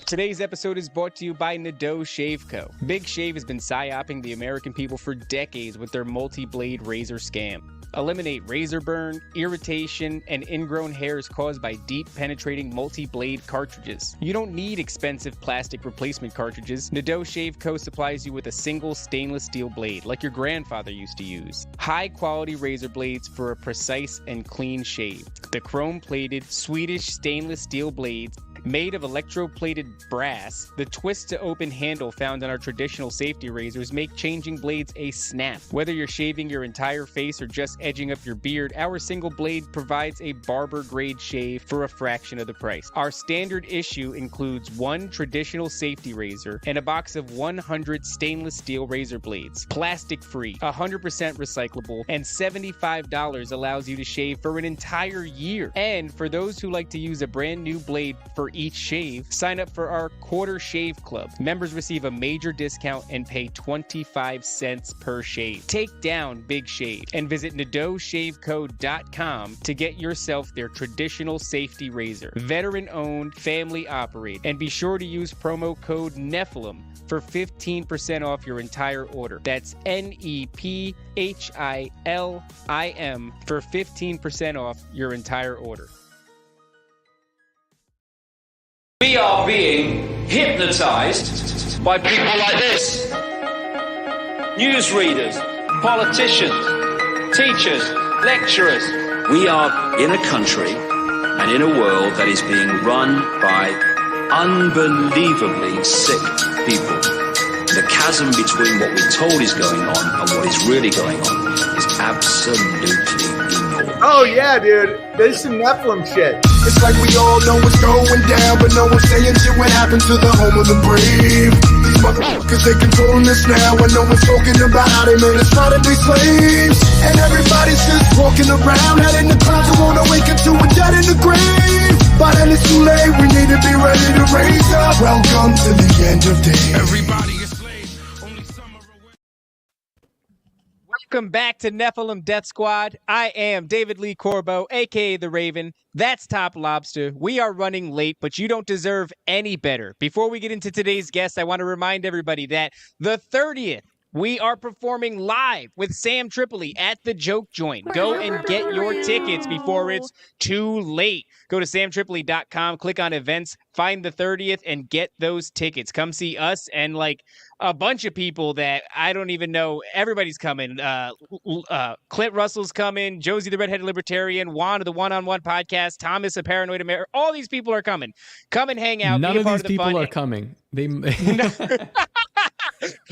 Today's episode is brought to you by Nadeau Shave Co. Big Shave has been psyoping the American people for decades with their multi-blade razor scam. Eliminate razor burn, irritation, and ingrown hairs caused by deep penetrating multi-blade cartridges. You don't need expensive plastic replacement cartridges. Nadeau Shave Co. supplies you with a single stainless steel blade like your grandfather used to use. High quality razor blades for a precise and clean shave. The chrome-plated Swedish stainless steel blades made of electroplated brass, the twist-to-open handle found on our traditional safety razors make changing blades a snap. Whether you're shaving your entire face or just edging up your beard, our single blade provides a barber-grade shave for a fraction of the price. Our standard issue includes one traditional safety razor and a box of 100 stainless steel razor blades. Plastic-free, 100% recyclable, and $75 allows you to shave for an entire year. And for those who like to use a brand new blade for each shave, sign up for our Quarter Shave Club. Members receive a major discount and pay 25 cents per shave. Take down Big Shave and visit NadeauShaveCo.com to get yourself their traditional safety razor. Veteran owned, family operated, and be sure to use promo code Nephilim for 15% off your entire order. That's NEPHILIM for 15% off your entire order. We are being hypnotized by people like this. Newsreaders, politicians, teachers, lecturers. We are in a country and in a world that is being run by unbelievably sick people. The chasm between what we're told is going on and what is really going on is absolutely enormous. Oh yeah, dude. There's some Nephilim shit. It's like we all know what's going down, but no one's saying shit what happened to the home of the brave. These motherfuckers, they controlling us now, and no one's talking about how they made us try to be slaves. And everybody's just walking around, head in the clouds, and won't awaken to a dead in the grave. But then it's too late, we need to be ready to raise up. Welcome to the end of days. Everybody is slaves, only some are aware. Welcome back to Nephilim Death Squad. I am David Lee Corbo, aka The Raven. That's Top Lobster. We are running late, but you don't deserve any better. Before we get into today's guest, I want to remind everybody that the 30th, we are performing live with Sam Tripoli at the Joke Joint. Go and get your tickets before it's too late. Go to samtripoli.com, click on events, find the 30th, and get those tickets. Come see us and like a bunch of people that I don't even know. Everybody's coming. Clint Russell's coming. Josie the Redheaded Libertarian. Juan of the One-on-One Podcast. Thomas of Paranoid America. All these people are coming. Come and hang out. None be a of part these of the people fun. are coming. They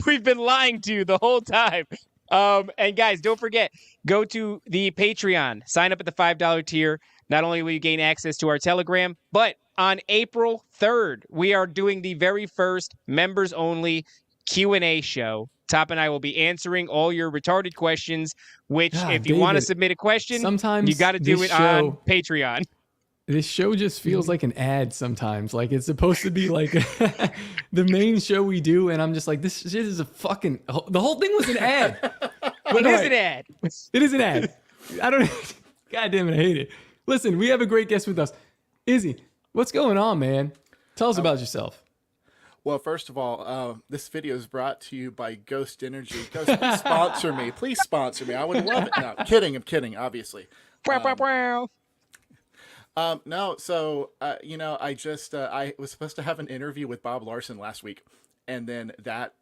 We've been lying to you the whole time. And guys, don't forget, go to the Patreon. Sign up at the $5 tier. Not only will you gain access to our Telegram, but on April 3rd, we are doing the very first members-only Q&A show. Top and I will be answering all your retarded questions, which if you want to submit a question, sometimes you got to do it on Patreon. This show just feels like an ad sometimes. Like it's supposed to be like the main show we do, and I'm just like, this shit is a fucking... The whole thing was an ad. It is an ad. It is an ad. I don't... God damn it, I hate it. Listen, we have a great guest with us. Izzy, what's going on, man? Tell us about yourself. Well, first of all, this video is brought to you by Ghost Energy. Ghost, please sponsor me. Please sponsor me. I would love it. No, I'm kidding, obviously. No, so, you know, I was supposed to have an interview with Bob Larson last week, and then that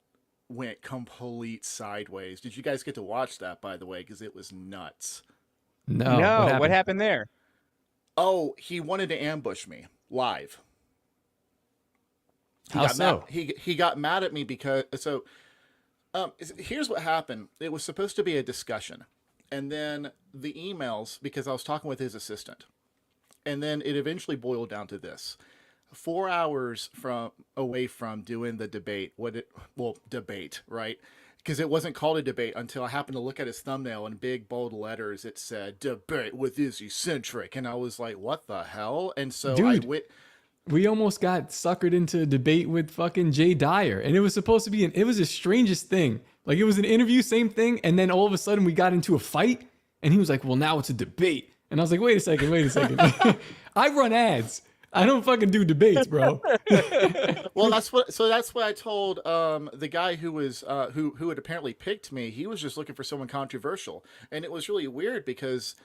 went complete sideways. Did you guys get to watch that, by the way? Because it was nuts. No, what happened there? Oh, he wanted to ambush me live. He got mad at me because here's what happened. It was supposed to be a discussion, and then the emails, because I was talking with his assistant, and then it eventually boiled down to this: 4 hours away from doing the debate. Debate, right? Because it wasn't called a debate until I happened to look at his thumbnail in big bold letters. It said "Debate with Izzycentric," and I was like, "What the hell?" And so we almost got suckered into a debate with fucking Jay Dyer, and it was supposed to be it was the strangest thing. Like, it was an interview, same thing, and then all of a sudden we got into a fight, and he was like, well, now it's a debate. And I was like, wait a second. I run ads. I don't fucking do debates, bro. Well, that's what I told the guy who was who had apparently picked me. He was just looking for someone controversial, and it was really weird because,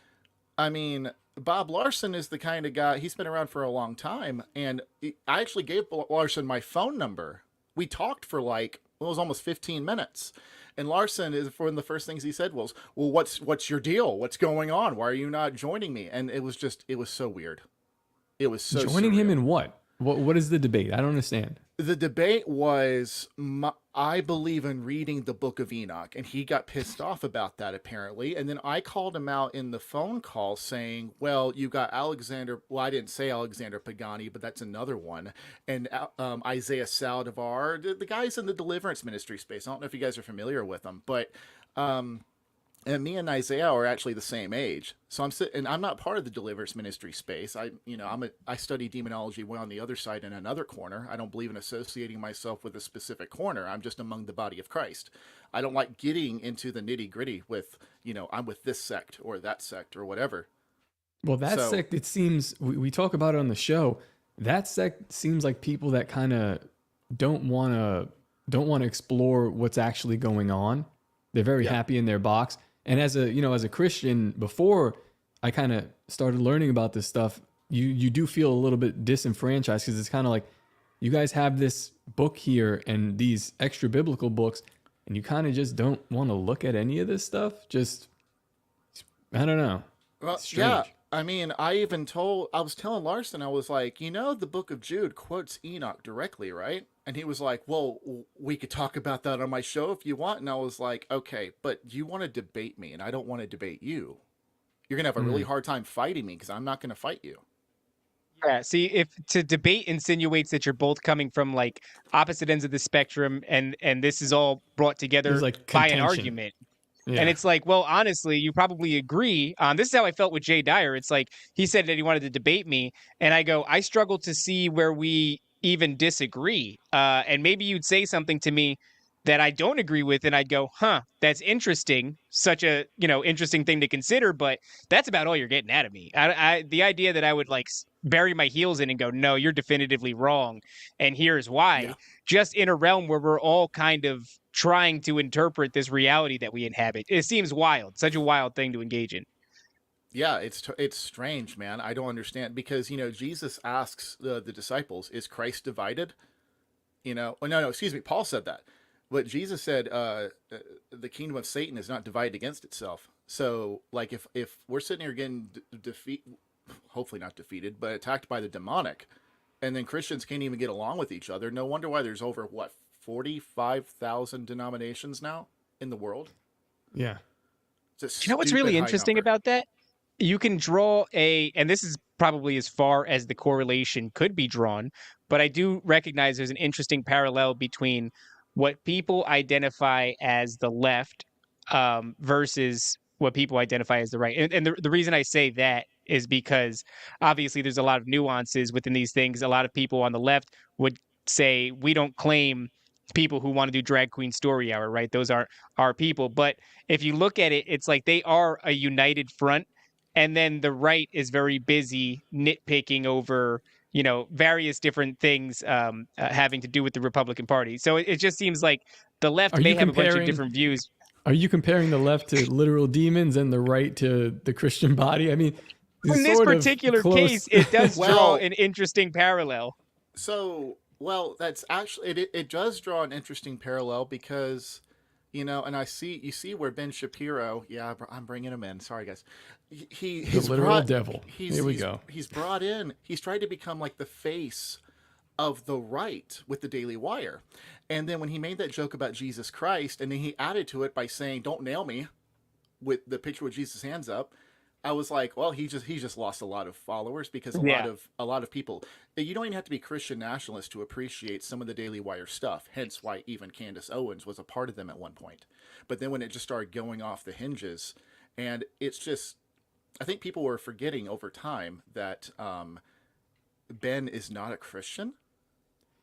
I mean, Bob Larson is the kind of guy. He's been around for a long time, and I actually gave Larson my phone number. We talked for like, well, it was almost 15 minutes. And Larson is one of the first things he said was, "Well, what's your deal? What's going on? Why are you not joining me?" And it was so weird. It was so Joining him surreal. in what? What is the debate? I don't understand. The debate was, I believe in reading the Book of Enoch, and he got pissed off about that apparently. And then I called him out in the phone call saying, "Well, you got Alexander." Well, I didn't say Alexander Pagani, but that's another one. And Isaiah Saldivar, the guys in the Deliverance ministry space. I don't know if you guys are familiar with them, but and me and Isaiah are actually the same age. So I'm not part of the Deliverance ministry space. I study demonology way on the other side in another corner. I don't believe in associating myself with a specific corner. I'm just among the body of Christ. I don't like getting into the nitty gritty with, I'm with this sect or that sect or whatever. Well, that sect, it seems, we talk about it on the show. That sect seems like people that kind of don't want to explore what's actually going on. They're very happy in their box. And as a Christian, before I kind of started learning about this stuff, you do feel a little bit disenfranchised because it's kind of like you guys have this book here and these extra biblical books, and you kind of just don't want to look at any of this stuff. Just, I don't know. Well, yeah. I mean, I was telling Larson, I was like, the Book of Jude quotes Enoch directly, right? And he was like, "Well, we could talk about that on my show if you want." And I was like, "Okay, but you want to debate me, and I don't want to debate you. You're going to have a really hard time fighting me because I'm not going to fight you." Yeah, see, if to debate insinuates that you're both coming from like opposite ends of the spectrum, and this is all brought together There's, like, by an contention. argument. Yeah. And it's like, well, honestly, you probably agree. This is how I felt with Jay Dyer. It's like he said that he wanted to debate me, and I go, I struggle to see where we even disagree. And maybe you'd say something to me that I don't agree with, and I'd go, huh, that's interesting. Such a interesting thing to consider, but that's about all you're getting out of me. The idea that I would like bury my heels in and go, no, you're definitively wrong, and here's why. Yeah. Just in a realm where we're all kind of trying to interpret this reality that we inhabit. It seems wild, such a wild thing to engage in. Yeah, it's strange, man. I don't understand because Jesus asks the disciples, "Is Christ divided?" Oh, no, excuse me. Paul said that, but Jesus said, "The kingdom of Satan is not divided against itself." So, like, if we're sitting here getting hopefully not defeated, but attacked by the demonic, and then Christians can't even get along with each other, no wonder why there's over 45,000 denominations now in the world. Yeah. It's a You know what's stupid really high interesting number. about that? You can draw and this is probably as far as the correlation could be drawn, but I do recognize there's an interesting parallel between what people identify as the left versus what people identify as the right. And the reason I say that is because obviously there's a lot of nuances within these things. A lot of people on the left would say we don't claim people who want to do drag queen story hour, right? Those are our people. But if you look at it, it's like they are a united front. And then the right is very busy nitpicking over, various different things having to do with the Republican Party. So it just seems like the left Are may you have a bunch of comparing- different views. Are you comparing the left to literal demons and the right to the Christian body? I mean, In this sort of particular close. case, it does draw Well- an interesting parallel. So, well, that's actually it does draw an interesting parallel because, and you see where Ben Shapiro. Yeah, I'm bringing him in. Sorry, guys. He's literal brought, devil. Here we he's- go. He's brought in. He's tried to become like the face of the right with the Daily Wire, and then when he made that joke about Jesus Christ, and then he added to it by saying, "Don't nail me," with the picture with Jesus' hands up. I was like, well, he just lost a lot of followers because a lot of people. You don't even have to be Christian nationalist to appreciate some of the Daily Wire stuff. Hence why even Candace Owens was a part of them at one point. But then when it just started going off the hinges, and it's just, I think people were forgetting over time that Ben is not a Christian.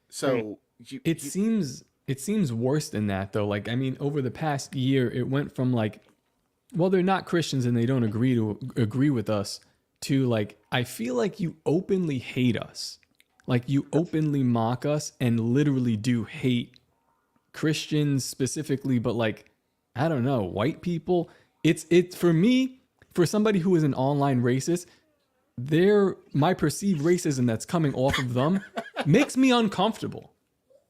So It seems worse than that though. Like, I mean, over the past year, it went from like, well, they're not Christians and they don't agree with us, to like, I feel like you openly hate us. Like you openly mock us and literally do hate Christians specifically, but like, I don't know, white people. It's for me, for somebody who is an online racist, my perceived racism that's coming off of them makes me uncomfortable.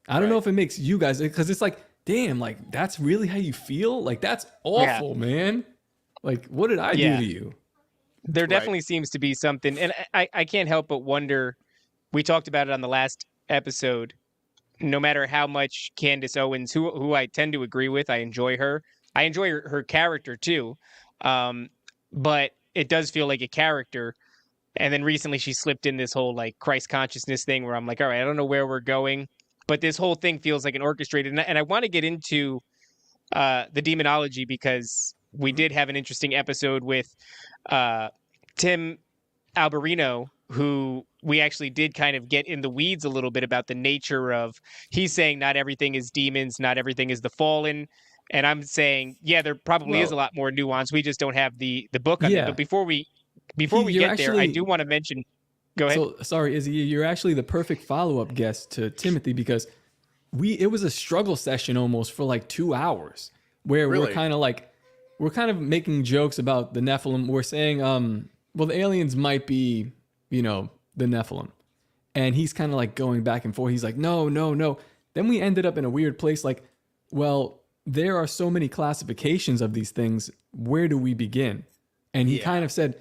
I don't know if it makes you guys, because it's like, damn, like that's really how you feel? Like that's awful, man. Like, what did I do to you? There definitely seems to be something, and I can't help but wonder. We talked about it on the last episode. No matter how much Candace Owens, who I tend to agree with, I enjoy her. I enjoy her character too, but it does feel like a character. And then recently she slipped in this whole like Christ consciousness thing where I'm like, all right, I don't know where we're going, but this whole thing feels like an orchestrated. And I want to get into the demonology because we did have an interesting episode with Tim Alberino, who we actually did kind of get in the weeds a little bit about the nature of, he's saying not everything is demons, not everything is the fallen. And I'm saying, yeah, there probably is a lot more nuance. We just don't have the book on it. But before we get there, I do want to mention, go ahead. So sorry, Izzy, you're actually the perfect follow-up guest to Timothy, because it was a struggle session almost for like 2 hours where we're kind of making jokes about the Nephilim. We're saying, well, the aliens might be, the Nephilim. And he's kind of like going back and forth. He's like, no. Then we ended up in a weird place. Like, well, there are so many classifications of these things. Where do we begin? And he kind of said,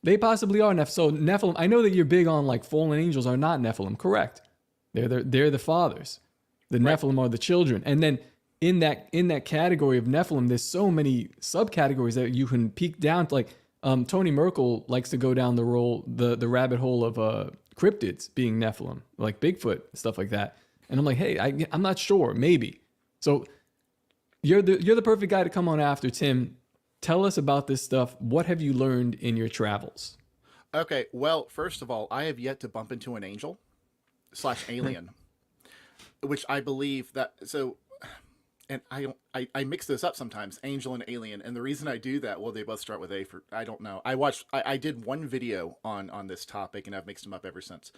they possibly are Nephilim. So Nephilim, I know that you're big on like fallen angels are not Nephilim. Correct. They're the fathers. The Nephilim are the children. And then in that category of Nephilim, there's so many subcategories that you can peek down to. Like Tony Merkel likes to go down the rabbit hole of cryptids being Nephilim, like Bigfoot, stuff like that. And I'm like, hey, I'm not sure, maybe. So you're the perfect guy to come on after, Tim. Tell us about this stuff. What have you learned in your travels? Okay, well, first of all, I have yet to bump into an angel / alien, which I believe that. So, and I mix this up sometimes, angel and alien. And the reason I do that, well, they both start with A for, I don't know. I did one video on this topic and I've mixed them up ever since.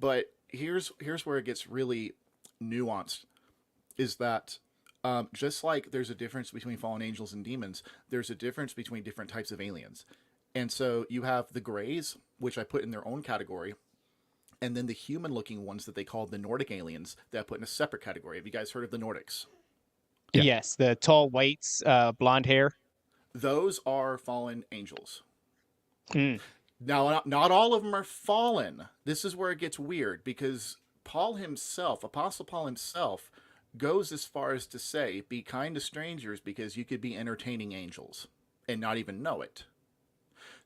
But here's where it gets really nuanced, is that just like there's a difference between fallen angels and demons, there's a difference between different types of aliens. And so you have the grays, which I put in their own category, and then the human-looking ones that they call the Nordic aliens that I put in a separate category. Have you guys heard of the Nordics? Yeah. Yes, the tall whites, blonde hair. Those are fallen angels. Now, not all of them are fallen. This is where it gets weird, because Apostle Paul himself, goes as far as to say, be kind to strangers because you could be entertaining angels and not even know it.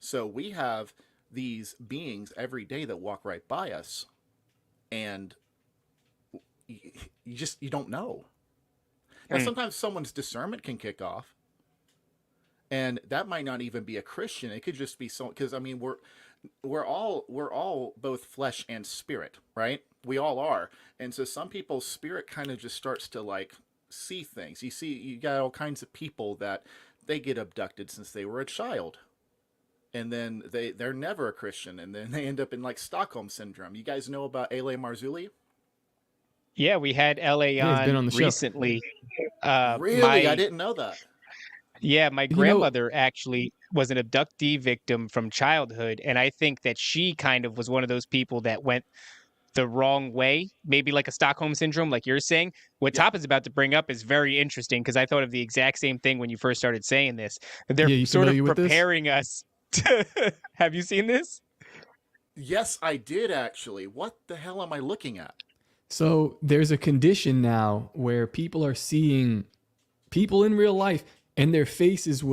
So we have these beings every day that walk right by us, and you don't know. Now, sometimes someone's discernment can kick off, and that might not even be a Christian. It could just be because I mean we're all both flesh and spirit, right? We all are. And so some people's spirit kind of just starts to like see things. You got all kinds of people that they get abducted since they were a child. And then they're never a Christian, and then they end up in like Stockholm syndrome. You guys know about L.A. Marzulli? Yeah, we had L.A. on the recently. Really? I didn't know that. Yeah, my grandmother actually was an abductee victim from childhood, and I think that she kind of was one of those people that went the wrong way, maybe like a Stockholm syndrome, like you're saying. What Top is about to bring up is very interesting, because I thought of the exact same thing when you first started saying this. They're sort of preparing us to... Have you seen this? Yes, I did, actually. What the hell am I looking at? So there's a condition now where people are seeing people in real life, and their faces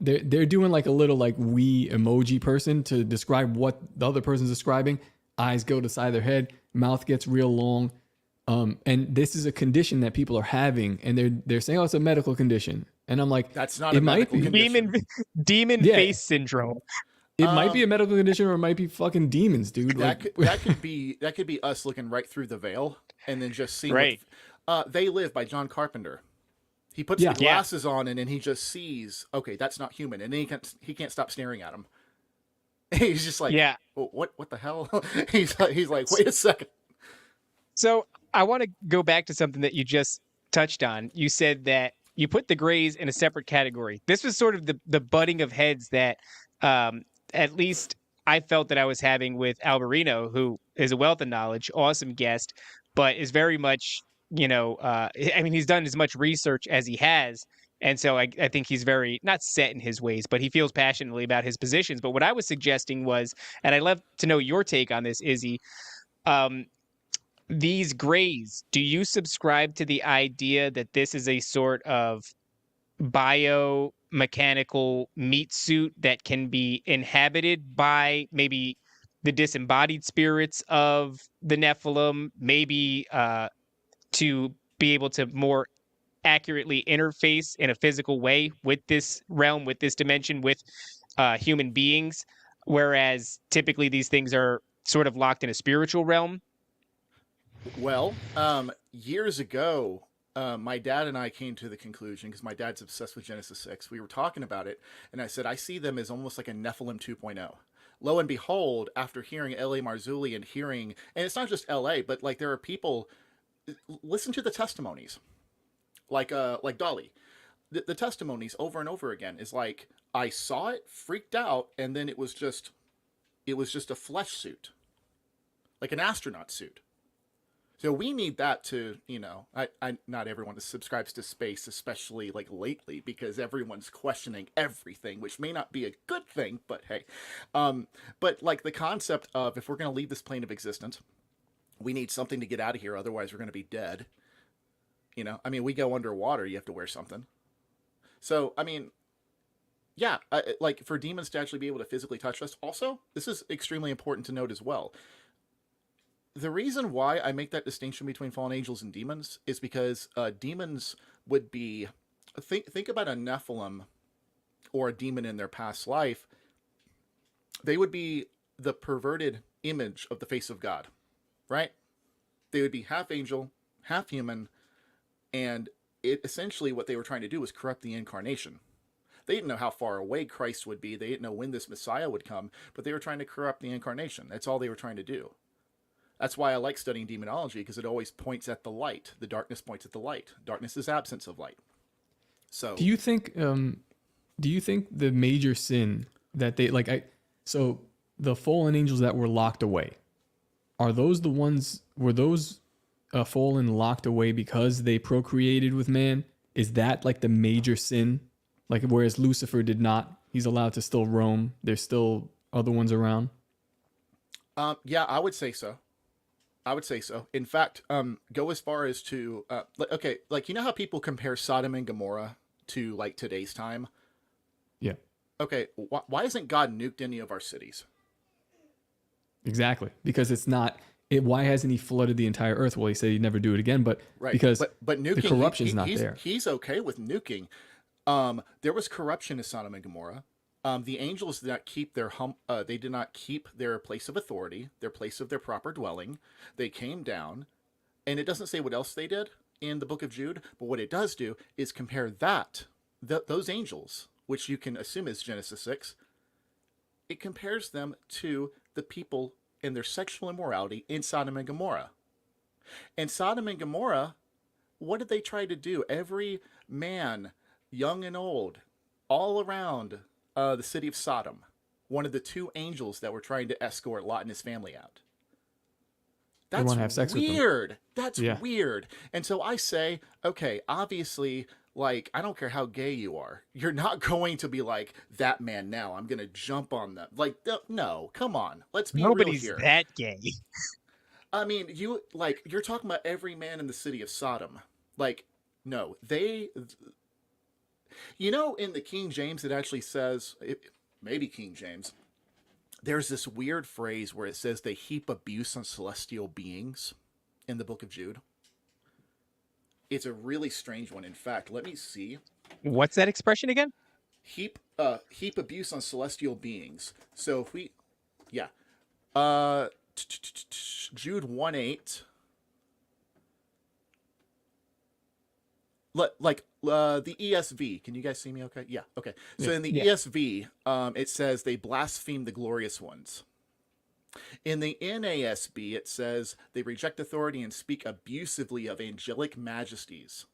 they're doing like a little like we emoji person to describe what the other person's describing. Eyes go to the side of their head, mouth gets real long. And this is a condition that people are having, and they're saying, oh, it's a medical condition. And I'm like, that's not a medical condition. Demon face syndrome. It might be a medical condition, or it might be fucking demons, dude. That could be us looking right through the veil and then just seeing. Right. They Live by John Carpenter. He puts the glasses on, and then he just sees, okay, that's not human, and then he can't stop staring at him. He's just like, Yeah. well, what the hell? He's like, wait a second. So I want to go back to something that you just touched on. You said that you put the Greys in a separate category. This was sort of the butting of heads that at least I felt that I was having with Alberino, who is a wealth of knowledge, awesome guest, but is very much, I mean, he's done as much research as he has. And so I think he's very not set in his ways, but he feels passionately about his positions. But what I was suggesting was, and I'd love to know your take on this, Izzy, um, these Greys, do you subscribe to the idea that this is a sort of biomechanical meat suit that can be inhabited by maybe the disembodied spirits of the Nephilim, maybe to be able to more accurately interface in a physical way with this realm, with this dimension, with human beings, whereas typically these things are sort of locked in a spiritual realm? Well, years ago, my dad and I came to the conclusion, because my dad's obsessed with Genesis 6. We were talking about it, and I said, I see them as almost like a Nephilim 2.0. Lo and behold, after hearing L.A. Marzulli and it's not just L.A., but like there are people, listen to the testimonies, like Dolly. The testimonies over and over again is like, I saw it, freaked out, and then it was just a flesh suit, like an astronaut suit. So we need that to, I not everyone subscribes to space, especially like lately, because everyone's questioning everything, which may not be a good thing, but hey. But like the concept of, if we're going to leave this plane of existence, we need something to get out of here, otherwise we're going to be dead. I mean, we go underwater, you have to wear something. So, I mean, yeah, like for demons to actually be able to physically touch us. Also, this is extremely important to note as well. The reason why I make that distinction between fallen angels and demons is because demons would be, think about a Nephilim or a demon in their past life. They would be the perverted image of the face of God, right? They would be half angel, half human, and essentially what they were trying to do was corrupt the incarnation. They didn't know how far away Christ would be. They didn't know when this Messiah would come, but they were trying to corrupt the incarnation. That's all they were trying to do. That's why I like studying demonology, because it always points at the light. The darkness points at the light. Darkness is absence of light. So, do you think the major sin that they so the fallen angels that were locked away, were those fallen locked away because they procreated with man? Is that like the major sin? Like, whereas Lucifer did not, he's allowed to still roam. There's still other ones around. Yeah, I would say so. In fact, go as far as to, okay, like, how people compare Sodom and Gomorrah to like today's time? Yeah. Okay, why hasn't God nuked any of our cities? Exactly, because it's not. Why hasn't he flooded the entire earth? Well, he said he'd never do it again, but right. Because but nuking, the corruption's not there. He's okay with nuking. There was corruption in Sodom and Gomorrah. The angels did not keep they did not keep their place of authority, their place of their proper dwelling. They came down, and it doesn't say what else they did in the book of Jude, but what it does do is compare those angels, which you can assume is Genesis 6, it compares them to the people and their sexual immorality in Sodom and Gomorrah. And Sodom and Gomorrah, what did they try to do? Every man, young and old, all around the city of Sodom, one of the two angels that were trying to escort Lot and his family out. That's want to have sex weird. With them. That's weird. And so I say, okay, obviously, like, I don't care how gay you are. You're not going to be like, that man now, I'm going to jump on them. Like, no, come on. Let's be real here. Nobody's that gay. I mean, you're talking about every man in the city of Sodom. Like, no, in the King James, it actually says, maybe King James, there's this weird phrase where it says they heap abuse on celestial beings in the book of Jude. It's a really strange one. In fact, let me see. What's that expression again? Heap abuse on celestial beings. So if we, yeah. Jude 1:8. the ESV. Can you guys see me okay? Yeah, okay. So in the ESV, it says they blaspheme the glorious ones. In the NASB, it says they reject authority and speak abusively of angelic majesties.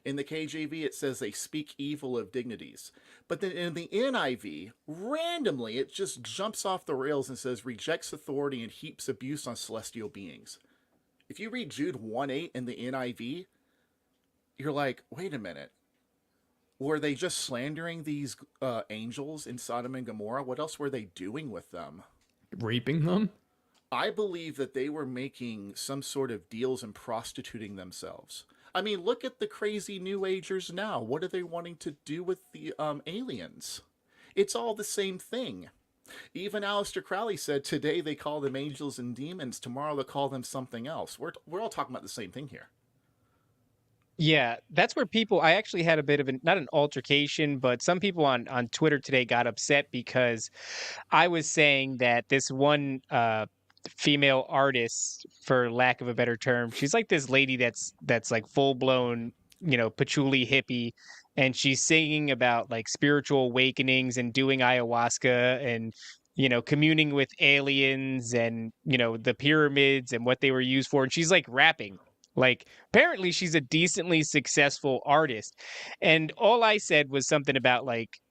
In the KJV, it says they speak evil of dignities. But then in the NIV, randomly, it just jumps off the rails and says rejects authority and heaps abuse on celestial beings. If you read Jude 1:8 in the NIV, you're like, wait a minute. Were they just slandering these angels in Sodom and Gomorrah? What else were they doing with them? Raping them? I believe that they were making some sort of deals and prostituting themselves. I mean, look at the crazy New Agers now. What are they wanting to do with the aliens? It's all the same thing. Even Aleister Crowley said today they call them angels and demons. Tomorrow they'll call them something else. We're all talking about the same thing here. Yeah, that's where I actually had a bit of not an altercation, but some people on Twitter today got upset because I was saying that this one female artist, for lack of a better term, she's like this lady that's like full blown, patchouli hippie, and she's singing about like spiritual awakenings and doing ayahuasca and communing with aliens and the pyramids and what they were used for, and she's like rapping. Like, apparently she's a decently successful artist. And all I said was something about like,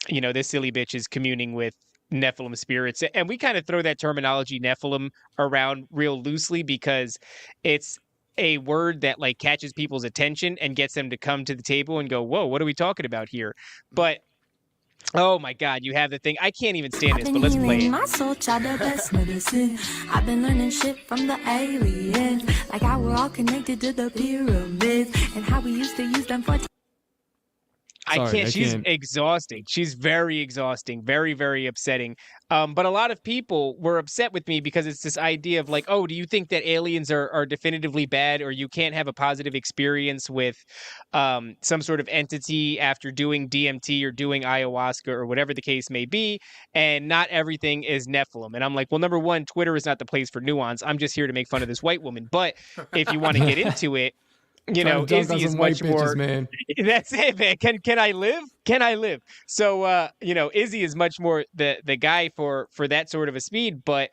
this silly bitch is communing with Nephilim spirits. And we kind of throw that terminology Nephilim around real loosely because it's a word that like catches people's attention and gets them to come to the table and go, whoa, what are we talking about here? But oh my God, you have the thing. I can't even stand this, but let's play it. My soul tried the best medicine. I've been learning shit from the aliens. Like how we're all connected to the pyramids and how we used to use them for... She's exhausting. She's very exhausting, very, very upsetting. But a lot of people were upset with me because it's this idea of like, oh, do you think that aliens are definitively bad, or you can't have a positive experience with some sort of entity after doing DMT or doing ayahuasca or whatever the case may be, and not everything is Nephilim. And I'm like, well, number one, Twitter is not the place for nuance. I'm just here to make fun of this white woman. But if you want to get into it, Izzy is much more. Man. That's it, man. Can I live? Can I live? So, Izzy is much more the guy for that sort of a speed. But,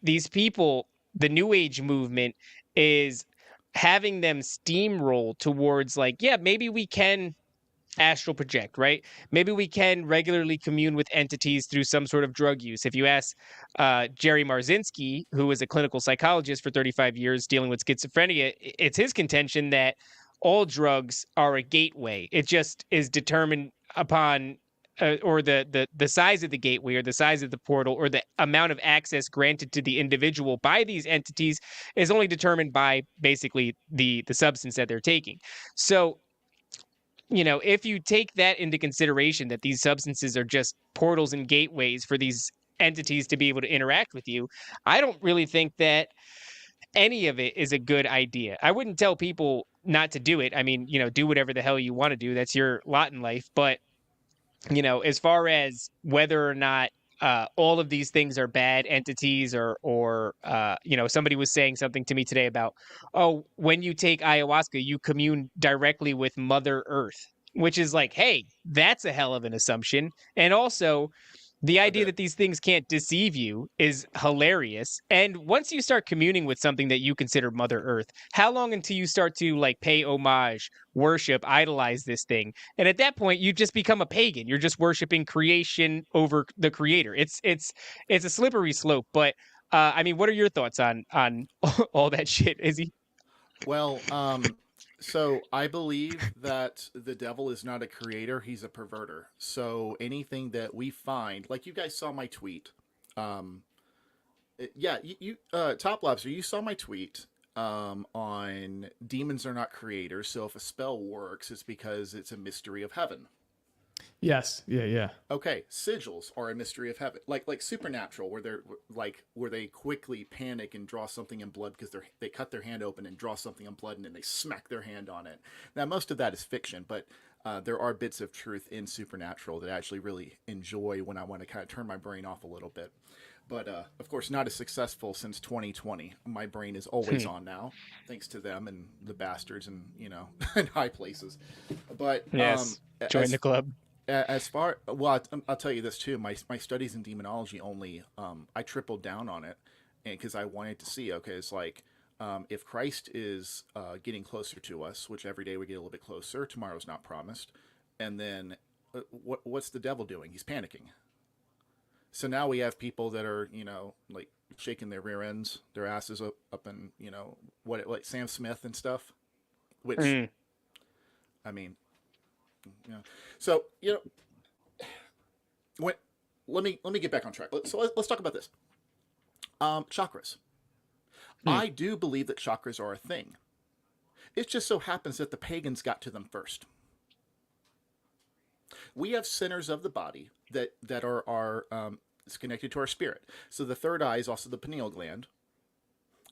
these people, the New Age movement is having them steamroll towards like, yeah, maybe we can astral project, right? Maybe we can regularly commune with entities through some sort of drug use. If you ask Jerry Marzinski, who was a clinical psychologist for 35 years dealing with schizophrenia, it's his contention that all drugs are a gateway. It just is determined upon or the size of the gateway or the size of the portal or the amount of access granted to the individual by these entities is only determined by basically the substance that they're taking. So if you take that into consideration, that these substances are just portals and gateways for these entities to be able to interact with you, I don't really think that any of it is a good idea. I wouldn't tell people not to do it. I mean, do whatever the hell you want to do. That's your lot in life. But, as far as whether or not all of these things are bad entities or somebody was saying something to me today about, oh, when you take ayahuasca, you commune directly with Mother Earth, which is like, hey, that's a hell of an assumption. And also the idea that these things can't deceive you is hilarious. And once you start communing with something that you consider Mother Earth, how long until you start to like pay homage, worship, idolize this thing? And at that point, you just become a pagan. You're just worshiping creation over the creator. It's a slippery slope. But what are your thoughts on all that shit, Izzy? Well, so I believe that the devil is not a creator, he's a perverter. So anything that we find, like you guys saw my tweet. Top Lobster, you saw my tweet on demons are not creators. So if a spell works, it's because it's a mystery of heaven. Yes. Yeah. Okay, sigils are a mystery of heaven, like Supernatural, where they quickly panic and draw something in blood because they cut their hand open and draw something in blood and then they smack their hand on it. Now, most of that is fiction, but there are bits of truth in Supernatural that I actually really enjoy when I want to kind of turn my brain off a little bit. But of course, not as successful since 2020. My brain is always on now, thanks to them and the bastards and in high places. But Yes, join the club. As far I'll tell you this too. My studies in demonology only I tripled down on it, and because I wanted to see it's like if Christ is getting closer to us, which every day we get a little bit closer. Tomorrow's not promised, and then what's the devil doing? He's panicking. So now we have people that are, like shaking their rear ends, their asses up and, like Sam Smith and stuff, which, I mean, so, let me get back on track. So let's talk about this. Chakras. I do believe that chakras are a thing. It just so happens that the pagans got to them first. We have centers of the body that are it's connected to our spirit. So the third eye is also the pineal gland.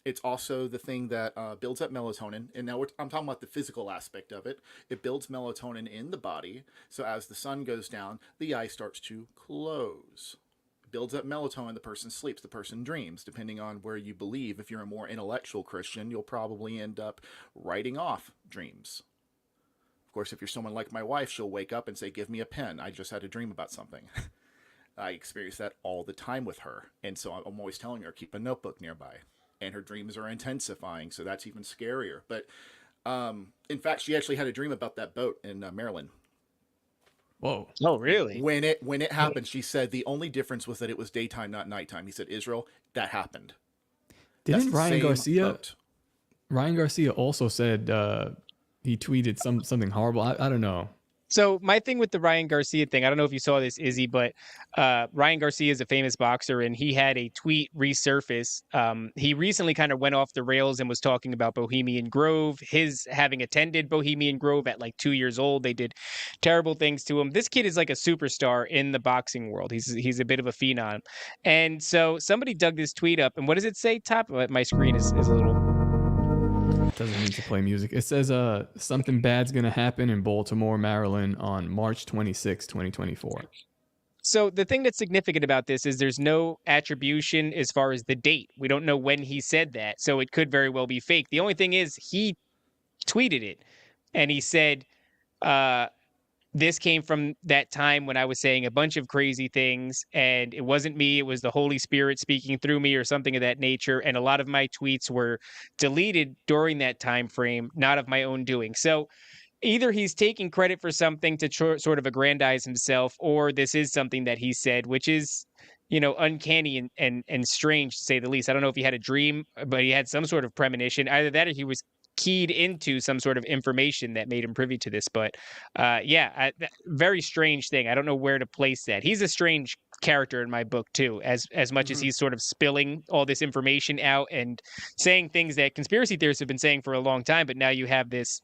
It's also the thing that builds up melatonin. And now I'm talking about the physical aspect of it. It builds melatonin in the body. So as the sun goes down, the eye starts to close. It builds up melatonin. The person sleeps. The person dreams. Depending on where you believe. If you're a more intellectual Christian, you'll probably end up writing off dreams. Of course, if you're someone like my wife, she'll wake up and say, give me a pen. I just had a dream about something. I experience that all the time with her. And so I'm always telling her, keep a notebook nearby. And her dreams are intensifying, so that's even scarier. But in fact, she actually had a dream about that boat in Maryland. Whoa. Oh, really? When it happened, she said the only difference was that it was daytime, not nighttime. He said, Israel, that happened. Didn't Ryan Garcia also said he tweeted something horrible? I don't know. So my thing with the Ryan Garcia thing, I don't know if you saw this, Izzy, but Ryan Garcia is a famous boxer, and he had a tweet resurface. He recently kind of went off the rails and was talking about Bohemian Grove, his having attended Bohemian Grove at like 2 years old. They did terrible things to him. This kid is like a superstar in the boxing world. He's a bit of a phenom. And so somebody dug this tweet up, and what does it say? Top of my screen is a little... Doesn't need to play music. It says something bad's going to happen in Baltimore, Maryland on March 26, 2024. So the thing that's significant about this is there's no attribution as far as the date. We don't know when he said that, so it could very well be fake. The only thing is he tweeted it, and he said, this came from that time when I was saying a bunch of crazy things, and it wasn't me, it was the Holy Spirit speaking through me or something of that nature. And a lot of my tweets were deleted during that time frame, not of my own doing. So either he's taking credit for something to sort of aggrandize himself, or this is something that he said, which is, uncanny and strange to say the least. I don't know if he had a dream, but he had some sort of premonition. Either that or he was keyed into some sort of information that made him privy to this. But very strange thing. I don't know where to place that. He's a strange character in my book too, as much as he's sort of spilling all this information out and saying things that conspiracy theorists have been saying for a long time. But now you have this,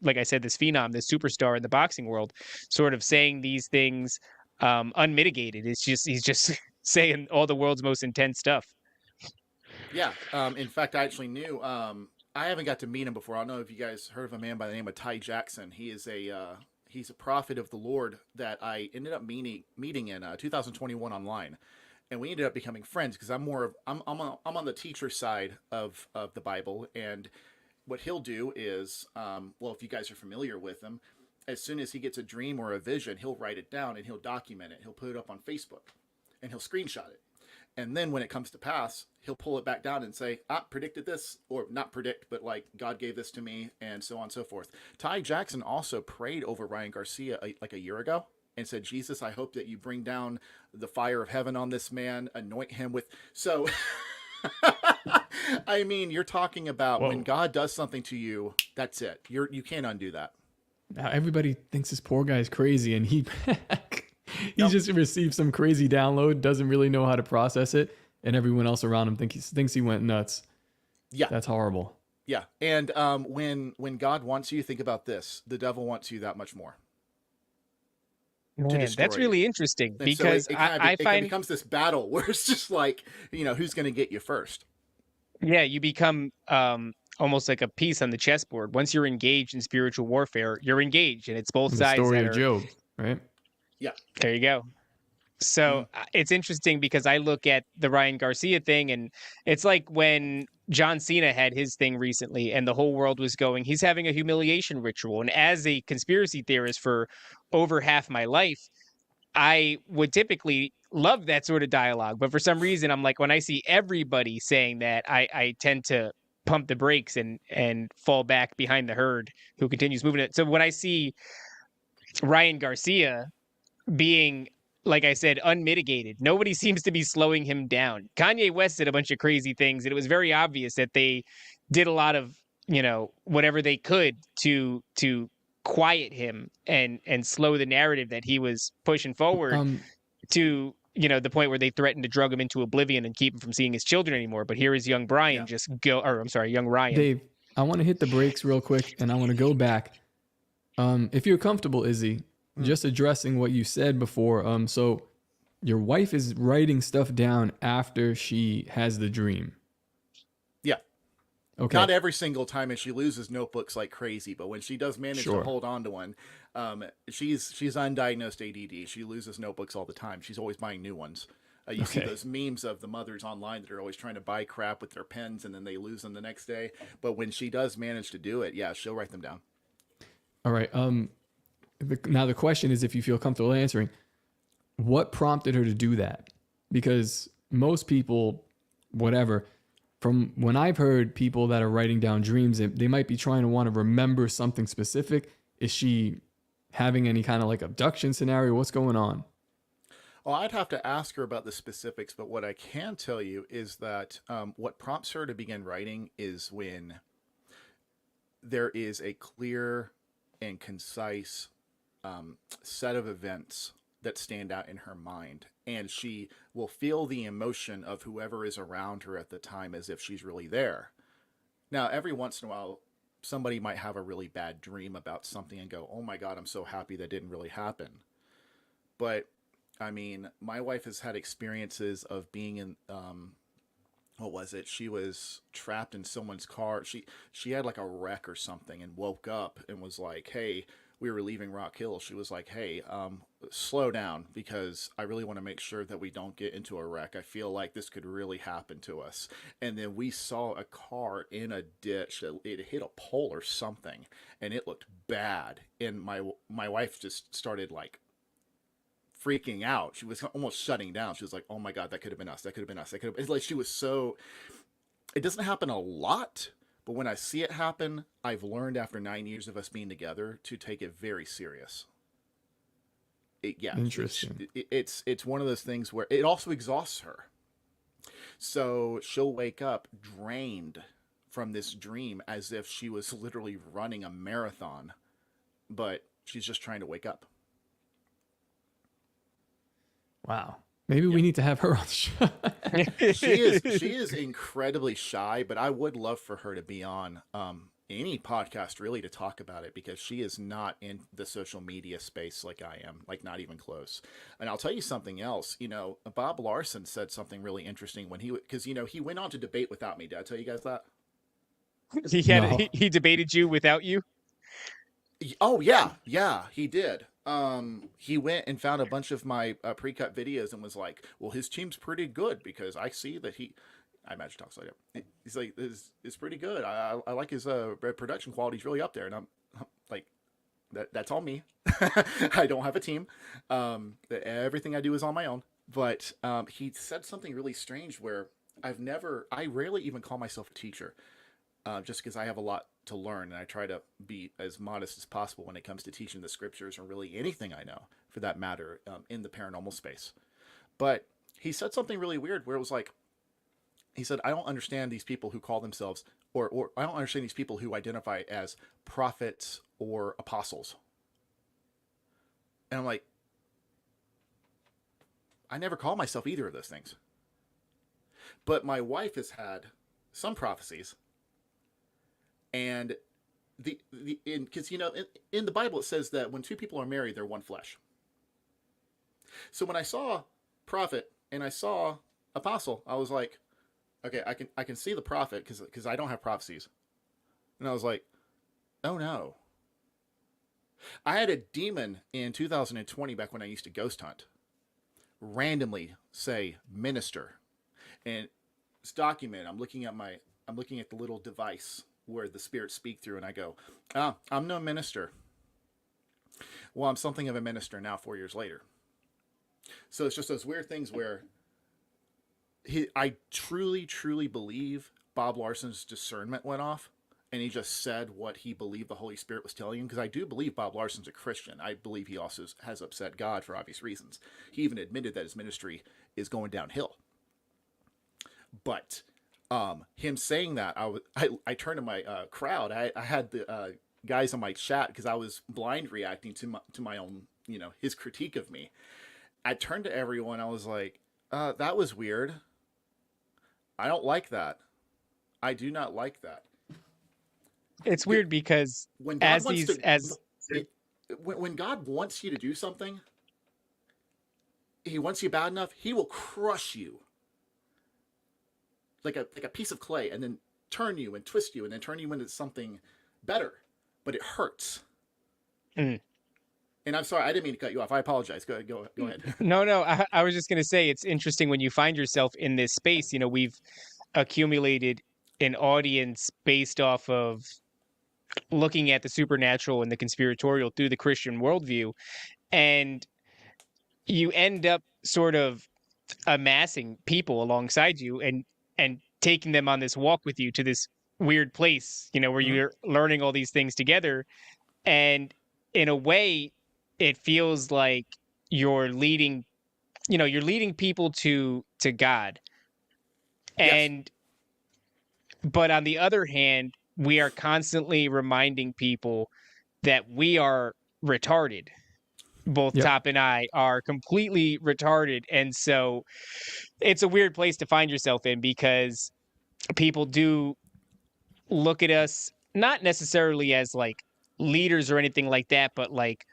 like I said, this phenom, this superstar in the boxing world, sort of saying these things unmitigated. He's just saying all the world's most intense stuff. Yeah. In fact, I actually knew, I haven't got to meet him before. I don't know if you guys heard of a man by the name of Ty Jackson. He is he's a prophet of the Lord that I ended up meeting in 2021 online, and we ended up becoming friends because I'm on the teacher side of the Bible, and what he'll do is, if you guys are familiar with him, as soon as he gets a dream or a vision, he'll write it down and he'll document it. He'll put it up on Facebook, and he'll screenshot it. And then when it comes to pass, he'll pull it back down and say, predicted this, or not predict, but like God gave this to me, and so on and so forth. Ty Jackson also prayed over Ryan Garcia like a year ago and said, Jesus, I hope that you bring down the fire of heaven on this man, anoint him with... So, I mean, you're talking about when God does something to you, that's it. You can't undo that. Now everybody thinks this poor guy's crazy, and he just received some crazy download, doesn't really know how to process it, and everyone else around him thinks he went nuts. Yeah. That's horrible. Yeah. And when God wants you, think about this. The devil wants you that much more. Man, that's really interesting, and because so it becomes this battle where it's just like, who's going to get you first? Yeah, you become almost like a piece on the chessboard. Once you're engaged in spiritual warfare, you're engaged, and it's both sides. The story of Job, right? Yeah. There you go. So it's interesting because I look at the Ryan Garcia thing, and it's like when John Cena had his thing recently and the whole world was going, he's having a humiliation ritual. And as a conspiracy theorist for over half my life, I would typically love that sort of dialogue. But for some reason, I'm like, when I see everybody saying that, I tend to pump the brakes and fall back behind the herd who continues moving it. So when I see Ryan Garcia being, like I said, unmitigated, nobody seems to be slowing him down. Kanye West did a bunch of crazy things, and it was very obvious that they did a lot of, whatever they could to quiet him and slow the narrative that he was pushing forward to the point where they threatened to drug him into oblivion and keep him from seeing his children anymore. But here is young Brian young Ryan. Dave, I want to hit the brakes real quick, and I want to go back. If you're comfortable, Izzy, just addressing what you said before. So your wife is writing stuff down after she has the dream. Yeah. Okay. Not every single time, and she loses notebooks like crazy, but when she does manage to hold on to one, she's undiagnosed ADD. She loses notebooks all the time. She's always buying new ones. You see those memes of the mothers online that are always trying to buy crap with their pens and then they lose them the next day. But when she does manage to do it, yeah, she'll write them down. All right. Now the question is, if you feel comfortable answering, what prompted her to do that? Because most people, whatever, from when I've heard people that are writing down dreams, they might be trying to want to remember something specific. Is she having any kind of like abduction scenario? What's going on? Well, I'd have to ask her about the specifics, but what I can tell you is that what prompts her to begin writing is when there is a clear and concise set of events that stand out in her mind, and she will feel the emotion of whoever is around her at the time as if she's really there. Now, every once in a while, somebody might have a really bad dream about something and go, oh my God, I'm so happy that didn't really happen. But I mean, my wife has had experiences of being in, what was it? She was trapped in someone's car. She had like a wreck or something and woke up and was like, hey, we were leaving Rock Hill. She was like, hey, slow down because I really want to make sure that we don't get into a wreck. I feel like this could really happen to us. And then we saw a car in a ditch. It hit a pole or something and it looked bad. And my wife just started like freaking out. She was almost shutting down. She was like, oh my God, that could have been us. That could have been us. That could have been. It's like she was so, it doesn't happen a lot. But when I see it happen, I've learned after 9 years of us being together to take it very serious. Interesting. It's one of those things where it also exhausts her. So she'll wake up drained from this dream as if she was literally running a marathon, but she's just trying to wake up. Wow. Maybe we need to have her on the show. She is incredibly shy, but I would love for her to be on any podcast really to talk about it because she is not in the social media space like I am, like not even close. And I'll tell you something else. Bob Larson said something really interesting when he went on to debate without me. Did I tell you guys that? He debated you without you? Oh yeah, he did. He went and found a bunch of my pre-cut videos and was like, well, his team's pretty good because I see that I imagine talks like that. He's like, it's pretty good. I like his production quality. He's really up there. And I'm like, that's all me. I don't have a team. Everything I do is on my own. But he said something really strange where I rarely even call myself a teacher. Just because I have a lot to learn and I try to be as modest as possible when it comes to teaching the scriptures or really anything I know for that matter in the paranormal space. But he said something really weird where it was like, he said, I don't understand these people who call themselves or I don't understand these people who identify as prophets or apostles. And I'm like, I never call myself either of those things. But my wife has had some prophecies. And because in the Bible it says that when two people are married, they're one flesh. So when I saw prophet and I saw apostle, I was like, okay, I can see the prophet because I don't have prophecies, and I was like, oh no. I had a demon in 2020 back when I used to ghost hunt, randomly say minister, and it's documented. I'm looking at the little device where the spirits speak through, and I go, I'm no minister. Well, I'm something of a minister now 4 years later. So it's just those weird things where I truly, truly believe Bob Larson's discernment went off, and he just said what he believed the Holy Spirit was telling him, because I do believe Bob Larson's a Christian. I believe he also has upset God for obvious reasons. He even admitted that his ministry is going downhill. But him saying that, I turned to my crowd. I had the guys on my chat, because I was blind reacting to my own, his critique of me. I turned to everyone. I was like, that was weird. I don't like that. I do not like that. It's weird because when God when God wants you to do something, he wants you bad enough, he will crush you like a piece of clay, and then turn you and twist you and then turn you into something better. But it hurts. And I'm sorry, I didn't mean to cut you off. I apologize. Go ahead. No, I was just going to say, it's interesting when you find yourself in this space. We've accumulated an audience based off of looking at the supernatural and the conspiratorial through the Christian worldview, and you end up sort of amassing people alongside you and taking them on this walk with you to this weird place, where you're learning all these things together. And in a way, it feels like you're leading people to God. And but on the other hand, we are constantly reminding people that we are retarded. Both Top and I are completely retarded. And so it's a weird place to find yourself in, because people do look at us not necessarily as like leaders or anything like that, but like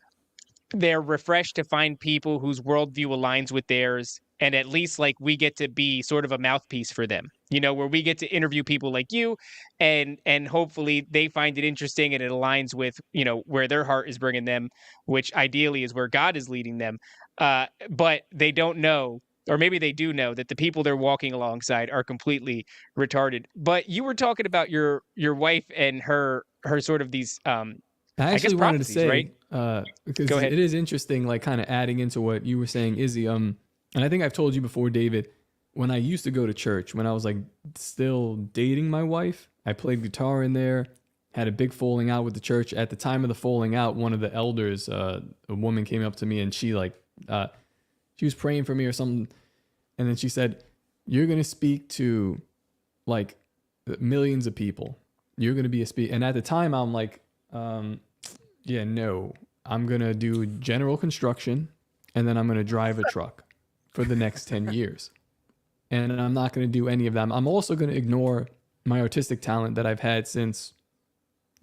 they're refreshed to find people whose worldview aligns with theirs. And at least like we get to be sort of a mouthpiece for them, where we get to interview people like you, and hopefully they find it interesting and it aligns with, where their heart is bringing them, which ideally is where God is leading them. But they don't know, or maybe they do know, that the people they're walking alongside are completely retarded. But you were talking about your wife and her sort of these, I actually wanted to say, right? Because it is interesting, like kind of adding into what you were saying, Izzy. And I think I've told you before, David, when I used to go to church, when I was like still dating my wife, I played guitar in there, had a big falling out with the church. At the time of the falling out, one of the elders, a woman came up to me, and she was praying for me or something. And then she said, "You're going to speak to like millions of people. You're going to be a speaker." And at the time I'm like, no, I'm going to do general construction, and then I'm going to drive a truck for the next 10 years. And I'm not going to do any of them. I'm also going to ignore my artistic talent that I've had since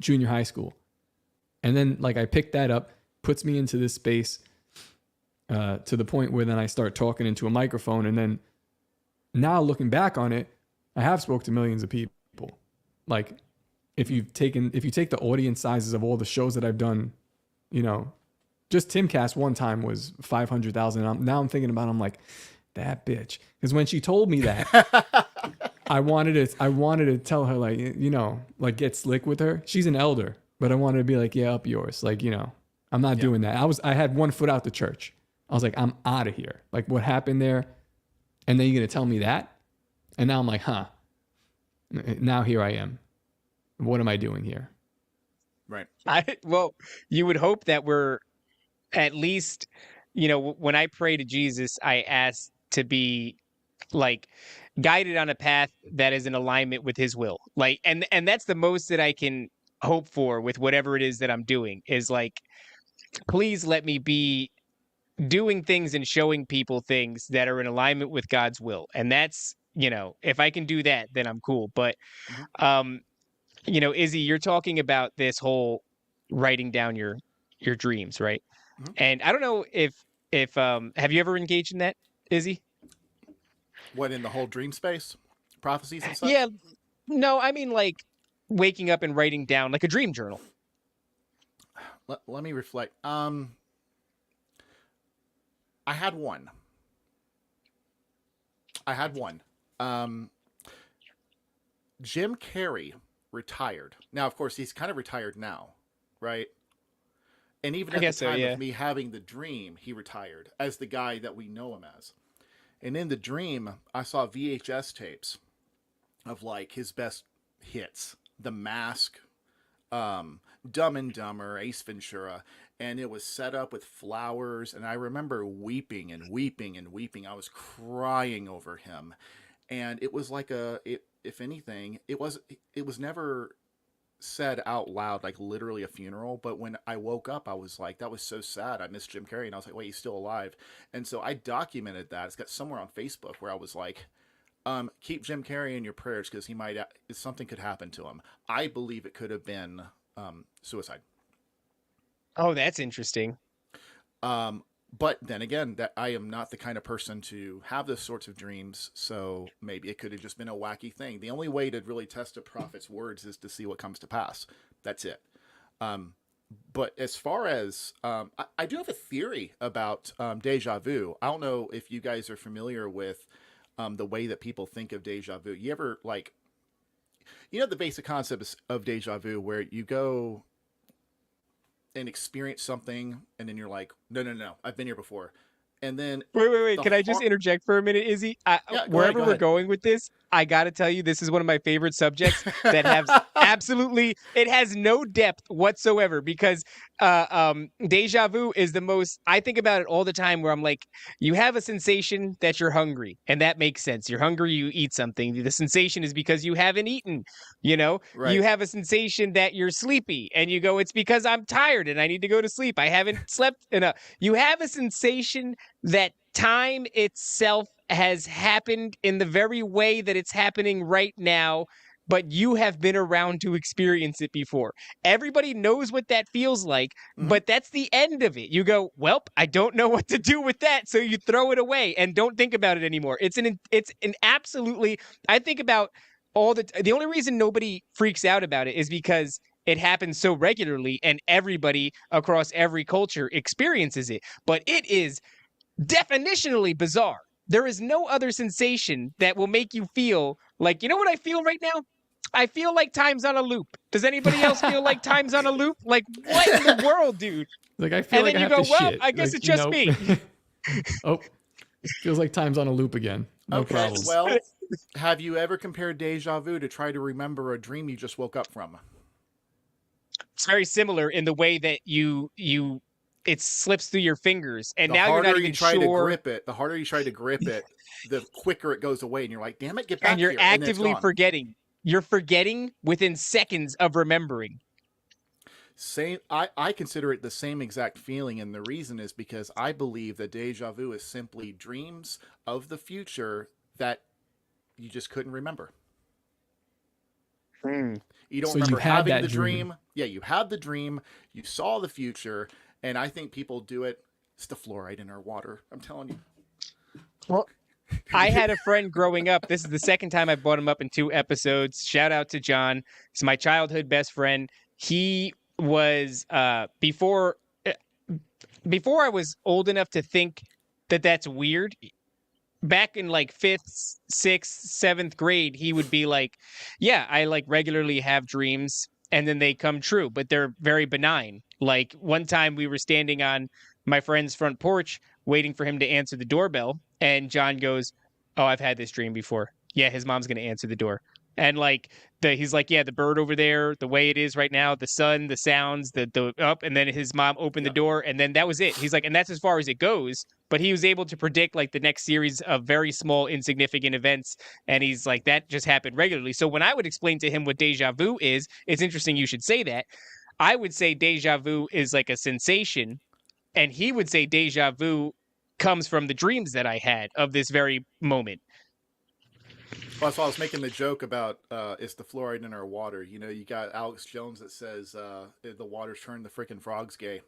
junior high school. And then like I picked that up, puts me into this space to the point where then I start talking into a microphone. And then now looking back on it, I have spoke to millions of people. Like if you take the audience sizes of all the shows that I've done, just Timcast one time was 500,000. Now I'm thinking about it, I'm like, that bitch. Because when she told me that, I wanted to tell her, like, like get slick with her. She's an elder, but I wanted to be like, yeah, up yours. Like, I'm not doing that. I had one foot out the church. I was like, I'm out of here. Like, what happened there? And then you're going to tell me that? And now I'm like, now here I am. What am I doing here? Right. Well, you would hope that we're at least, when I pray to Jesus, I ask to be like guided on a path that is in alignment with his will. Like, and that's the most that I can hope for with whatever it is that I'm doing, is like, please let me be doing things and showing people things that are in alignment with God's will. And that's, if I can do that, then I'm cool. But, Izzy, you're talking about this whole writing down your dreams, right? Mm-hmm. And I don't know if have you ever engaged in that, Izzy? What, in the whole dream space? Prophecies and stuff? Yeah. No, I mean like waking up and writing down like a dream journal. Let me reflect. I had one. I had one. Jim Carrey retired. Now, of course, he's kind of retired now, right? And even at the time of me having the dream, he retired as the guy that we know him as. And in the dream, I saw VHS tapes of like his best hits, The Mask, Dumb and Dumber, Ace Ventura, and it was set up with flowers. And I remember weeping and weeping and weeping. I was crying over him, and it was like if anything, it was never said out loud, like literally a funeral. But when I woke up, I was like, that was so sad. I missed Jim Carrey. And I was like, wait, he's still alive. And so I documented that. It's got somewhere on Facebook where I was like, keep Jim Carrey in your prayers, because something could happen to him. I believe it could have been suicide. Oh, that's interesting. But then again, that I am not the kind of person to have those sorts of dreams, so maybe it could have just been a wacky thing. The only way to really test a prophet's words is to see what comes to pass. That's it. But as far as I do have a theory about deja vu. I don't know if you guys are familiar with the way that people think of deja vu. You ever the basic concept of deja vu, where you go and experience something, and then you're like, no, I've been here before. And then wait. Can I just interject for a minute, Izzy? Wherever we're going with this, I got to tell you, this is one of my favorite subjects that has it has no depth whatsoever, because deja vu is the most, I think about it all the time, where I'm like, you have a sensation that you're hungry, and that makes sense. You're hungry, you eat something. The sensation is because you haven't eaten, Right. You have a sensation that you're sleepy, and you go, it's because I'm tired and I need to go to sleep. I haven't slept enough. You have a sensation that time itself has happened in the very way that it's happening right now, but you have been around to experience it before. Everybody knows what that feels like, but that's the end of it. You go, well, I don't know what to do with that, so you throw it away and don't think about it anymore. It's an absolutely, I think about the only reason nobody freaks out about it is because it happens so regularly and everybody across every culture experiences it. But it is definitionally bizarre. There is no other sensation that will make you feel like, you know what I feel right now? I feel like time's on a loop. Does anybody else feel like time's on a loop? Like, what in the world, dude? Like, I feel like I have to shit. Well, I guess it's just me. Oh, it feels like time's on a loop again. No problem. Well, have you ever compared deja vu to try to remember a dream you just woke up from? It's very similar in the way that it slips through your fingers, and now you're not even sure. The harder you try to grip it, the quicker it goes away, and you're like, damn it, get back here. And you're actively forgetting. You're forgetting within seconds of remembering. I consider it the same exact feeling, and the reason is because I believe that deja vu is simply dreams of the future that you just couldn't remember. You don't remember having the dream. Yeah, you had the dream, you saw the future, and I think people do it. It's the fluoride in our water. I'm telling you. Well, I had a friend growing up. This is the second time I brought him up in 2 episodes. Shout out to John. He's my childhood best friend. He was before I was old enough to think that that's weird. Back in like 5th, 6th, 7th grade, he would be like, yeah, I like regularly have dreams and then they come true, but they're very benign. Like one time we were standing on my friend's front porch waiting for him to answer the doorbell, and John goes, oh, I've had this dream before. Yeah, his mom's going to answer the door. And like he's like, yeah, the bird over there, the way it is right now, the sun, the sounds, the up, and then his mom opened the door, and then that was it. He's like, and that's as far as it goes. But he was able to predict like the next series of very small, insignificant events, and he's like, that just happened regularly. So when I would explain to him what deja vu is, it's interesting you should say that. I would say deja vu is like a sensation, and he would say deja vu comes from the dreams that I had of this very moment. Well, that's why I was making the joke about it's the fluoride in our water. You know, you got Alex Jones that says the water's turned the freaking frogs gay.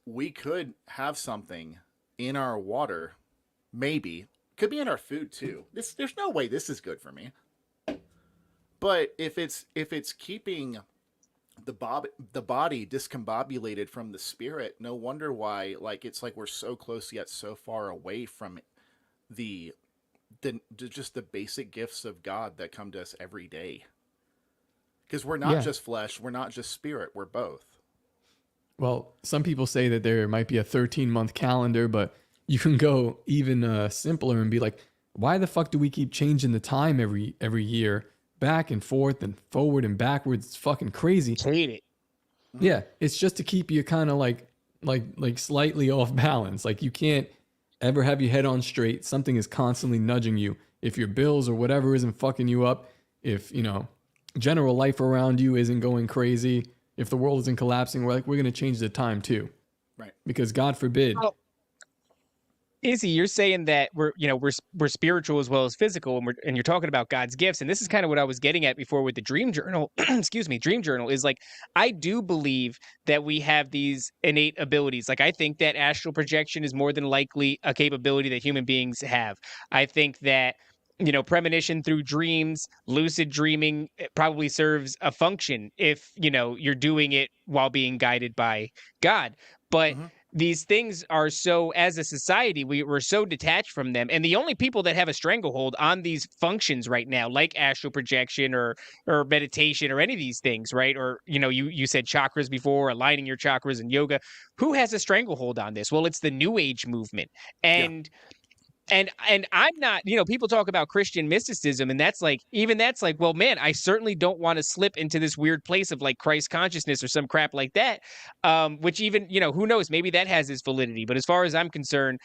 We could have something in our water, maybe. Could be in our food too. There's no way this is good for me. But if it's keeping the body discombobulated from the spirit, no wonder why. Like it's like we're so close yet so far away from the just the basic gifts of God that come to us every day. Because we're not just flesh, we're not just spirit, we're both. Well, some people say that there might be a 13-month calendar, but you can go even simpler and be like, why the fuck do we keep changing the time every year, back and forth and forward and backwards? It's fucking crazy. Hate it. Yeah, it's just to keep you kind of like slightly off balance. Like you can't ever have your head on straight. Something is constantly nudging you. If your bills or whatever isn't fucking you up, if general life around you isn't going crazy, if the world isn't collapsing, we're going to change the time too. Right. Because God forbid. Oh. Izzy, you're saying that we're spiritual as well as physical, and you're talking about God's gifts, and this is kind of what I was getting at before with the dream journal. Excuse me, dream journal is like, I do believe that we have these innate abilities. Like I think that astral projection is more than likely a capability that human beings have. I think that premonition through dreams, lucid dreaming, it probably serves a function if you're doing it while being guided by God, but. These things are so, as a society, we're so detached from them. And the only people that have a stranglehold on these functions right now, like astral projection or meditation or any of these things, right? Or, you said chakras before, aligning your chakras and yoga. Who has a stranglehold on this? Well, it's the New Age movement. And And I'm not, people talk about Christian mysticism, and that's like, well, man, I certainly don't want to slip into this weird place of like Christ consciousness or some crap like that. Which even, who knows, maybe that has its validity. But as far as I'm concerned,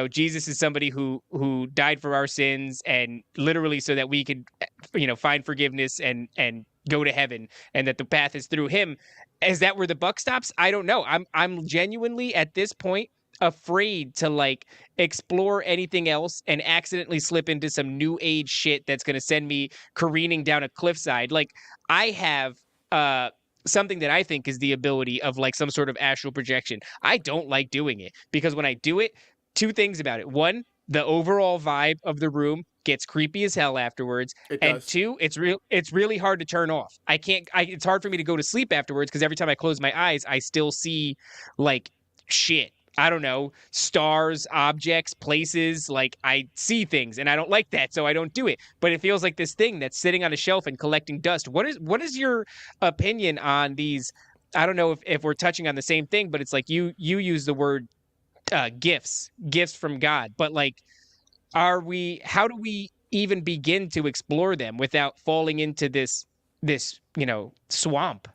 Jesus is somebody who died for our sins, and literally so that we could, find forgiveness and go to heaven, and that the path is through him. Is that where the buck stops? I don't know. I'm genuinely at this point afraid to like explore anything else and accidentally slip into some new age shit that's going to send me careening down a cliffside. Like I have something that I think is the ability of like some sort of astral projection. I don't like doing it because when I do it, two things about it. One, the overall vibe of the room gets creepy as hell afterwards. And two, it's really hard to turn off. It's hard for me to go to sleep afterwards because every time I close my eyes, I still see like shit. I don't know, stars, objects, places, like I see things and I don't like that, so I don't do it. But it feels like this thing that's sitting on a shelf and collecting dust. What is your opinion on these? I don't know if we're touching on the same thing, but it's like you use the word gifts from God. But like, how do we even begin to explore them without falling into this swamp?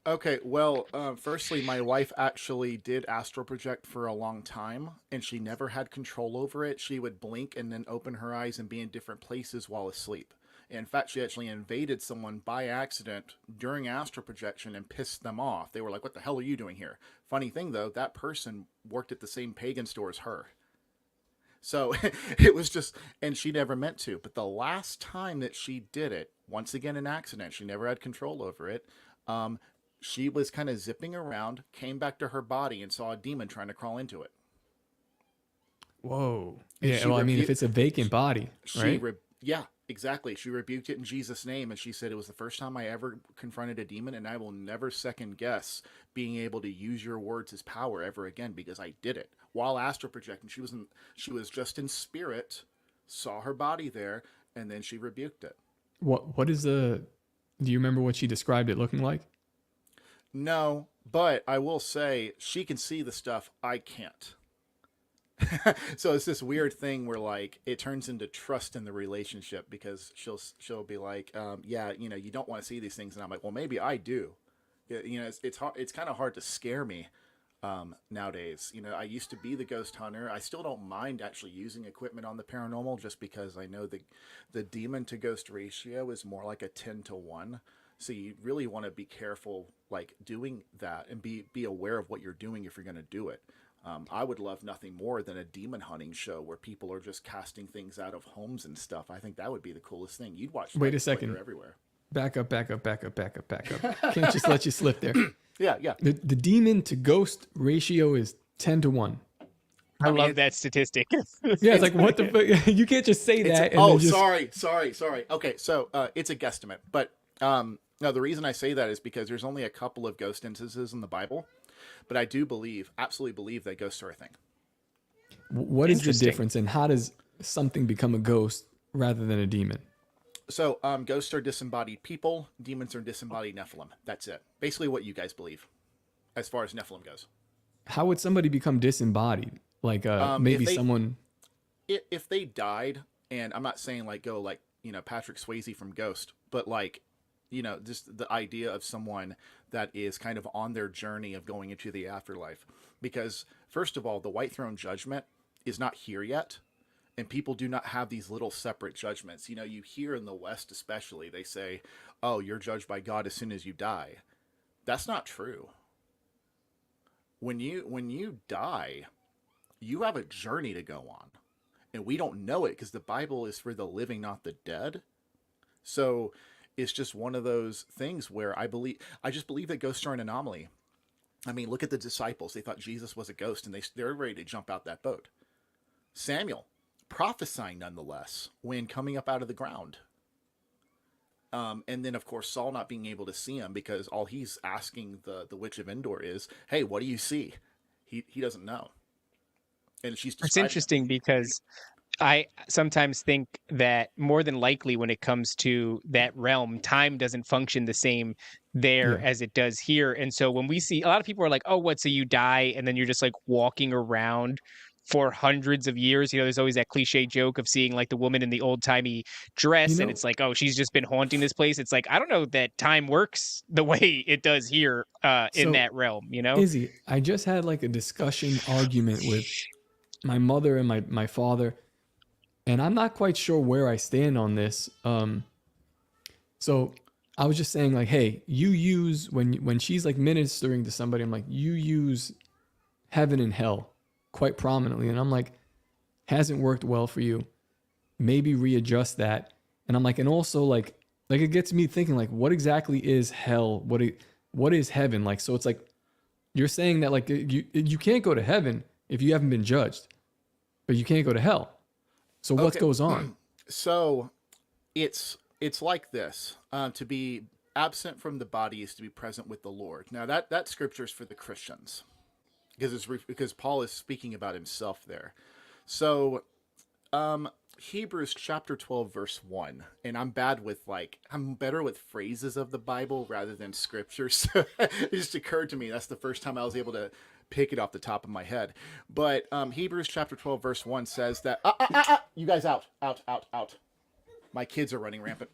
Okay, well, firstly, my wife actually did astral project for a long time, and she never had control over it. She would blink and then open her eyes and be in different places while asleep. In fact, she actually invaded someone by accident during astral projection and pissed them off. They were like, "What the hell are you doing here?" Funny thing, though, that person worked at the same pagan store as her. So it was just, and she never meant to. But the last time that she did it, once again an accident, she never had control over it, she was kind of zipping around, came back to her body, and saw a demon trying to crawl into it. Whoa. Yeah, well, I mean, if it's a vacant body, right? Yeah, exactly. She rebuked it in Jesus' name, and she said it was the first time I ever confronted a demon, and I will never second guess being able to use your words as power ever again, because I did it. While astral projecting, she was just in spirit, saw her body there, and then she rebuked it. Do you remember what she described it looking like? No, but I will say she can see the stuff I can't. So it's this weird thing where like it turns into trust in the relationship, because she'll be like, yeah, you don't want to see these things, and I'm like, well, maybe I do. It's hard. It's kind of hard to scare me nowadays. I used to be the ghost hunter. I still don't mind actually using equipment on the paranormal, just because I know the demon to ghost ratio is more like a 10-to-1. So you really want to be careful, like doing that, and be aware of what you're doing if you're going to do it. I would love nothing more than a demon hunting show where people are just casting things out of homes and stuff. I think that would be the coolest thing. You'd watch. Wait a second. Everywhere. Back up. Can't just let you slip there. Yeah. The demon to ghost ratio is 10-to-1. I love that statistic. Yeah, it's like, what the fuck? You can't just say that. Sorry. Okay, so it's a guesstimate, but no, the reason I say that is because there's only a couple of ghost instances in the Bible, but I do absolutely believe that ghosts are a thing. What is the difference, and how does something become a ghost rather than a demon? So, ghosts are disembodied people. Demons are disembodied Nephilim. That's it. Basically, what you guys believe, as far as Nephilim goes. How would somebody become disembodied? Like maybe someone. If they died, and I'm not saying like go like Patrick Swayze from Ghost, but like just the idea of someone that is kind of on their journey of going into the afterlife. Because first of all, the White Throne Judgment is not here yet. And people do not have these little separate judgments. You hear in the West especially, they say, oh, you're judged by God as soon as you die. That's not true. When you die, you have a journey to go on. And we don't know it because the Bible is for the living, not the dead. So it's just one of those things where I just believe that ghosts are an anomaly. I mean, look at the disciples. They thought Jesus was a ghost, and they're ready to jump out that boat. Samuel, prophesying nonetheless when coming up out of the ground. And then, of course, Saul not being able to see him because all he's asking the Witch of Endor is, hey, what do you see? He doesn't know. And she's It's interesting because I sometimes think that more than likely when it comes to that realm, time doesn't function the same there as it does here. And so when we see a lot of people are like, oh, what? So you die and then you're just like walking around for hundreds of years. There's always that cliche joke of seeing like the woman in the old timey dress and it's like, oh, she's just been haunting this place. It's like, I don't know that time works the way it does here in that realm, Izzy, I just had like a discussion argument with my mother and my father, and I'm not quite sure where I stand on this. So I was just saying like, hey, you use when she's like ministering to somebody, I'm like, you use heaven and hell quite prominently, and I'm like, hasn't worked well for you, maybe readjust that. And I'm like, and also like it gets me thinking like, what exactly is hell? What is heaven? Like, so it's like you're saying that like you can't go to heaven if you haven't been judged, but you can't go to hell. So what goes on? So it's like this. To be absent from the body is to be present with the Lord. Now that scripture is for the Christians. Because Paul is speaking about himself there. So, Hebrews chapter 12, verse 1. And I'm better with phrases of the Bible rather than scriptures. So it just occurred to me. That's the first time I was able to pick it off the top of my head. But Hebrews chapter 12, verse 1 says that, you guys out. My kids are running rampant.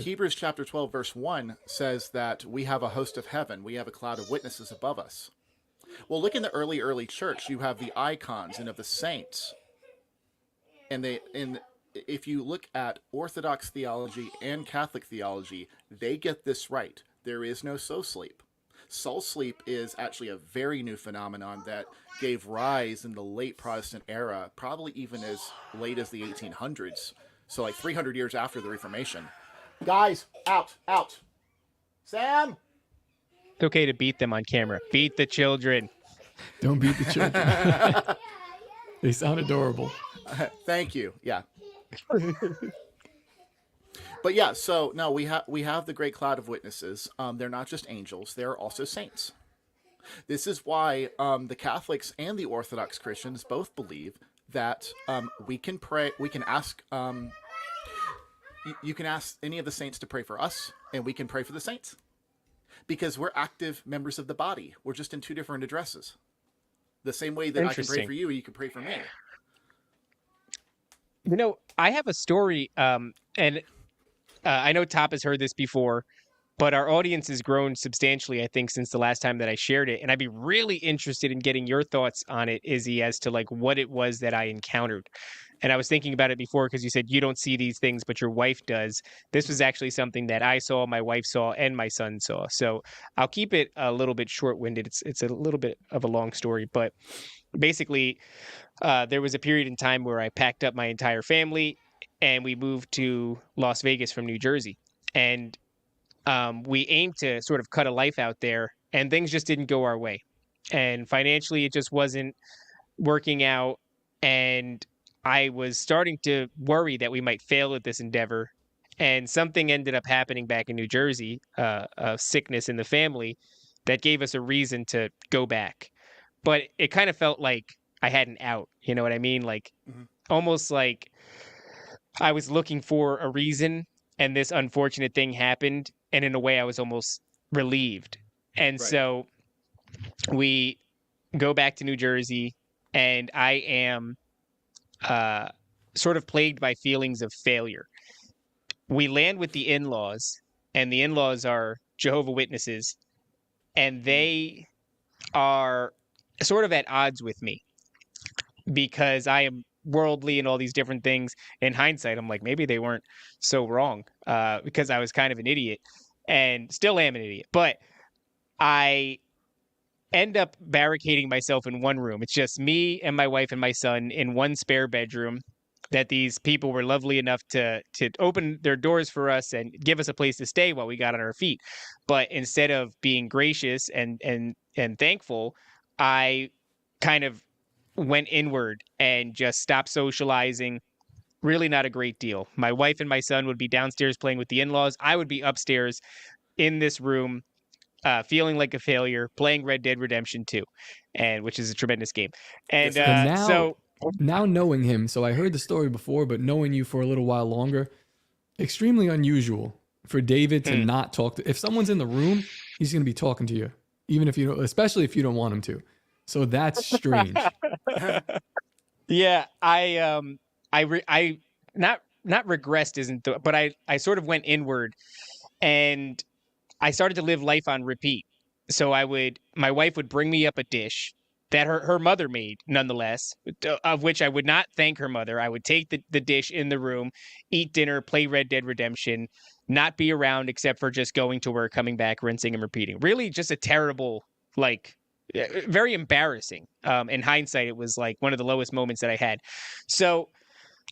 Hebrews chapter 12, verse 1 says that we have a host of heaven. We have a cloud of witnesses above us. Well, look in the early church. You have the icons and of the saints. And if you look at Orthodox theology and Catholic theology, they get this right. There is no soul sleep. Soul sleep is actually a very new phenomenon that gave rise in the late Protestant era, probably even as late as the 1800s. So like 300 years after the Reformation. Guys, out. Sam! It's okay to beat them on camera. Beat the children. Don't beat the children. They sound adorable. Thank you. Yeah. But yeah, so no, we have the great cloud of witnesses. They're not just angels; they're also saints. This is why the Catholics and the Orthodox Christians both believe that we can pray. We can ask. You can ask any of the saints to pray for us, and we can pray for the saints. Because we're active members of the body. We're just in two different addresses. The same way that I can pray for you, you can pray for me. I have a story, and I know Top has heard this before, but our audience has grown substantially, I think, since the last time that I shared it. And I'd be really interested in getting your thoughts on it, Izzy, as to like what it was that I encountered. And I was thinking about it before because you said you don't see these things, but your wife does. This was actually something that I saw, my wife saw, and my son saw. So I'll keep it a little bit short-winded. It's a little bit of a long story, but basically there was a period in time where I packed up my entire family and we moved to Las Vegas from New Jersey. And we aimed to sort of cut a life out there, and things just didn't go our way. And financially, it just wasn't working out. And I was starting to worry that we might fail at this endeavor. And something ended up happening back in New Jersey, a sickness in the family that gave us a reason to go back. But it kind of felt like I had an out. You know what I mean? Like almost like I was looking for a reason and this unfortunate thing happened. And in a way I was almost relieved. And so we go back to New Jersey and I am sort of plagued by feelings of failure. We land with the in-laws, and the in-laws are Jehovah's Witnesses, and they are sort of at odds with me because I am worldly and all these different things. In hindsight, I'm like, maybe they weren't so wrong because I was kind of an idiot and still am an idiot. But I end up barricading myself in one room. It's just me and my wife and my son in one spare bedroom that these people were lovely enough to open their doors for us and give us a place to stay while we got on our feet. But instead of being gracious and thankful, I kind of went inward and just stopped socializing. Really not a great deal. My wife and my son would be downstairs playing with the in-laws. I would be upstairs in this room feeling like a failure, playing Red Dead Redemption 2, and which is a tremendous game. And now knowing him, so I heard the story before, but knowing you for a little while longer, extremely unusual for David to not talk to. If someone's in the room, he's going to be talking to you, even if you don't, especially if you don't want him to. So that's strange. Yeah, I not regressed isn't the, but I sort of went inward and I started to live life on repeat. So my wife would bring me up a dish that her mother made, nonetheless, of which I would not thank her mother. I would take the dish in the room, eat dinner, play Red Dead Redemption, not be around except for just going to work, coming back, rinsing and repeating. Really just a terrible, like, very embarrassing. In hindsight, it was like one of the lowest moments that I had. So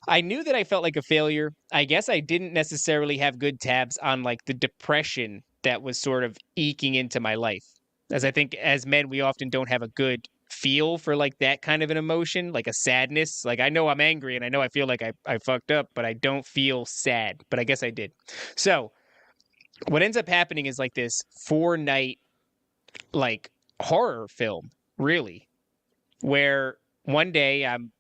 I knew that I felt like a failure. I guess I didn't necessarily have good tabs on like the depression that was sort of eking into my life. As I think as men, we often don't have a good feel for like that kind of an emotion, like a sadness. Like I know I'm angry and I know I feel like I fucked up, but I don't feel sad. But I guess I did. So what ends up happening is like this 4-night like horror film, really, where one day I'm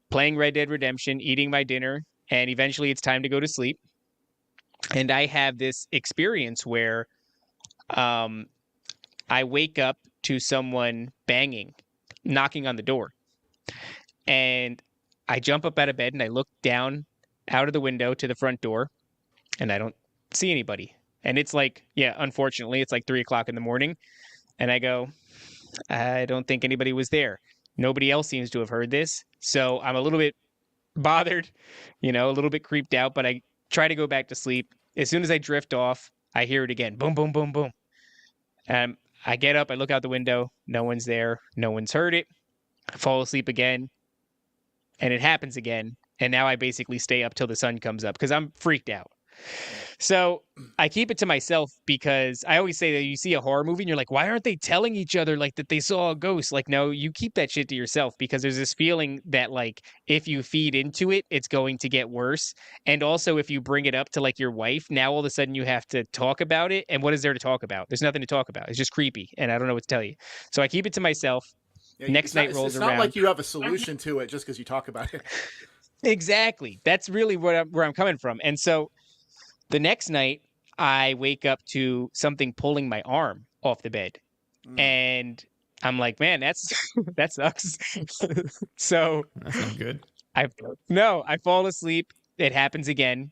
playing Red Dead Redemption, eating my dinner, and eventually it's time to go to sleep. And I have this experience where I wake up to someone banging, knocking on the door. And I jump up out of bed and I look down out of the window to the front door and I don't see anybody. And it's like, yeah, unfortunately, it's like 3:00 in the morning. And I go, I don't think anybody was there. Nobody else seems to have heard this. So I'm a little bit bothered, a little bit creeped out, but I try to go back to sleep. As soon as I drift off, I hear it again. Boom, boom, boom, boom. I get up, I look out the window. No one's there. No one's heard it. I fall asleep again. And it happens again. And now I basically stay up till the sun comes up because I'm freaked out. So I keep it to myself because I always say that you see a horror movie and you're like, why aren't they telling each other like that they saw a ghost? Like, no, you keep that shit to yourself because there's this feeling that like if you feed into it, it's going to get worse. And also if you bring it up to like your wife, now all of a sudden you have to talk about it. And what is there to talk about? There's nothing to talk about. It's just creepy. And I don't know what to tell you. So I keep it to myself. Yeah, Next night rolls around. It's not like you have a solution to it just because you talk about it. Exactly. That's really where I'm coming from. And so the next night, I wake up to something pulling my arm off the bed. And I'm like, man, that sucks. So that's not good. I fall asleep. It happens again.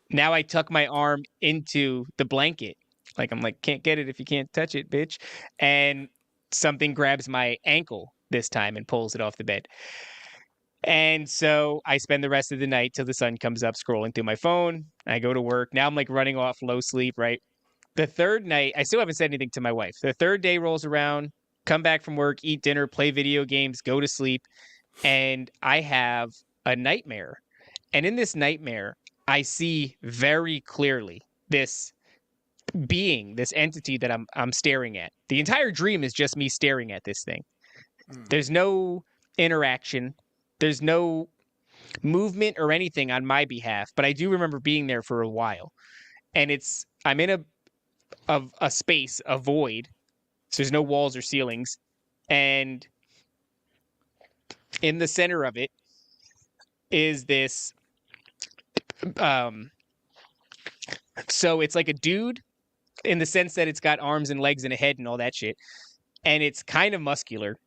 Now I tuck my arm into the blanket. Like, I'm like, can't get it if you can't touch it, bitch. And something grabs my ankle this time and pulls it off the bed. And so I spend the rest of the night till the sun comes up scrolling through my phone. I go to work. Now I'm like running off low sleep, right? The third night, I still haven't said anything to my wife. The third day rolls around, come back from work, eat dinner, play video games, go to sleep. And I have a nightmare. And in this nightmare, I see very clearly this being, this entity that I'm staring at. The entire dream is just me staring at this thing. There's no interaction. There's no movement or anything on my behalf, but I do remember being there for a while. And I'm in a space, a void. So there's no walls or ceilings. And in the center of it is this so it's like a dude in the sense that it's got arms and legs and a head and all that shit, and it's kind of muscular,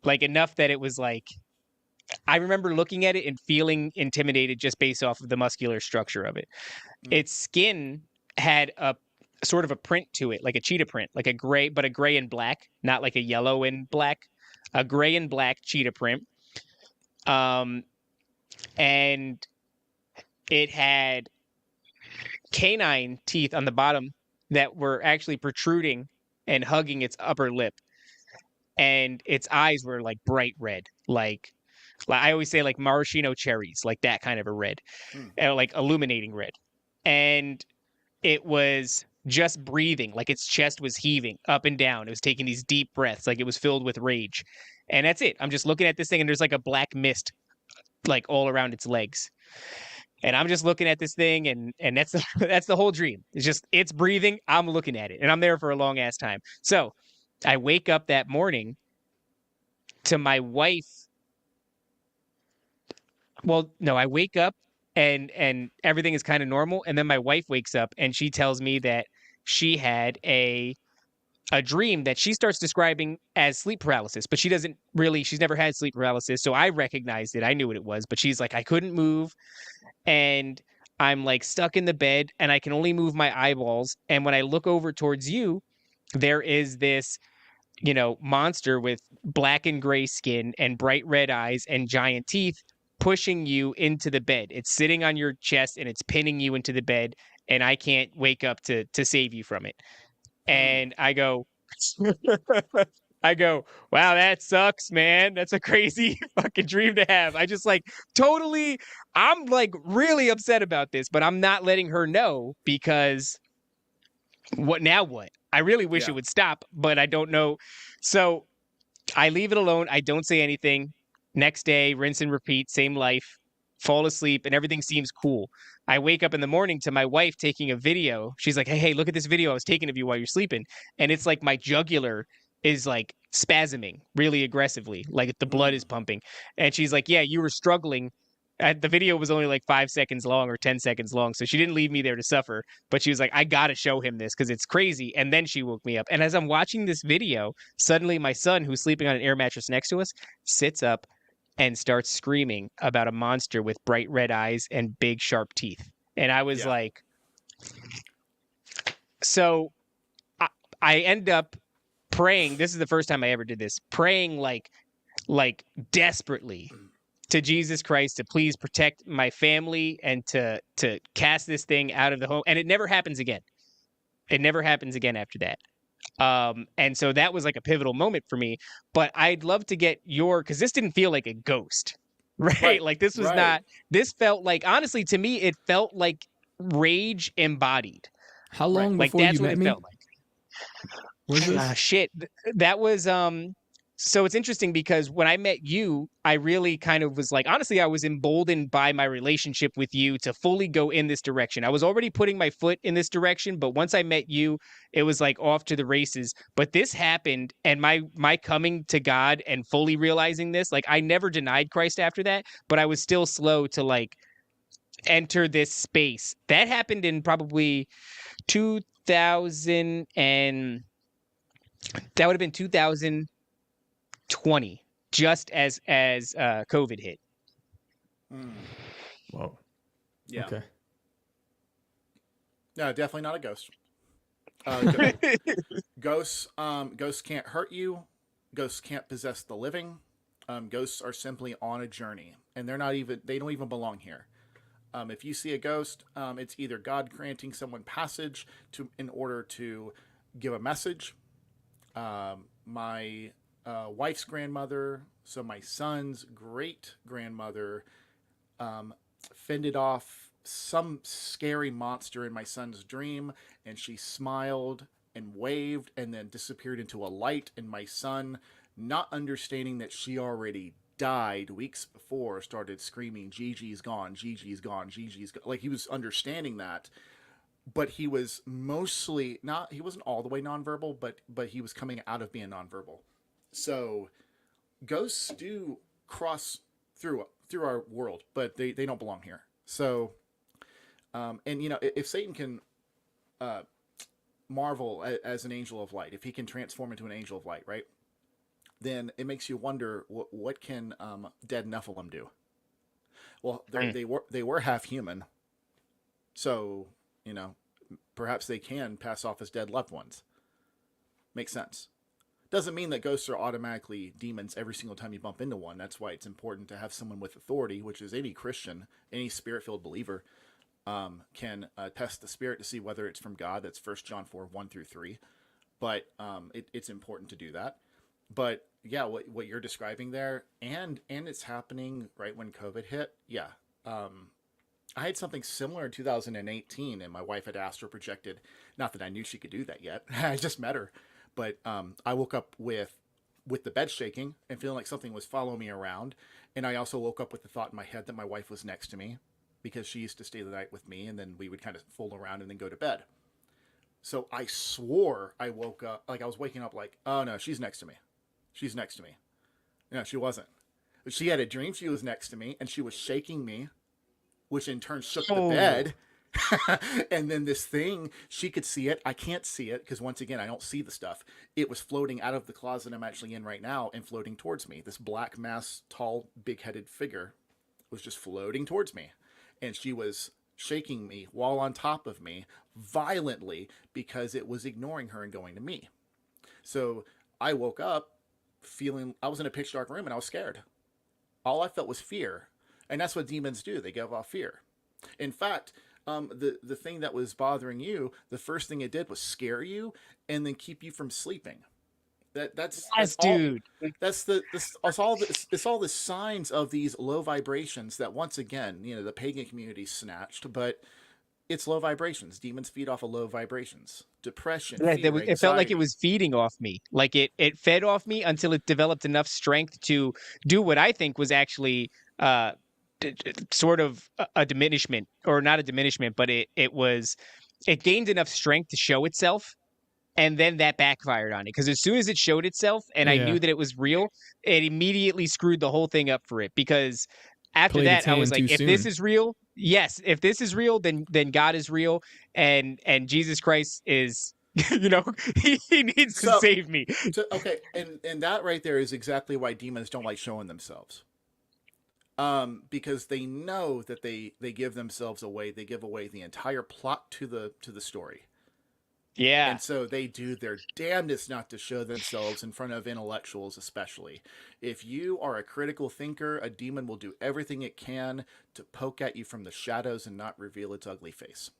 like enough that it was like, I remember looking at it and feeling intimidated just based off of the muscular structure of it. Its skin had a sort of a print to it, like a cheetah print, like a gray, but a gray and black, not like a yellow and black, a gray and black cheetah print. And it had canine teeth on the bottom that were actually protruding and hugging its upper lip. And its eyes were like bright red, like I always say, like maraschino cherries, like that kind of a red, like illuminating red. And it was just breathing, like its chest was heaving up and down. It was taking these deep breaths, like it was filled with rage. And that's it. I'm just looking at this thing, and there's like a black mist, like all around its legs. And I'm just looking at this thing, and that's that's the whole dream. It's just, it's breathing. I'm looking at it, and I'm there for a long ass time. So I wake up that morning to my wife. Well, no, I wake up and everything is kind of normal. And then my wife wakes up and she tells me that she had a dream that she starts describing as sleep paralysis, but she's never had sleep paralysis. So I recognized it. I knew what it was, but she's like, I couldn't move. And I'm like stuck in the bed and I can only move my eyeballs. And when I look over towards you, there is this, monster with black and gray skin and bright red eyes and giant teeth pushing you into the bed. It's sitting on your chest and it's pinning you into the bed, and I can't wake up to save you from it. And I go, wow, that sucks, man. That's a crazy fucking dream to have. I just I'm like really upset about this, but I'm not letting her know because what? I really wish it would stop, but I don't know. So I leave it alone. I don't say anything. Next day, rinse and repeat, same life, fall asleep, and everything seems cool. I wake up in the morning to my wife taking a video. She's like, hey, look at this video I was taking of you while you're sleeping. And it's like my jugular is like spasming really aggressively, like the blood is pumping. And she's like, yeah, you were struggling. The video was only like 5 seconds long or 10 seconds long. So she didn't leave me there to suffer. But she was like, I got to show him this because it's crazy. And then she woke me up. And as I'm watching this video, suddenly my son, who's sleeping on an air mattress next to us, sits up and starts screaming about a monster with bright red eyes and big sharp teeth. And I was like, so I end up praying. This is the first time I ever did this, praying like desperately to Jesus Christ to please protect my family and to cast this thing out of the home. And it never happens again. It never happens again after that. And so that was like a pivotal moment for me, but I'd love to get because this didn't feel like a ghost, right? Like this was not, this felt like, honestly, to me, it felt like rage embodied. How long before you met me? Felt like. Shit. That was, so it's interesting because when I met you, I really kind of was like, honestly, I was emboldened by my relationship with you to fully go in this direction. I was already putting my foot in this direction, but once I met you, it was like off to the races. But this happened, and my coming to God and fully realizing this, like I never denied Christ after that, but I was still slow to like enter this space. That happened in probably 2000 and that would have been 2020, just as COVID hit. Whoa. Yeah. Okay. No, definitely not a ghost. Ghosts can't hurt you. Ghosts can't possess the living. Ghosts are simply on a journey, and they don't even belong here. If you see a ghost, it's either God granting someone passage in order to give a message. My wife's grandmother, so my son's great-grandmother, fended off some scary monster in my son's dream, and she smiled and waved and then disappeared into a light, and my son, not understanding that she already died weeks before, started screaming, Gigi's gone, Gigi's gone, Gigi's gone. Like, he was understanding that, but he was mostly not, he wasn't all the way nonverbal, but he was coming out of being nonverbal. So ghosts do cross through our world, but they don't belong here. So, and you know, if Satan can marvel as an angel of light, if he can transform into an angel of light, right? Then it makes you wonder what can dead Nephilim do? Well, they were half human, so you know, perhaps they can pass off as dead loved ones. Makes sense. Doesn't mean that ghosts are automatically demons every single time you bump into one. That's why it's important to have someone with authority, which is any Christian, any spirit-filled believer, can test the spirit to see whether it's from God. That's 1 John 4:1-3. But it's important to do that. But yeah, what you're describing there, and it's happening right when COVID hit. Yeah. I had something similar in 2018, and my wife had astral projected. Not that I knew she could do that yet. I just met her. But I woke up with the bed shaking and feeling like something was following me around. And I also woke up with the thought in my head that my wife was next to me, because she used to stay the night with me, and then we would kind of fool around and then go to bed. So I swore I woke up, like I was waking up like, oh no, she's next to me. She's next to me. No, she wasn't. She had a dream she was next to me, and she was shaking me, which in turn shook the bed. And then this thing, she could see it. I can't see it because, once again, I don't see the stuff. It was floating out of the closet I'm actually in right now and floating towards me. This black mass, tall, big-headed figure was just floating towards me. And she was shaking me while on top of me violently because it was ignoring her and going to me. So I woke up feeling, I was in a pitch dark room and I was scared. All I felt was fear. And that's what demons do. They give off fear. In fact, the thing that was bothering you, the first thing it did was scare you and then keep you from sleeping. That's dude. It's all the signs of these low vibrations that, once again, you know, the pagan community snatched, but it's low vibrations. Demons feed off of low vibrations. Depression. Yeah, fear, it felt like it was feeding off me. Like it fed off me until it developed enough strength to do what I think was actually sort of a diminishment, or not a diminishment, but it gained enough strength to show itself, and then that backfired on it, because as soon as it showed itself and I knew that it was real, it immediately screwed the whole thing up for it, because after that I was like, if this is real, if this is real, then God is real, and Jesus Christ is you know, he needs to save me. Okay, and that right there is exactly why demons don't like showing themselves. Because they know that they give themselves away. They give away the entire plot to the story. Yeah. And so they do their damnedest not to show themselves in front of intellectuals, especially. If you are a critical thinker, a demon will do everything it can to poke at you from the shadows and not reveal its ugly face.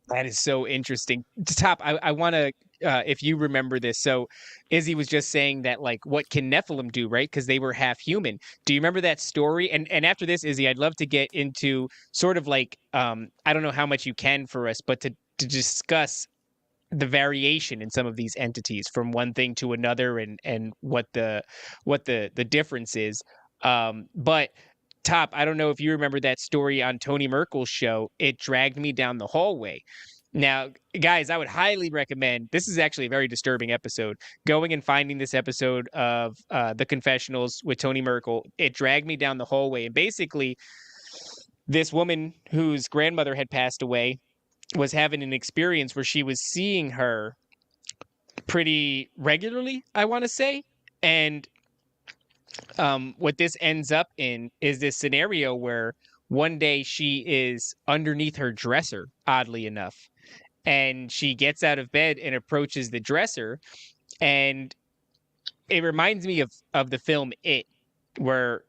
That is so interesting. Top, I want to, if you remember this. So Izzy was just saying that, like, what can Nephilim do, right? Because they were half human. Do you remember that story? And after this, Izzy, I'd love to get into sort of like, I don't know how much you can for us, but to discuss the variation in some of these entities from one thing to another, and what the difference is. But Top, I don't know if you remember that story on Tony Merkel's show, It Dragged Me Down the Hallway. Now, guys, I would highly recommend, this is actually a very disturbing episode, going and finding this episode of The Confessionals with Tony Merkel, It Dragged Me Down the Hallway. And basically, this woman whose grandmother had passed away was having an experience where she was seeing her pretty regularly, I want to say. And what this ends up in is this scenario where one day she is underneath her dresser, oddly enough, and she gets out of bed and approaches the dresser, and it reminds me of the film It, where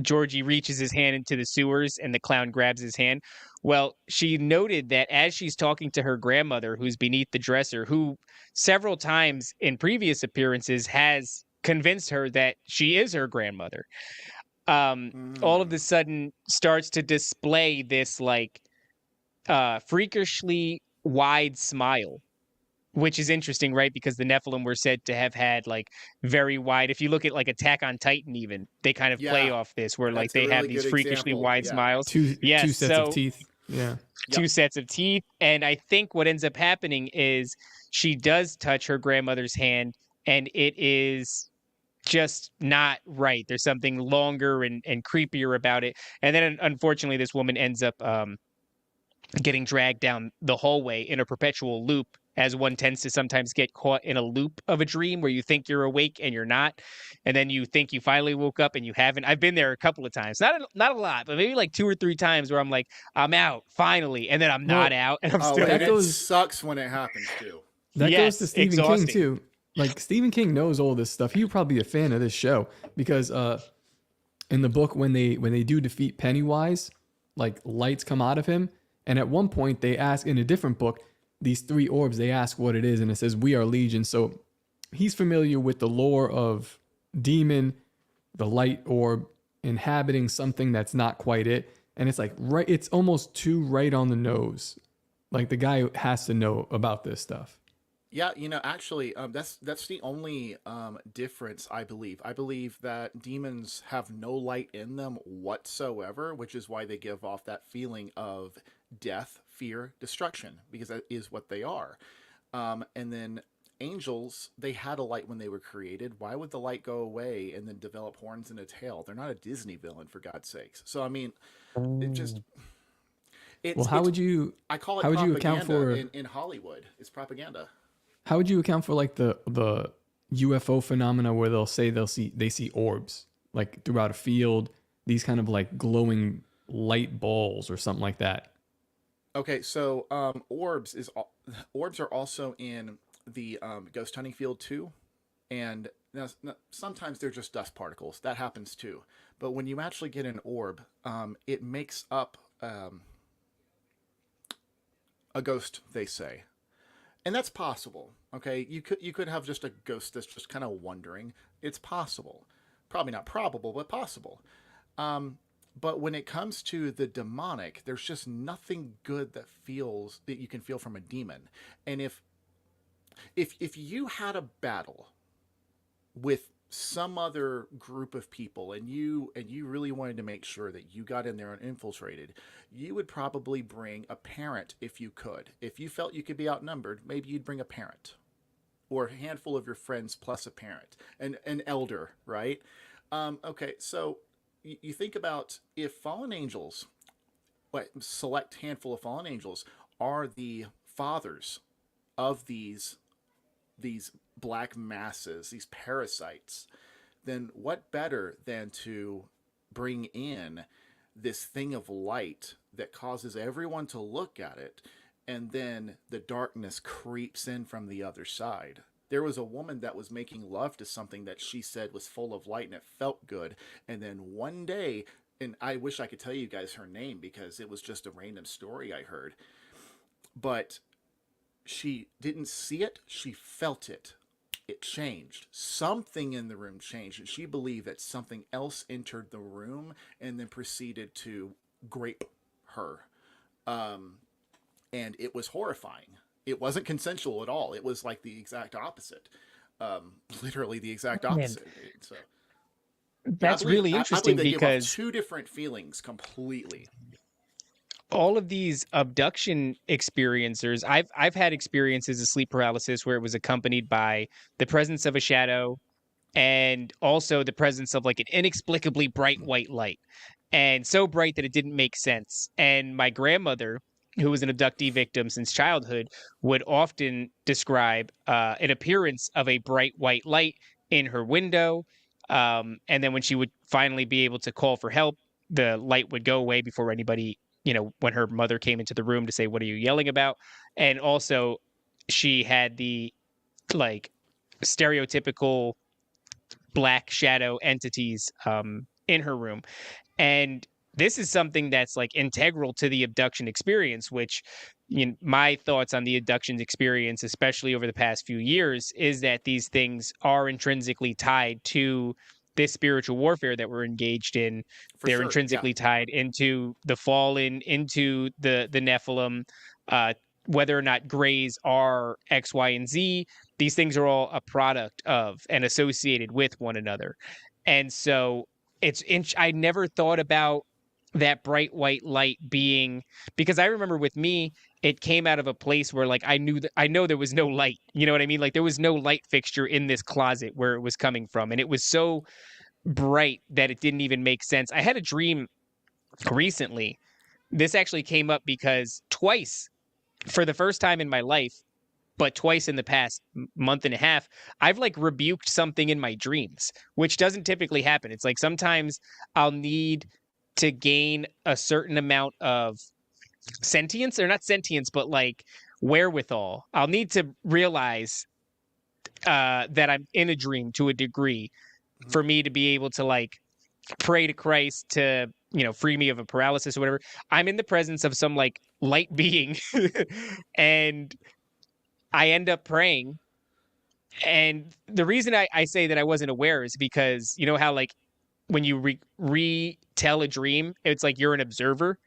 Georgie reaches his hand into the sewers and the clown grabs his hand. Well, she noted that as she's talking to her grandmother, who's beneath the dresser, who several times in previous appearances has convinced her that she is her grandmother, all of a sudden starts to display this like freakishly wide smile, which is interesting, right? Because the Nephilim were said to have had like very wide, if you look at like Attack on Titan, even they kind of play off this, where like they really have these freakishly wide smiles. Two sets of teeth. Yeah. Two sets of teeth. And I think what ends up happening is she does touch her grandmother's hand, and it is just not right. There's something longer and creepier about it. And then unfortunately, this woman ends up getting dragged down the hallway in a perpetual loop, as one tends to sometimes get caught in a loop of a dream where you think you're awake and you're not, and then you think you finally woke up and you haven't. I've been there a couple of times, not a lot, but maybe like 2 or 3 times where I'm like, I'm out finally, and then I'm not out, and I'm still. And there. it sucks when it happens too. That goes to Stephen exhausting. King too. Like Stephen King knows all this stuff. He would probably be a fan of this show because in the book when they do defeat Pennywise, like lights come out of him. And at one point they ask in a different book, these 3 orbs, they ask what it is. And it says, we are legion. So he's familiar with the lore of demon, the light orb inhabiting something that's not quite it. And it's like, right. It's almost too right on the nose. Like the guy has to know about this stuff. Yeah, actually, that's the only difference, I believe. I believe that demons have no light in them whatsoever, which is why they give off that feeling of death, fear, destruction, because that is what they are. And then angels, they had a light when they were created. Why would the light go away and then develop horns and a tail? They're not a Disney villain, for God's sakes. So, I mean, it just... how would you... I call it how would propaganda you account for in Hollywood. It's propaganda. How would you account for like the UFO phenomena where they see orbs like throughout a field, these kind of like glowing light balls or something like that? Okay, so orbs are also in the ghost hunting field too, and now, sometimes they're just dust particles. That happens too. But when you actually get an orb, it makes up a ghost, they say. And that's possible. Okay, you could have just a ghost that's just kind of wandering. It's possible. Probably not probable, but possible. But when it comes to the demonic, there's just nothing good that you can feel from a demon. And if you had a battle with some other group of people and you really wanted to make sure that you got in there and infiltrated, you would probably bring a parent if you could. If you felt you could be outnumbered, maybe you'd bring a parent or a handful of your friends plus a parent, an elder, right? Okay, so you think about if fallen angels, select handful of fallen angels are the fathers of these black masses, these parasites, then what better than to bring in this thing of light that causes everyone to look at it, and then the darkness creeps in from the other side. There was a woman that was making love to something that she said was full of light and it felt good, and then one day, and I wish I could tell you guys her name because it was just a random story I heard, but she didn't see it, she felt it. It changed. Something in the room changed, and she believed that something else entered the room and then proceeded to grape her. And it was horrifying. It wasn't consensual at all. It was like the exact opposite. Literally the exact opposite. So that's really interesting because give off 2 different feelings completely. All of these abduction experiencers, I've had experiences of sleep paralysis where it was accompanied by the presence of a shadow and also the presence of like an inexplicably bright white light, and so bright that it didn't make sense. And my grandmother, who was an abductee victim since childhood, would often describe an appearance of a bright white light in her window. And then when she would finally be able to call for help, the light would go away before anybody, when her mother came into the room to say, "What are you yelling about?" And also she had the like stereotypical black shadow entities in her room. And this is something that's like integral to the abduction experience, which my thoughts on the abduction experience, especially over the past few years, is that these things are intrinsically tied to this spiritual warfare that we're engaged in. They're intrinsically tied into the fallen, into the Nephilim, whether or not grays are X, Y, and Z. These things are all a product of and associated with one another. And so I never thought about that bright white light being, because I remember with me, it came out of a place where like I know there was no light. You know what I mean? Like there was no light fixture in this closet where it was coming from, and it was so bright that it didn't even make sense. I had a dream recently. This actually came up because twice, for the first time in my life, but twice in the past month and a half, I've like rebuked something in my dreams, which doesn't typically happen. It's like sometimes I'll need to gain a certain amount of sentience, or not sentience, but like wherewithal. I'll need to realize that I'm in a dream to a degree for me to be able to like pray to Christ to, free me of a paralysis or whatever. I'm in the presence of some like light being and I end up praying. And the reason I say that I wasn't aware is because you know how like when you retell a dream, it's like you're an observer,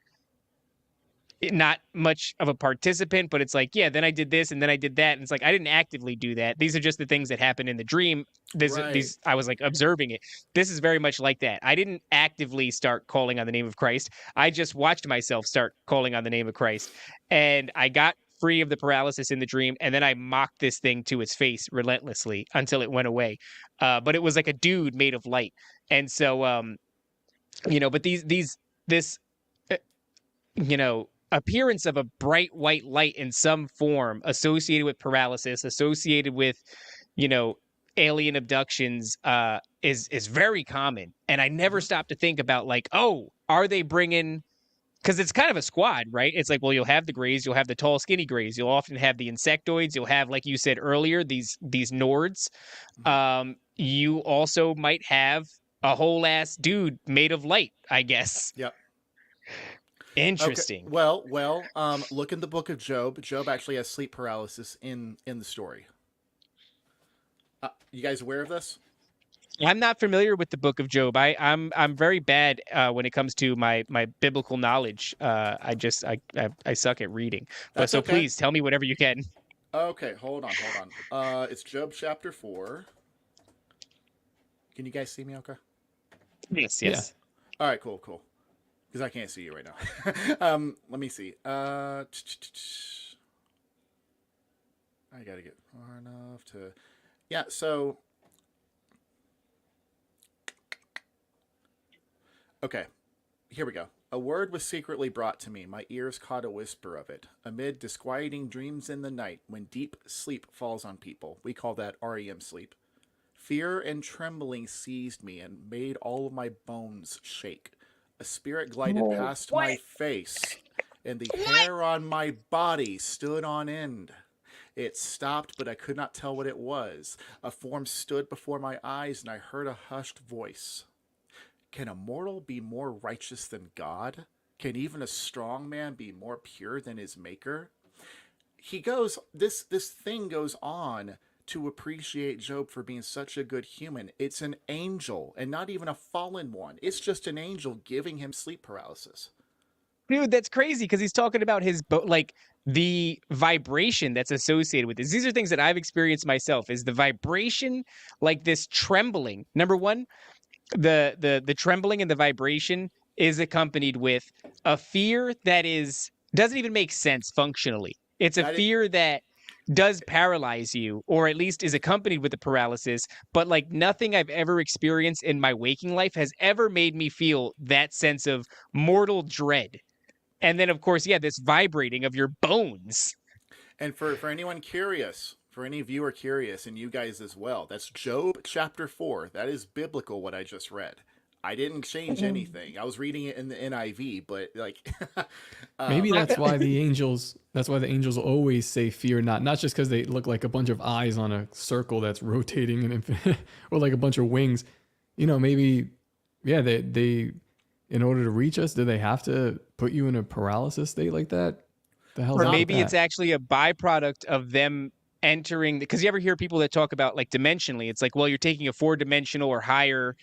not much of a participant, but it's like, yeah, then I did this and then I did that. And it's like, I didn't actively do that. These are just the things that happened in the dream. I was like observing it. This is very much like that. I didn't actively start calling on the name of Christ. I just watched myself start calling on the name of Christ. And I got free of the paralysis in the dream. And then I mocked this thing to its face relentlessly until it went away. But it was like a dude made of light. And so, but this appearance of a bright white light in some form associated with paralysis, associated with, alien abductions, is very common. And I never stopped to think about like, oh, are they bringing, because it's kind of a squad, right? It's like, well, you'll have the Greys, you'll have the tall, skinny Greys, you'll often have the insectoids, you'll have, like you said earlier, these Nords. You also might have a whole ass dude made of light, I guess. Yep. Interesting. Okay. Well, look in the book of Job. Job actually has sleep paralysis in the story. You guys aware of this? I'm not familiar with the book of Job. I'm very bad when it comes to my biblical knowledge. I suck at reading. But That's so okay. please tell me whatever you can. Okay, hold on. It's Job chapter 4. Can you guys see me okay? Yes. Yeah. All right, cool. Because I can't see you right now. Let me see. I gotta get far enough to. Yeah. So. Okay. Here we go. A word was secretly brought to me. My ears caught a whisper of it. Amid disquieting dreams in the night, when deep sleep falls on people, we call that REM sleep. Fear and trembling seized me and made all of my bones shake. A spirit glided past my face, and the hair on my body stood on end. It stopped, but I could not tell what it was. A form stood before my eyes, and I heard a hushed voice. Can a mortal be more righteous than God? Can even a strong man be more pure than his maker? This thing goes on to appreciate Job for being such a good human. It's an angel, and not even a fallen one. It's just an angel giving him sleep paralysis. Dude, that's crazy because he's talking about his the vibration that's associated with this. These are things that I've experienced myself. Is the vibration like this trembling? Number one, the trembling and the vibration is accompanied with a fear that doesn't even make sense functionally. It's a fear that does paralyze you, or at least is accompanied with the paralysis, but like nothing I've ever experienced in my waking life has ever made me feel that sense of mortal dread. And then, of course, this vibrating of your bones. And for anyone curious, for any viewer curious, and you guys as well, that's Job chapter 4. That is biblical, what I just read. I didn't change anything. I was reading it in the NIV, but like maybe that's why the angels always say fear not just because they look like a bunch of eyes on a circle that's rotating and or like a bunch of wings. Maybe they in order to reach us, do they have to put you in a paralysis state like that? The hell, or maybe it's actually a byproduct of them entering, because you ever hear people that talk about like dimensionally, it's like, well, you're taking a 4-dimensional or higher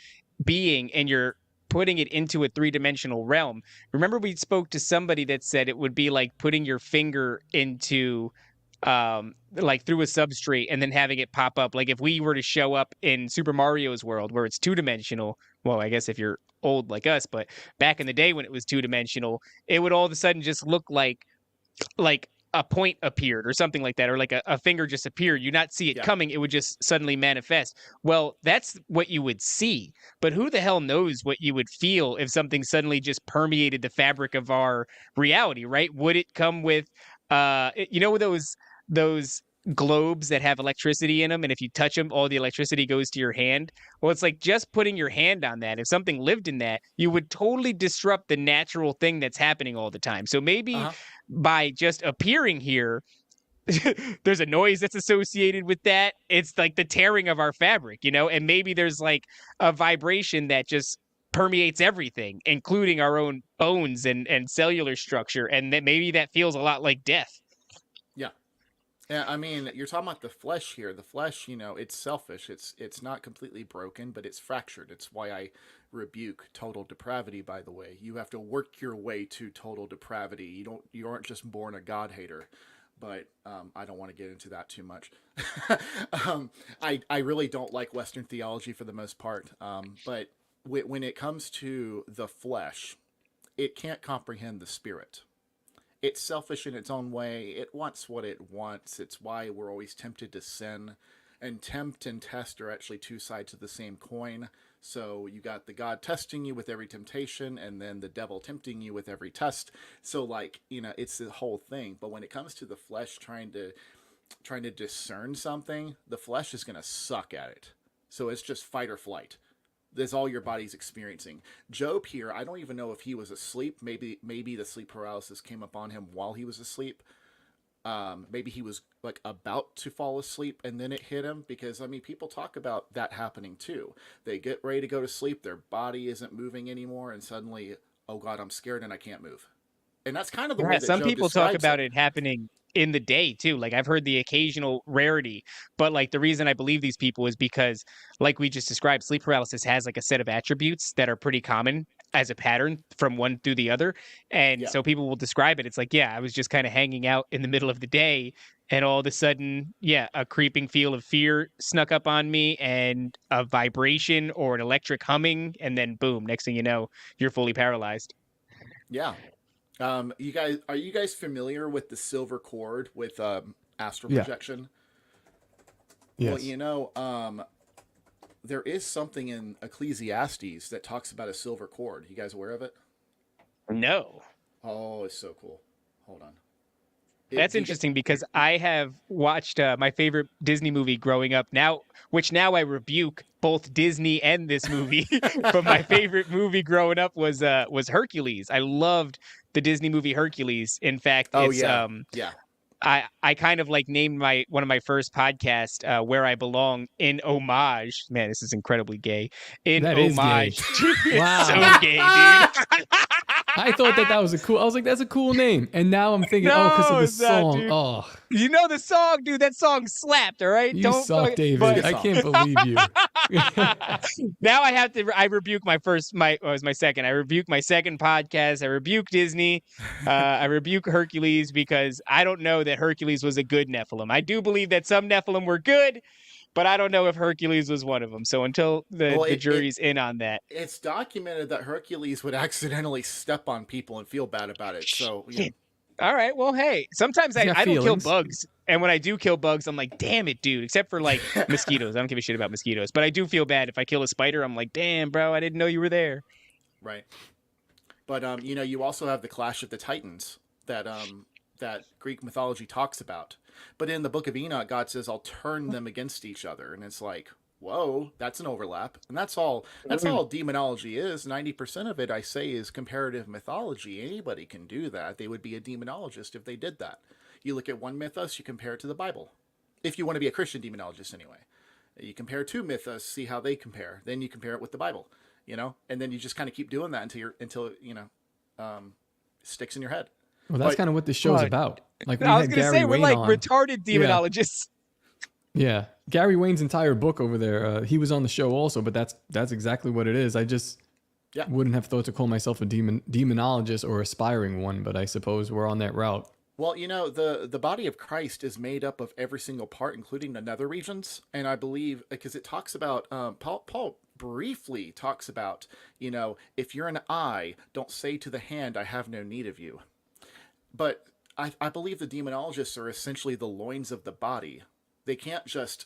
being and you're putting it into a 3-dimensional realm. Remember we spoke to somebody that said it would be like putting your finger into like through a substrate and then having it pop up. Like if we were to show up in Super Mario's world where it's 2-dimensional, well, I guess if you're old like us, but back in the day when it was 2-dimensional, it would all of a sudden just look like a point appeared or something like that, or like a finger just appeared. You not see it coming, it would just suddenly manifest. Well, that's what you would see, but who the hell knows what you would feel if something suddenly just permeated the fabric of our reality, right? Would it come with those globes that have electricity in them, and if you touch them, all the electricity goes to your hand? Well, it's like just putting your hand on that. If something lived in that, you would totally disrupt the natural thing that's happening all the time. So maybe by just appearing here, there's a noise that's associated with that. It's like the tearing of our fabric, and maybe there's like a vibration that just permeates everything, including our own bones and cellular structure, and that maybe that feels a lot like death. Yeah, I mean, you're talking about the flesh here. The flesh, it's selfish. It's not completely broken, but it's fractured. It's why I rebuke total depravity, by the way. You have to work your way to total depravity. You aren't just born a God hater. But I don't want to get into that too much. I really don't like Western theology for the most part. But when it comes to the flesh, it can't comprehend the spirit. It's selfish in its own way. It wants what it wants. It's why we're always tempted to sin. And tempt and test are actually two sides of the same coin. So you got the God testing you with every temptation, and then the devil tempting you with every test. So it's the whole thing. But when it comes to the flesh trying to discern something, the flesh is going to suck at it. So it's just fight or flight. That's all your body's experiencing. Job here, I don't even know if he was asleep. Maybe the sleep paralysis came upon him while he was asleep. Maybe he was like about to fall asleep and then it hit him, because people talk about that happening too. They get ready to go to sleep, their body isn't moving anymore, and suddenly, oh God, I'm scared and I can't move. And that's kind of the way that some Job people talk about it. it happening in the day too. Like I've heard the occasional rarity, but like the reason I believe these people is because, like we just described, sleep paralysis has like a set of attributes that are pretty common as a pattern from one through the other. And so people will describe it. It's like, I was just kind of hanging out in the middle of the day, and all of a sudden, a creeping feel of fear snuck up on me, and a vibration or an electric humming, and then boom, next thing you know, you're fully paralyzed. Yeah. Are you guys familiar with the silver cord with astral projection? Yes. Well, there is something in Ecclesiastes that talks about a silver cord. You guys aware of it? No. Oh, it's so cool. Hold on. That's interesting because I have watched my favorite Disney movie growing up which now I rebuke both Disney and this movie. But my favorite movie growing up was Hercules. I loved the Disney movie Hercules. In fact, I kind of like named one of my first podcasts Where I Belong in homage. Man, this is incredibly gay. That homage. Is gay. Wow. So gay, dude. I thought that was I was like, that's a cool name. And now I'm thinking, because of the song. Dude. Oh. You know the song, dude. That song slapped, all right? You suck, David. I can't believe you. Now I rebuke my second. I rebuke my second podcast. I rebuke Disney. I rebuke Hercules, because I don't know that Hercules was a good Nephilim. I do believe that some Nephilim were good, but I don't know if Hercules was one of them. So until the jury's in on that. It's documented that Hercules would accidentally step on people and feel bad about it. So, All right. Well, hey, sometimes I don't kill bugs. And when I do kill bugs, I'm like, damn it, dude. Except for like mosquitoes. I don't give a shit about mosquitoes. But I do feel bad if I kill a spider. I'm like, damn, bro, I didn't know you were there. Right. But, you also have the Clash of the Titans that Greek mythology talks about. But in the Book of Enoch, God says, I'll turn them against each other. And it's like, whoa, that's an overlap. And that's all demonology is. 90% of it, I say, is comparative mythology. Anybody can do that. They would be a demonologist if they did that. You look at one mythos, you compare it to the Bible. If you want to be a Christian demonologist anyway. You compare two mythos, see how they compare. Then you compare it with the Bible, and then you just kind of keep doing that until sticks in your head. Well, that's kind of what this show's about. Like I was going to say, we're like retarded demonologists. Yeah. Gary Wayne's entire book over there, he was on the show also, but that's exactly what it is. I just wouldn't have thought to call myself a demonologist or aspiring one, but I suppose we're on that route. Well, the body of Christ is made up of every single part, including the nether regions. And I believe, because it talks about, Paul briefly talks about, if you're an eye, don't say to the hand, I have no need of you. But I believe the demonologists are essentially the loins of the body. They can't just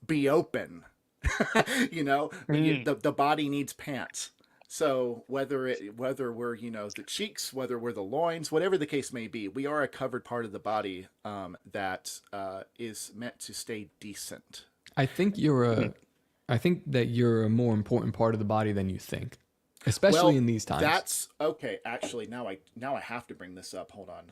be open. The body needs pants. So whether we're, the cheeks, whether we're the loins, whatever the case may be, we are a covered part of the body that is meant to stay decent. I think that you're a more important part of the body than you think, especially in these times. That's okay. Actually, now I have to bring this up. Hold on.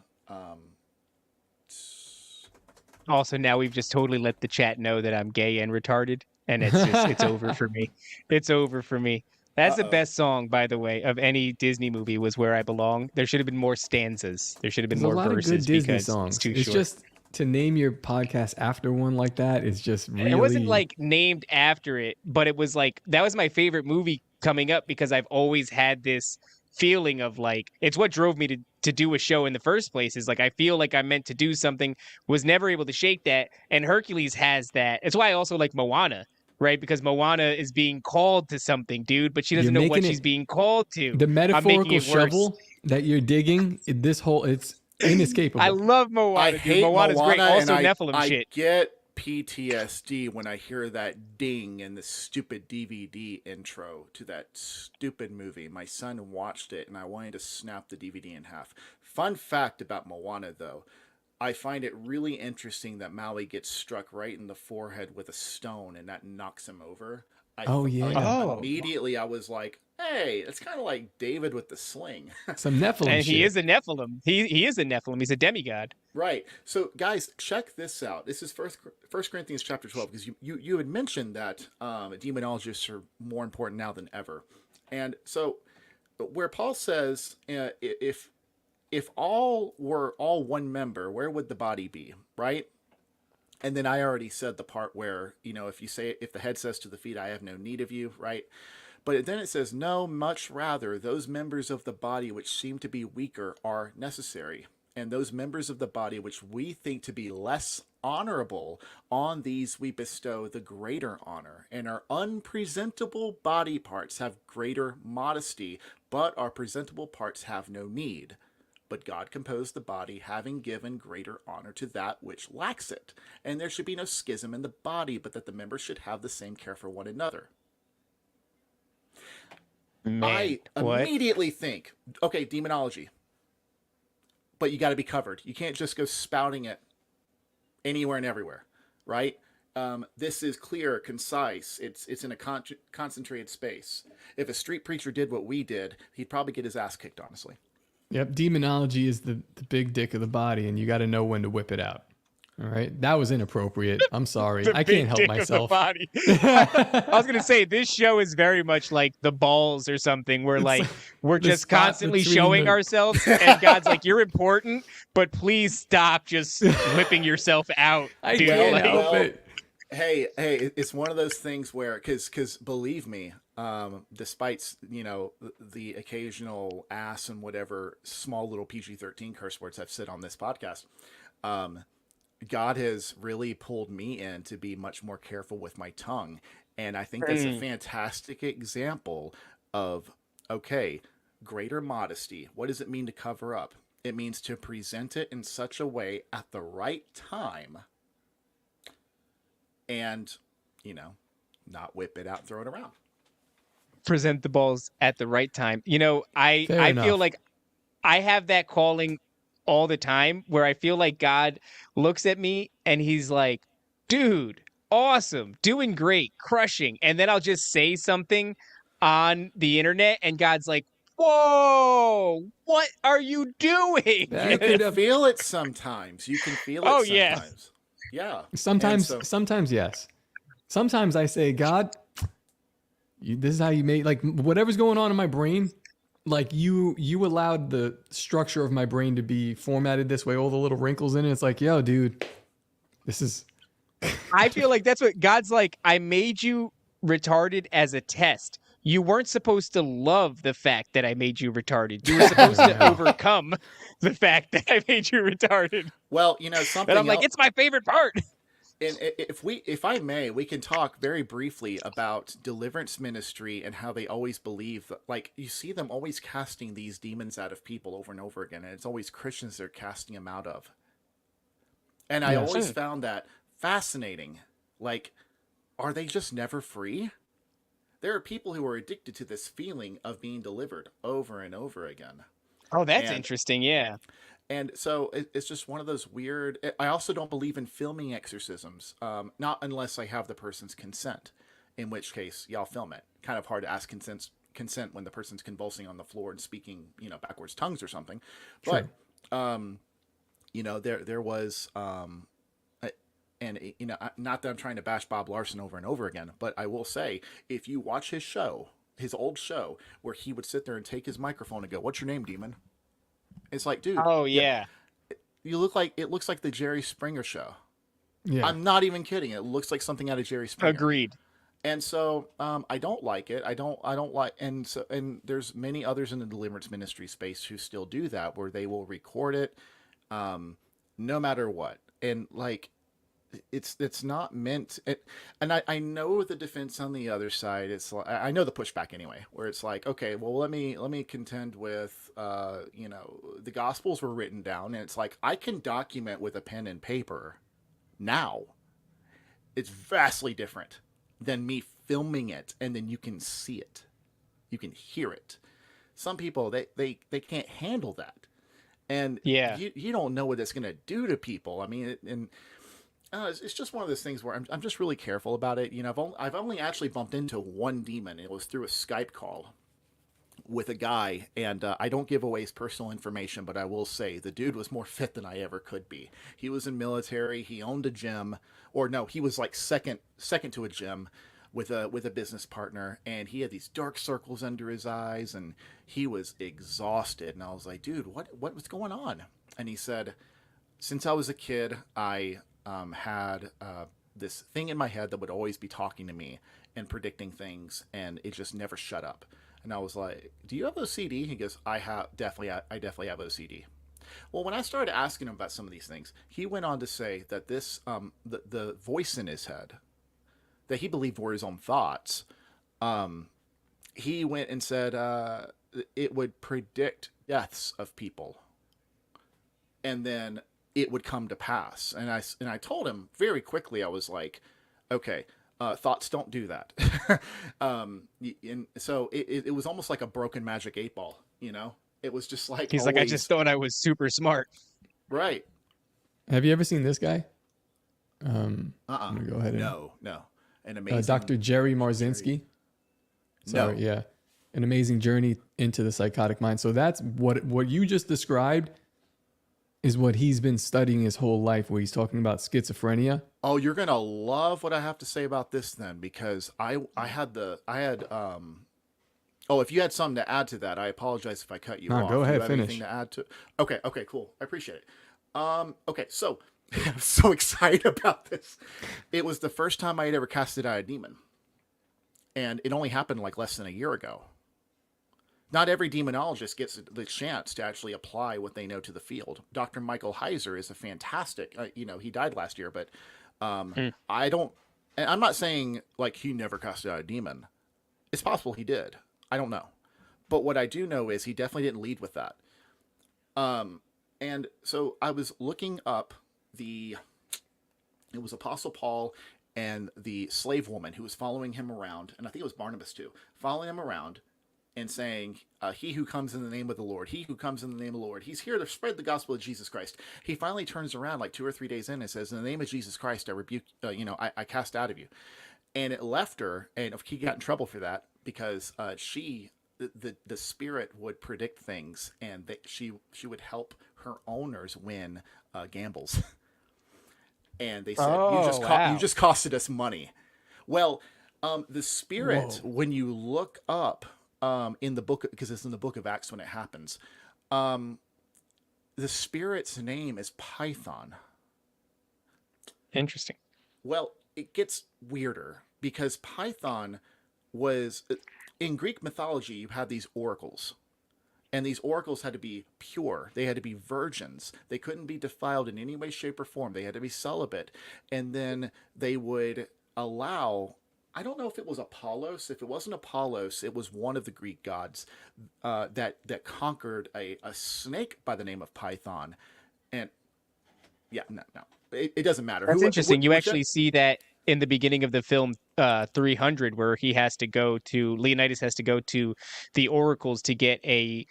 Also, now we've just totally let the chat know that I'm gay and retarded, and it's over for me. It's over for me. That's the best song, by the way, of any Disney movie was Where I Belong. There should have been more stanzas. There should have been more verses. Of good Disney because songs. It's too it's short. Just to name your podcast after one like that is just really... It wasn't like named after it, but it was like, that was my favorite movie coming up because I've always had this feeling of like, it's what drove me to do a show in the first place, is like I feel like I'm meant to do something, was never able to shake that, and Hercules has that. It's why I also like Moana, right? Because Moana is being called to something, dude, but she doesn't know what she's being called to. The metaphorical shovel that you're digging, it's inescapable. I love Moana, dude. Moana's great. Also Nephilim shit. I get PTSD when I hear that ding in the stupid DVD intro to that stupid movie. My son watched it and I wanted to snap the DVD in half. Fun fact about Moana, though, I find it really interesting that Maui gets struck right in the forehead with a stone and that knocks him over. Immediately I was like, hey, it's kind of like David with the sling. Some Nephilim and shit. He is a Nephilim. He is a Nephilim. He's a demigod. Right. So, guys, check this out. This is First Corinthians chapter 12, because you had mentioned that demonologists are more important now than ever. And so where Paul says, if all were all one member, where would the body be, right? And then I already said the part where, if the head says to the feet, I have no need of you, right? But then it says, no, much rather, those members of the body which seem to be weaker are necessary. And those members of the body which we think to be less honorable, on these we bestow the greater honor. And our unpresentable body parts have greater modesty, but our presentable parts have no need. But God composed the body, having given greater honor to that which lacks it. And there should be no schism in the body, but that the members should have the same care for one another. Man, immediately think, okay, demonology. But you got to be covered. You can't just go spouting it anywhere and everywhere, right? This is clear, concise. It's in a concentrated space. If a street preacher did what we did, he'd probably get his ass kicked, honestly. Yep, demonology is the big dick of the body, and you got to know when to whip it out. All right, that was inappropriate. I'm sorry, I can't help myself. I was gonna say this show is very much like The Balls or something, where like we're just constantly showing ourselves, and God's like, "You're important, but please stop just whipping yourself out." I can't help it. Hey, it's one of those things where, because believe me, despite the occasional ass and whatever small little PG-13 curse words I've said on this podcast, God has really pulled me in to be much more careful with my tongue, and I think that's a fantastic example of greater modesty. What does it mean to cover up? It means to present it in such a way at the right time, and not whip it out, throw it around. Present the balls at the right time. I feel like I have that calling all the time, where I feel like God looks at me and he's like, dude, awesome, doing great, crushing. And then I'll just say something on the internet and God's like, whoa, what are you doing? You can feel it sometimes. You can feel it sometimes. Yeah. Sometimes, yes. Sometimes I say, God, this is how you made, like, whatever's going on in my brain, like you allowed the structure of my brain to be formatted this way, all the little wrinkles in it. It's like, yo, dude, this is... I feel like that's what God's like. I made you retarded as a test. You weren't supposed to love the fact that I made you retarded. You were supposed to overcome the fact that I made you retarded. Well, something. And I'm like, it's my favorite part. And if I may, we can talk very briefly about deliverance ministry and how they always believe, like, you see them always casting these demons out of people over and over again, and it's always Christians they're casting them out of. And I always found that fascinating. Like, are they just never free? There are people who are addicted to this feeling of being delivered over and over again. Oh, that's interesting. Yeah. And so it's just one of those weird. I also don't believe in filming exorcisms, not unless I have the person's consent, in which case, y'all film it. Kind of hard to ask consent when the person's convulsing on the floor and speaking, backwards tongues or something. But, there was, not that I'm trying to bash Bob Larson over and over again, but I will say, if you watch his old show, where he would sit there and take his microphone and go, "What's your name, demon?" It's like, dude. Oh, yeah. It looks like the Jerry Springer show. Yeah. I'm not even kidding. It looks like something out of Jerry Springer. Agreed. And so, I don't like it. I don't like, and there's many others in the deliverance ministry space who still do that, where they will record it, no matter what. And like, it's not meant, and I know the defense on the other side. It's like, I know the pushback anyway, where it's like, okay, well, let me contend with, the Gospels were written down, and it's like, I can document with a pen and paper now. It's vastly different than me filming it, and then you can see it, you can hear it. Some people, they can't handle that, and you don't know what it's going to do to people. I mean, it's just one of those things where I'm just really careful about it. I've only actually bumped into one demon. It was through a Skype call with a guy, and I don't give away his personal information, but I will say the dude was more fit than I ever could be. He was in military. He owned a gym, or no, he was like second to a gym with a business partner, and he had these dark circles under his eyes, and he was exhausted. And I was like, dude, what was going on? And he said, since I was a kid, I had this thing in my head that would always be talking to me and predicting things, and it just never shut up. And I was like, do you have OCD? He goes, I definitely have OCD. Well, when I started asking him about some of these things, he went on to say that this, the voice in his head that he believed were his own thoughts, he went and said it would predict deaths of people, and then it would come to pass. And I told him very quickly, I was like, okay, thoughts don't do that. And so it was almost like a broken magic 8-ball, it was just like, he's always like, I just thought I was super smart. Right. Have you ever seen this guy? I'm gonna go ahead and no. An amazing Dr. Jerry Marzinski. Sorry, No. yeah. An amazing journey into the psychotic mind. So that's what you just described is what he's been studying his whole life, where he's talking about schizophrenia. Oh, you're gonna love what I have to say about this then, because I had if you had something to add to that, I apologize if I cut you off. Go ahead, you have finish. anything to add to? Okay, cool. I appreciate it. Okay, so I'm so excited about this. It was the first time I had ever casted out a demon, and it only happened like less than a year ago. Not every demonologist gets the chance to actually apply what they know to the field. Dr. Michael Heiser is a fantastic, he died last year, but I don't, and I'm not saying like he never casted out a demon. It's possible he did. I don't know. But what I do know is he definitely didn't lead with that. And so I was looking up it was Apostle Paul and the slave woman who was following him around, and I think it was Barnabas too, following him around and saying, he who comes in the name of the Lord, he who comes in the name of the Lord, he's here to spread the gospel of Jesus Christ. He finally turns around like 2 or 3 days in and says, in the name of Jesus Christ, I rebuke, I cast out of you. And it left her, and he got in trouble for that because the spirit would predict things, and that she would help her owners win gambles. And they said, you just costed us money. Well, the spirit, when you look up in the book, because it's in the book of Acts when it happens, the spirit's name is Python. Interesting. Well, it gets weirder because Python was, in Greek mythology, you had these oracles. And these oracles had to be pure. They had to be virgins. They couldn't be defiled in any way, shape, or form. They had to be celibate. And then they would allow, I don't know if it was Apollos. If it wasn't Apollos, it was one of the Greek gods that conquered a snake by the name of Python. And yeah, no. It doesn't matter. That's interesting. You actually see that in the beginning of the film 300, where Leonidas has to go to the oracles to get a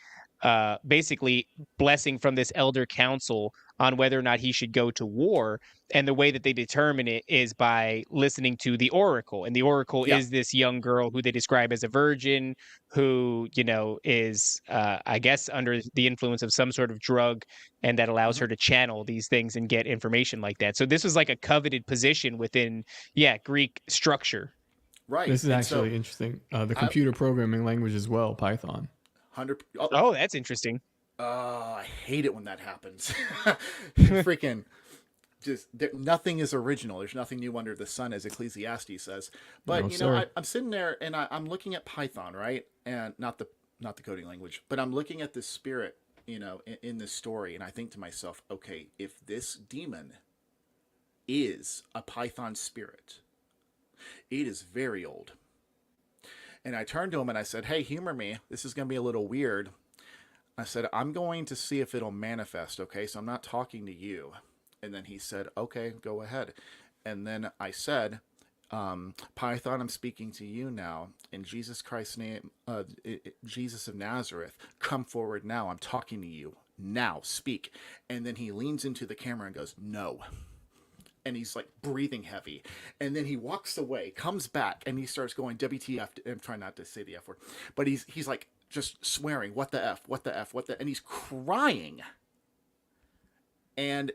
basically blessing from this elder council on whether or not he should go to war. And the way that they determine it is by listening to the oracle. And the oracle is this young girl who they describe as a virgin who, is, I guess, under the influence of some sort of drug, and that allows her to channel these things and get information like that. So this was like a coveted position within, Greek structure. Right. This is actually interesting. The computer programming language as well, Python. Oh, that's interesting. I hate it when that happens. Freaking nothing is original. There's nothing new under the sun, as Ecclesiastes says. But I'm sitting there and I'm looking at Python, right? And not the coding language, but I'm looking at this spirit, in this story, and I think to myself, okay, if this demon is a Python spirit, it is very old. And I turned to him and I said, hey, humor me. This is going to be a little weird. I said, I'm going to see if it'll manifest, okay? So I'm not talking to you. And then he said, okay, go ahead. And then I said, Python, I'm speaking to you now. In Jesus Christ's name, Jesus of Nazareth, come forward now. I'm talking to you. Now, speak. And then he leans into the camera and goes, no. And he's like breathing heavy. And then he walks away, comes back, and he starts going WTF. I'm trying not to say the F word. But he's like just swearing, what the F, what the F, what the... And he's crying. And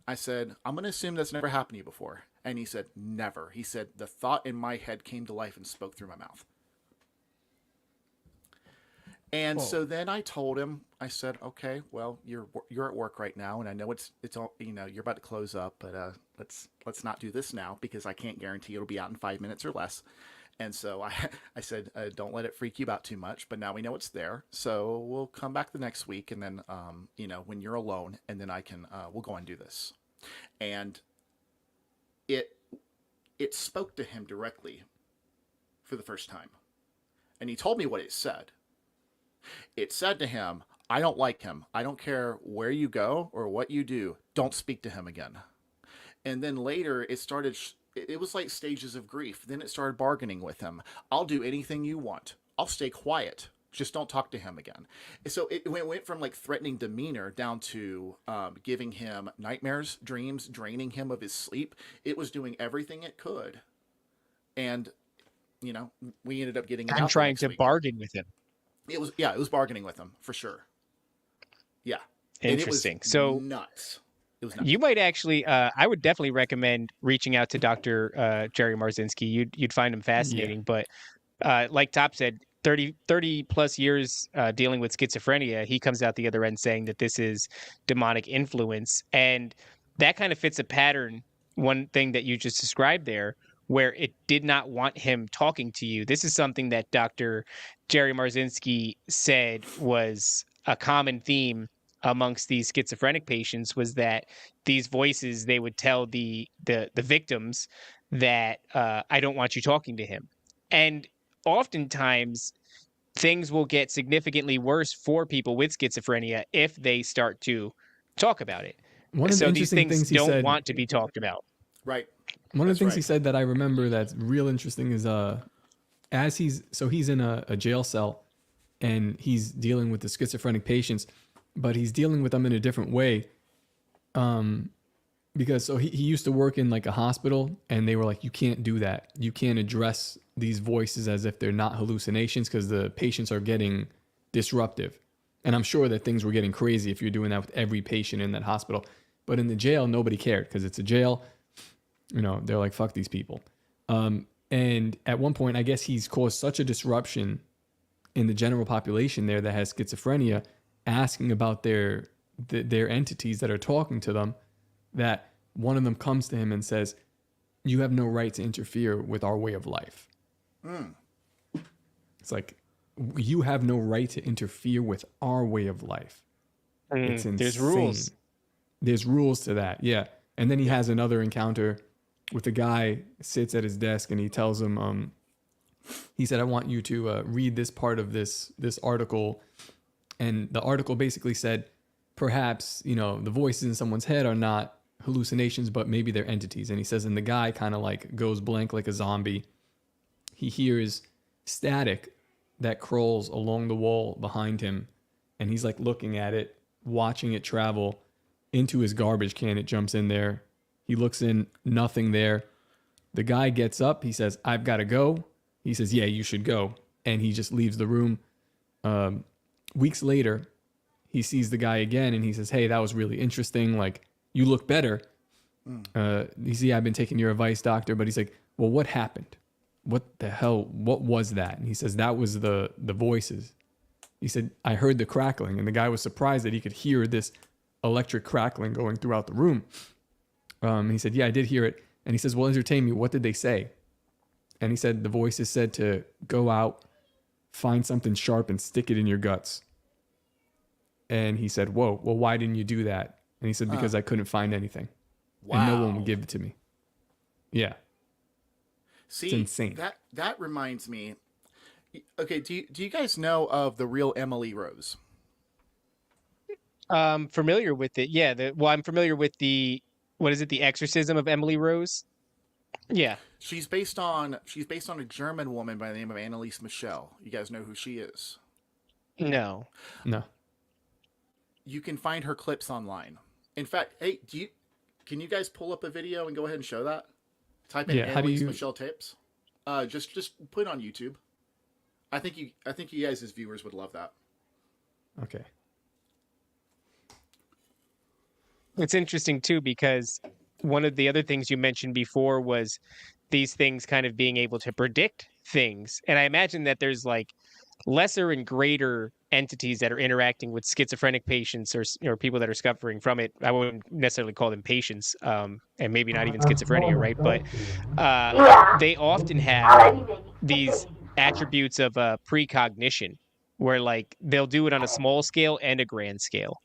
I said, I'm going to assume that's never happened to you before. And he said, never. He said, the thought in my head came to life and spoke through my mouth. And so then I told him, I said, okay, well, you're at work right now, and I know it's all, you're about to close up, but let's not do this now, because I can't guarantee it'll be out in 5 minutes or less. And so I said, don't let it freak you out too much, but now we know it's there, so we'll come back the next week, and then when you're alone, and then we'll go and do this. And it spoke to him directly for the first time, and he told me what it said. It said to him, I don't like him. I don't care where you go or what you do. Don't speak to him again. And then later it was like stages of grief. Then it started bargaining with him. I'll do anything you want. I'll stay quiet. Just don't talk to him again. So it went from like threatening demeanor down to giving him nightmares, dreams, draining him of his sleep. It was doing everything it could. And, we ended up getting... I'm trying to bargain with him. It was bargaining with him for sure. Yeah. Interesting. It was so nuts. It was nuts. You might actually, I would definitely recommend reaching out to Dr. Jerry Marzinski. You'd find him fascinating. Yeah. But like Top said, 30 plus years dealing with schizophrenia, he comes out the other end saying that this is demonic influence. And that kind of fits a pattern. One thing that you just described there, where it did not want him talking to you. This is something that Dr. Jerry Marzinski said was a common theme amongst these schizophrenic patients, was that these voices, they would tell the victims that I don't want you talking to him. And oftentimes things will get significantly worse for people with schizophrenia if they start to talk about it. So these things don't want to be talked about. Right. One of the things he said that I remember that's real interesting is he's in a jail cell and he's dealing with the schizophrenic patients, but he's dealing with them in a different way. Because he used to work in like a hospital, and they were like, you can't do that. You can't address these voices as if they're not hallucinations, because the patients are getting disruptive. And I'm sure that things were getting crazy if you're doing that with every patient in that hospital. But in the jail, nobody cared, because it's a jail. They're like, fuck these people. And at one point, I guess he's caused such a disruption in the general population there that has schizophrenia, asking about their entities that are talking to them, that one of them comes to him and says, you have no right to interfere with our way of life. It's like, you have no right to interfere with our way of life. It's insane. There's rules. There's rules to that. Yeah. And then he has another encounter with a guy, sits at his desk, and he tells him, he said, I want you to read this part of this article. And the article basically said, perhaps, you know, the voices in someone's head are not hallucinations, but maybe they're entities. And he says, and the guy kind of like goes blank like a zombie. He hears static that crawls along the wall behind him. And he's like looking at it, watching it travel into his garbage can. It jumps in there. He looks in, nothing there. The guy gets up. He says, I've got to go. He says, yeah, you should go. And he just leaves the room. Weeks later, he sees the guy again and he says, hey, that was really interesting. Like, you look better. You see, I've been taking your advice, doctor. But he's like, well, what happened? What the hell? What was that? And he says, that was the voices. He said, I heard the crackling. And the guy was surprised that he could hear this electric crackling going throughout the room. He said, yeah, I did hear it. And he says, well, entertain me. What did they say? And he said, the voices said to go out, find something sharp and stick it in your guts. And he said, whoa, well, why didn't you do that? And he said, because I couldn't find anything. Wow. And no one would give it to me. Yeah. See, it's insane. That reminds me. Okay, do you guys know of the real Emily Rose? Familiar with it. Yeah. I'm familiar with what is it? The Exorcism of Emily Rose. Yeah. She's based on a German woman by the name of Anneliese Michel. You guys know who she is? No. You can find her clips online. In fact, hey, can you guys pull up a video and go ahead and show that? Type in Anneliese Michel tapes. Just put it on YouTube. I think you guys as viewers would love that. Okay. It's interesting too, because one of the other things you mentioned before was these things kind of being able to predict things. And I imagine that there's like lesser and greater entities that are interacting with schizophrenic patients or people that are suffering from it. I wouldn't necessarily call them patients, and maybe not even schizophrenia, right? But they often have these attributes of precognition, where like they'll do it on a small scale and a grand scale,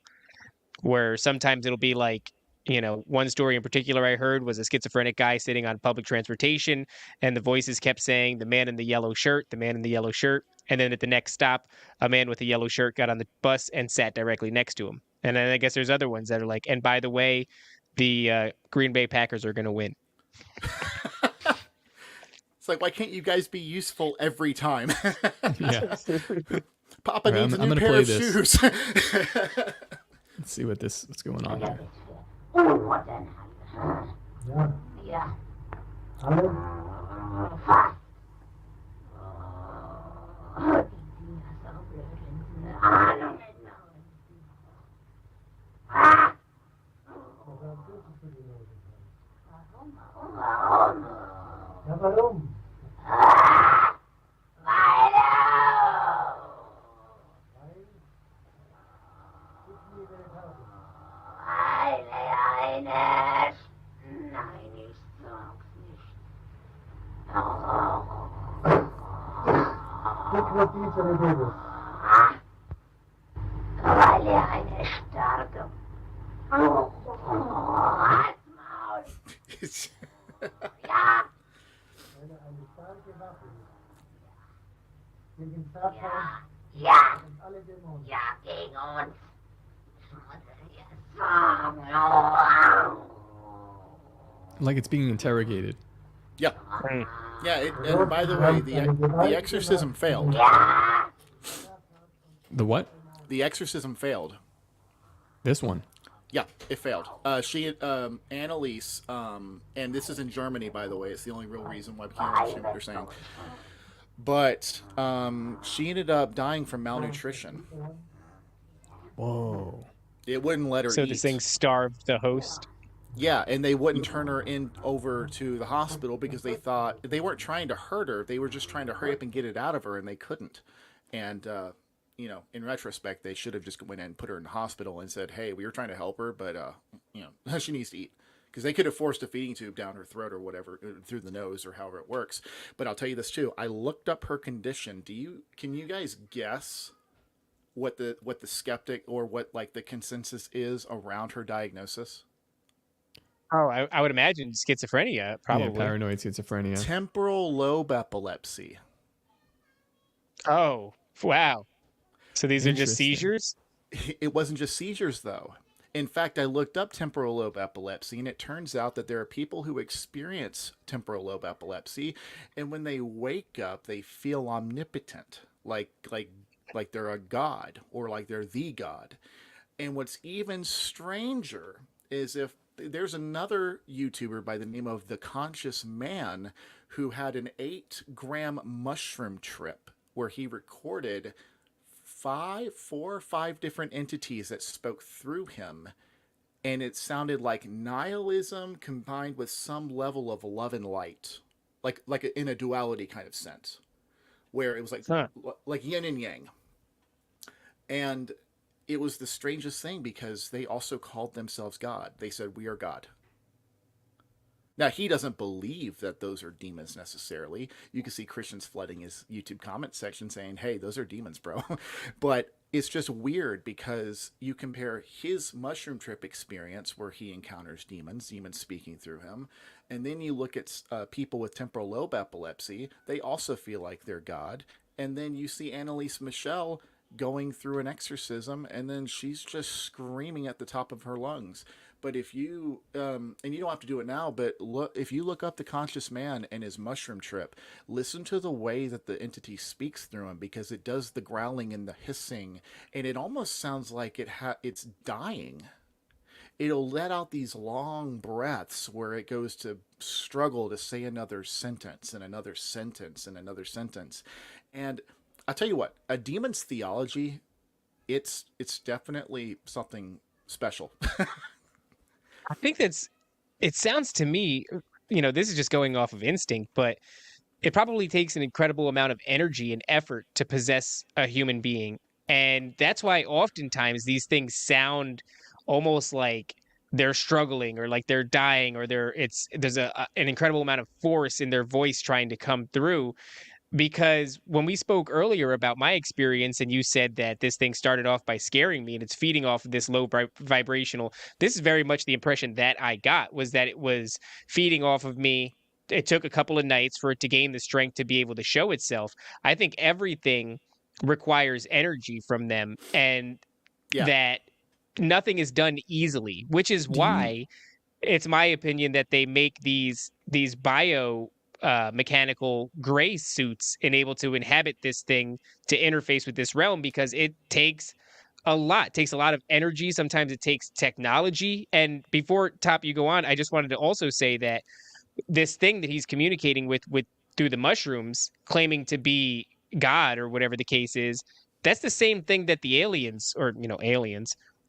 where sometimes it'll be like, you know, one story in particular I heard was a schizophrenic guy sitting on public transportation, and the voices kept saying, the man in the yellow shirt, the man in the yellow shirt. And then at the next stop, a man with a yellow shirt got on the bus and sat directly next to him. And then I guess there's other ones that are like, and by the way, the Green Bay Packers are going to win. It's like, why can't you guys be useful every time? Yeah. Papa needs a new pair of shoes. Let's see what's going on here. Yeah. Like it's being interrogated. Yeah. Yeah, and by the way, the exorcism failed. The what? The exorcism failed. This one? Yeah, it failed. Anneliese, and this is in Germany, by the way. It's the only real reason why we can't understand what they're saying. But she ended up dying from malnutrition. Whoa. It wouldn't let her eat. So this thing starved the host? Yeah, and they wouldn't turn her over to the hospital because they thought they weren't trying to hurt her. They were just trying to hurry up and get it out of her, and they couldn't. And, you know, in retrospect, they should have just went in and put her in the hospital and said, hey, we were trying to help her, but, you know, she needs to eat. because they could have forced a feeding tube down her throat or whatever, through the nose or however it works. But I'll tell you this too. I looked up her condition. Can you guys guess what the skeptic or what like the consensus is around her diagnosis? Oh, I would imagine schizophrenia, probably. Yeah, paranoid schizophrenia. Temporal lobe epilepsy. Oh, wow. So these are just Interesting. seizures? It wasn't just seizures, though. In fact, I looked up temporal lobe epilepsy, and it turns out that there are people who experience temporal lobe epilepsy, and when they wake up, they feel omnipotent, like they're a god or like they're the god. And what's even stranger is if there's another YouTuber by the name of The Conscious Man who had an 8-gram mushroom trip where he recorded 4 or 5 different entities that spoke through him, and it sounded like nihilism combined with some level of love and light, like in a duality kind of sense, where it was like yin and yang. And it was the strangest thing because they also called themselves God. They said, "We are God." Now, he doesn't believe that those are demons necessarily. You can see Christians flooding his YouTube comment section saying, "Hey, those are demons, bro." But it's just weird because you compare his mushroom trip experience where he encounters demons speaking through him, and then you look at people with temporal lobe epilepsy. They also feel like they're God. And then you see Annalise Michelle going through an exorcism, and then she's just screaming at the top of her lungs. But if you, and you don't have to do it now, but if you look up The Conscious Man and his mushroom trip, listen to the way that the entity speaks through him, because it does the growling and the hissing, and it almost sounds like it's dying. It'll let out these long breaths where it goes to struggle to say another sentence and another sentence and another sentence. And I'll tell you what, a demon's theology, it's definitely something special. I think it sounds to me, this is just going off of instinct, but it probably takes an incredible amount of energy and effort to possess a human being. And that's why oftentimes these things sound almost like they're struggling or like they're dying, or there's an incredible amount of force in their voice trying to come through. Because when we spoke earlier about my experience and you said that this thing started off by scaring me and it's feeding off of this low vibrational, this is very much the impression that I got, was that it was feeding off of me. It took a couple of nights for it to gain the strength to be able to show itself. I think everything requires energy from them, and that nothing is done easily, which is why it's my opinion that they make these bio mechanical gray suits and able to inhabit this thing to interface with this realm, because it takes a lot. It takes a lot of energy. Sometimes it takes technology. And before Top, you go on, I just wanted to also say that this thing that he's communicating with through the mushrooms, claiming to be God or whatever the case is, that's the same thing that the aliens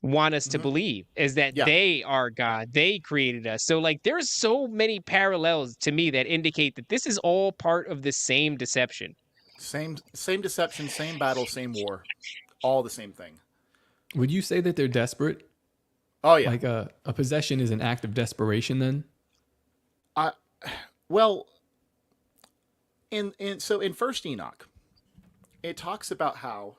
want us to believe, is that they are God. They created us. So like there's so many parallels to me that indicate that this is all part of the same deception. Same deception, same battle, same war. All the same thing. Would you say that they're desperate? Oh yeah. Like a possession is an act of desperation then? Well, in First Enoch, it talks about how,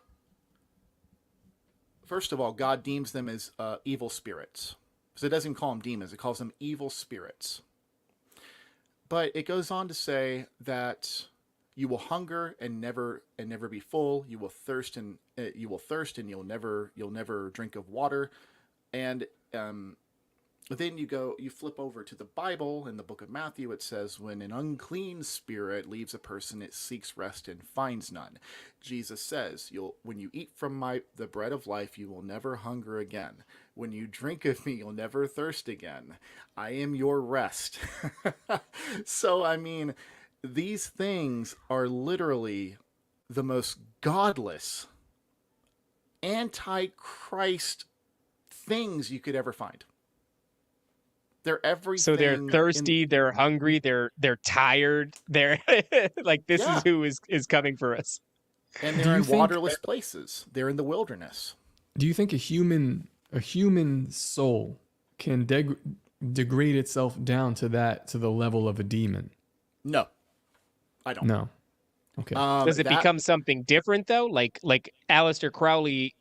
first of all, God deems them as evil spirits. So it doesn't call them demons, it calls them evil spirits. But it goes on to say that you will hunger and never be full. You will thirst and you'll never drink of water. And then you flip over to the Bible. In the book of Matthew, it says, when an unclean spirit leaves a person, it seeks rest and finds none. Jesus says, when you eat from the bread of life, you will never hunger again. When you drink of me, you'll never thirst again. I am your rest. So, I mean, these things are literally the most godless, anti-Christ things you could ever find. They're everything. So they're thirsty, they're hungry, they're tired. They're like, this is who is coming for us. And they're in waterless places. They're in the wilderness. Do you think a human soul can degrade itself down to the level of a demon? No, I don't. No. Okay. Does it become something different though? Like Aleister Crowley,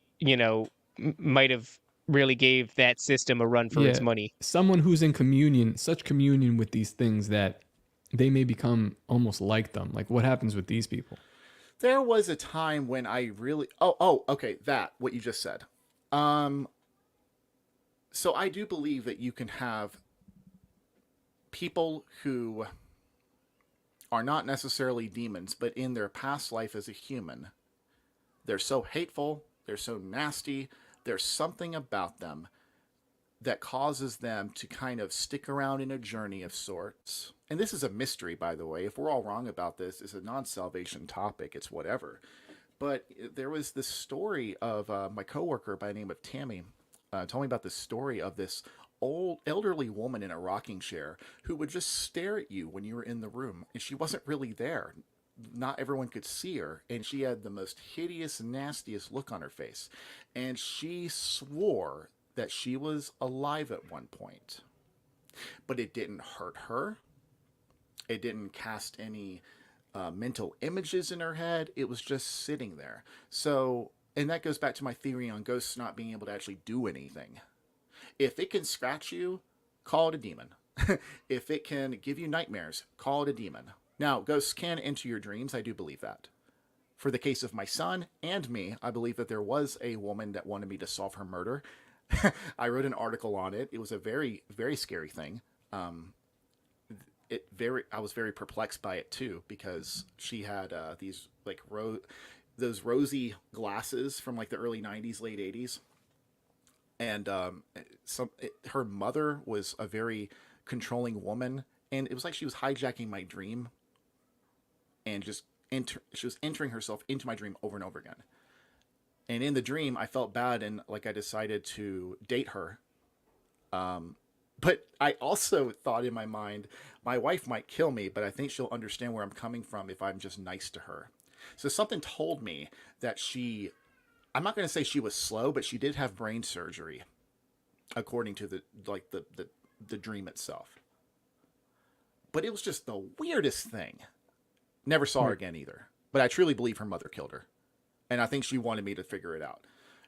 might have really gave that system a run for its money. Someone who's in such communion with these things that they may become almost like them. Like what happens with these people? There was a time when I really okay, what you just said. So I do believe that you can have people who are not necessarily demons, but in their past life as a human, they're so hateful, they're so nasty, there's something about them that causes them to kind of stick around in a journey of sorts. And this is a mystery, by the way. If we're all wrong about this, it's a non-salvation topic. It's whatever. But there was this story of my coworker by the name of Tammy told me about this story of this old elderly woman in a rocking chair who would just stare at you when you were in the room. And she wasn't really there. Not everyone could see her, and she had the most hideous, nastiest look on her face. And she swore that she was alive at one point. But it didn't hurt her. It didn't cast any mental images in her head. It was just sitting there. So, and that goes back to my theory on ghosts not being able to actually do anything. If it can scratch you, call it a demon. If it can give you nightmares, call it a demon. Now, ghosts can enter your dreams. I do believe that. For the case of my son and me, I believe that there was a woman that wanted me to solve her murder. I wrote an article on it. It was a very, very scary thing. I was very perplexed by it too, because she had these like those rosy glasses from like the early 90s, late 80s. And her mother was a very controlling woman, and it was like she was hijacking my dream and just she was entering herself into my dream over and over again. And in the dream, I felt bad, and like I decided to date her. But I also thought in my mind, my wife might kill me, but I think she'll understand where I'm coming from if I'm just nice to her. So something told me that I'm not going to say she was slow, but she did have brain surgery, according to the dream itself. But it was just the weirdest thing. Never saw her again either. But I truly believe her mother killed her. And I think she wanted me to figure it out.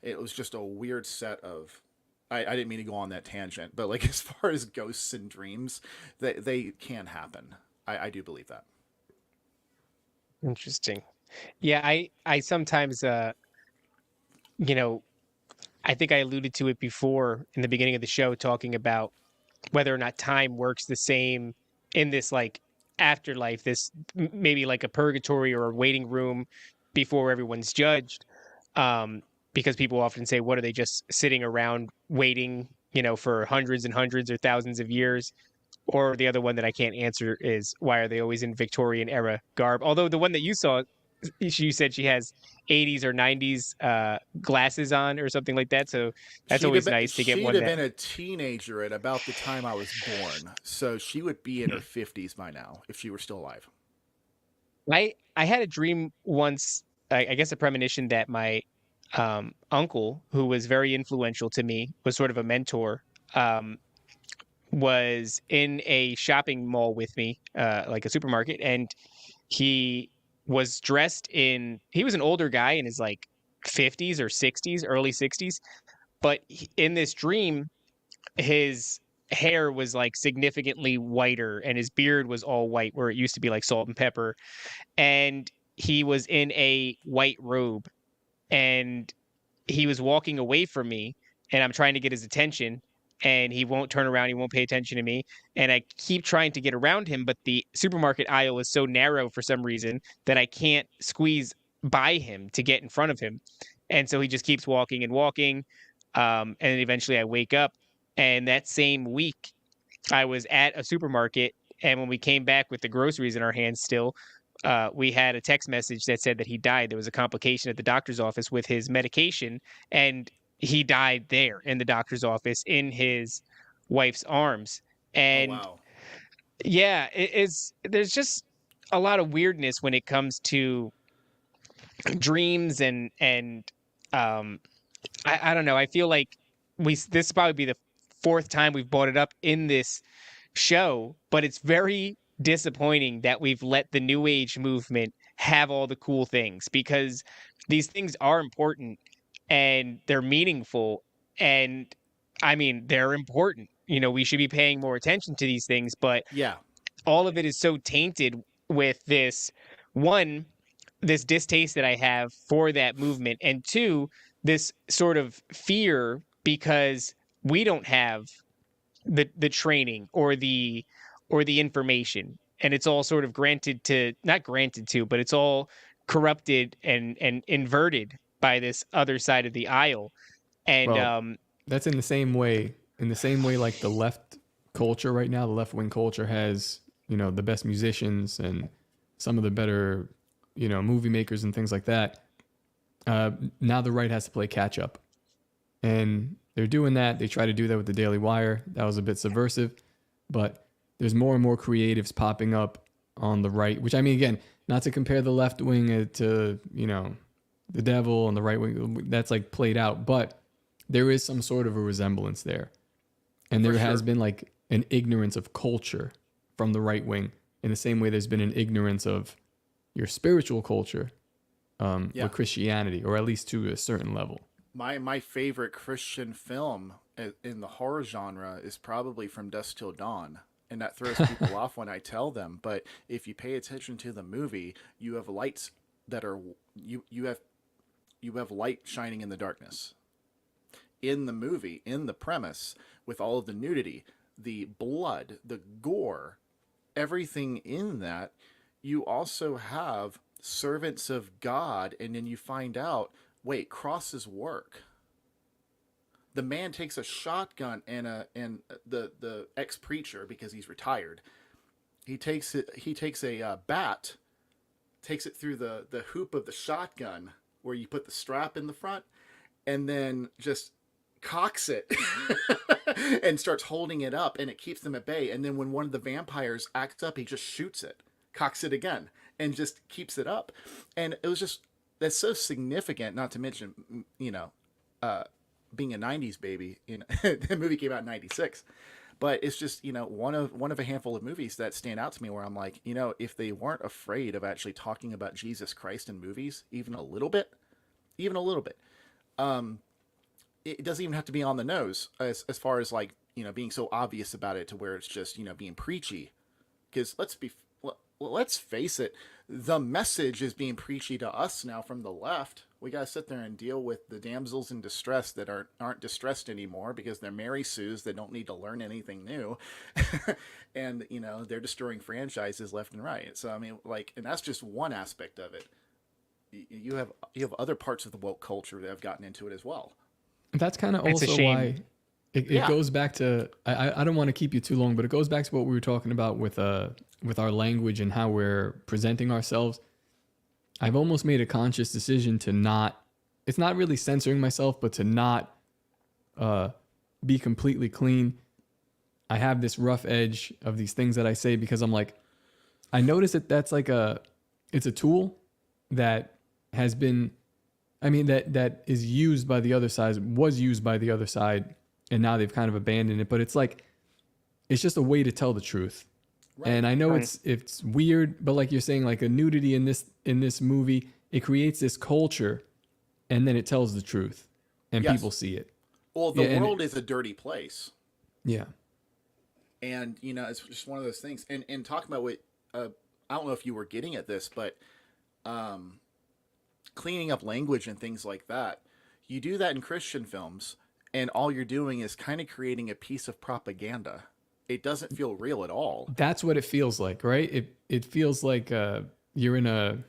It was just a weird set of... I didn't mean to go on that tangent, but like as far as ghosts and dreams, they can happen. I do believe that. Interesting. Yeah, I sometimes, I think I alluded to it before in the beginning of the show, talking about whether or not time works the same in this like afterlife, this maybe like a purgatory or a waiting room before everyone's judged. Because people often say, what are they just sitting around waiting, for hundreds and hundreds or thousands of years? Or the other one that I can't answer is, why are they always in Victorian era garb? Although the one that you saw, you said she has 80s or 90s glasses on or something like that. So that's always nice to get one. She'd have been a teenager at about the time I was born. So she would be in her 50s by now if she were still alive. I had a dream once, I guess a premonition, that my uncle, who was very influential to me, was sort of a mentor, was in a shopping mall with me, like a supermarket, and he was dressed he was an older guy in his like 50s or 60s, early 60s, but in this dream, his hair was like significantly whiter and his beard was all white where it used to be like salt and pepper, and he was in a white robe, and he was walking away from me, and I'm trying to get his attention, and he won't turn around. He won't pay attention to me. And I keep trying to get around him, but the supermarket aisle is so narrow for some reason that I can't squeeze by him to get in front of him. And so he just keeps walking and walking. And then eventually I wake up. And that same week, I was at a supermarket. And when we came back with the groceries in our hands still, we had a text message that said that he died. There was a complication at the doctor's office with his medication, and he died there in the doctor's office in his wife's arms. And yeah, there's just a lot of weirdness when it comes to dreams and I don't know. I feel like this will probably be the fourth time we've brought it up in this show, but it's very disappointing that we've let the New Age movement have all the cool things, because these things are important and they're meaningful. And I mean, they're important. You know, we should be paying more attention to these things, but Yeah. all of it is so tainted with this one, this distaste that I have for that movement, and two, this sort of fear because we don't have the training or the information, and it's all sort of not granted to, but it's all corrupted and inverted by this other side of the aisle. And Well, that's in the same way like the left culture right now, the left wing culture has, you know, the best musicians and some of the better, you know, movie makers and things like that. Now the right has to play catch up, and they're doing that. They try to do that with the Daily Wire. That was a bit subversive, but there's more and more creatives popping up on the right, which, I mean, again, not to compare the left wing to, you know, the devil, and the right wing, that's like played out, but there is some sort of a resemblance there. And there has been like an ignorance of culture from the right wing, in the same way there's been an ignorance of your spiritual culture with Christianity, or at least to a certain level. My favorite Christian film in the horror genre is probably From Dusk Till Dawn, and that throws people off when I tell them. But if you pay attention to the movie, you have lights that are you have light shining in the darkness. In the movie, in the premise, with all of the nudity, the blood, the gore, everything in that, you also have servants of God, and then you find out, wait, crosses work. The man takes a shotgun and the ex-preacher, because he's retired, he takes a bat, takes it through the hoop of the shotgun where you put the strap in the front, and then just cocks it and starts holding it up, and it keeps them at bay. And then when one of the vampires acts up, he just shoots it, cocks it again, and just keeps it up. And it was just, that's so significant, not to mention, you know, being a 90s baby, you know, the movie came out in 96, but it's just, you know, one of a handful of movies that stand out to me where I'm like, you know, if they weren't afraid of actually talking about Jesus Christ in movies, even a little bit, it doesn't even have to be on the nose as far as, like, you know, being so obvious about it to where it's just, you know, being preachy. Because let's face it, the message is being preachy to us now from the left. We got to sit there and deal with the damsels in distress that aren't distressed anymore because they're Mary Sues that don't need to learn anything new. And, you know, they're destroying franchises left and right. So, I mean, like, and that's just one aspect of it. You have other parts of the woke culture that have gotten into it as well. That's kind of also why it goes back to, I don't want to keep you too long, but it goes back to what we were talking about with our language and how we're presenting ourselves. I've almost made a conscious decision to not, it's not really censoring myself, but to not be completely clean. I have this rough edge of these things that I say because I'm like, I notice that that's like it's a tool that has been, I mean, that is used by the other side, was used by the other side, and now they've kind of abandoned it. But it's like, it's just a way to tell the truth. Right. And I know it's weird, but like you're saying, like a nudity in this movie, it creates this culture, and then it tells the truth, and people see it. Well, the world is a dirty place. Yeah. And, you know, it's just one of those things. And talking about what, I don't know if you were getting at this, but cleaning up language and things like that, you do that in Christian films, and all you're doing is kind of creating a piece of propaganda. It doesn't feel real at all. That's what it feels like, right? It feels like you're in a,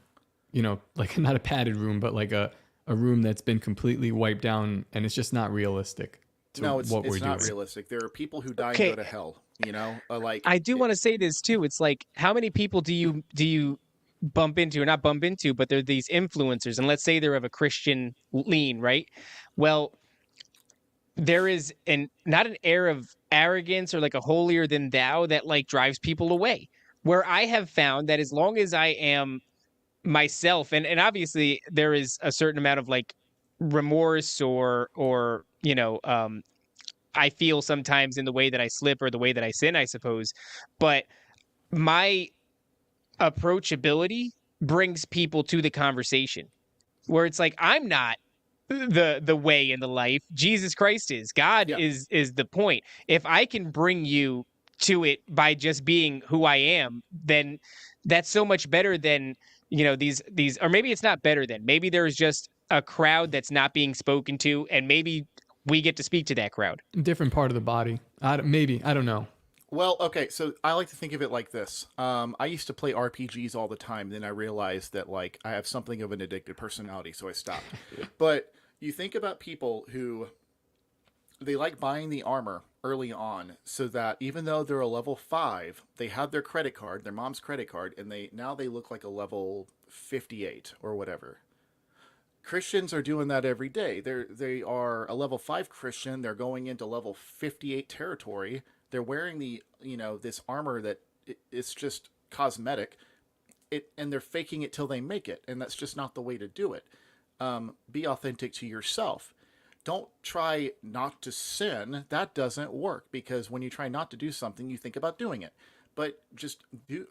you know, like not a padded room, but like a room that's been completely wiped down, and it's just not realistic. No, it's not realistic. There are people who die and go to hell, you know? Like, I do want to say this too. It's like, how many people do you bump into, or not bump into, but they're these influencers, and let's say they're of a Christian lean, right? Well, there is not an air of arrogance or like a holier than thou that like drives people away. Where I have found that as long as I am myself, and obviously there is a certain amount of like remorse or you know, I feel sometimes in the way that I slip or the way that I sin, I suppose. But my approachability brings people to the conversation where it's like, I'm not the way and the life. Jesus Christ is. God Yeah. is the point. If I can bring you to it by just being who I am, then that's so much better than, these, or maybe it's not better than. Maybe there's just a crowd that's not being spoken to, and maybe we get to speak to that crowd. Different part of the body. Maybe. I don't know. Well, okay, so I like to think of it like this. I used to play RPGs all the time. Then I realized that, like, I have something of an addicted personality, so I stopped. But you think about people who, they like buying the armor early on so that even though they're a level 5, they have their credit card, their mom's credit card, and they look like a level 58 or whatever. Christians are doing that every day. They are a level 5 Christian. They're going into level 58 territory. They're wearing the, this armor that it's just cosmetic, and they're faking it till they make it. And that's just not the way to do it. Be authentic to yourself. Don't try not to sin. That doesn't work, because when you try not to do something, you think about doing it. But just do,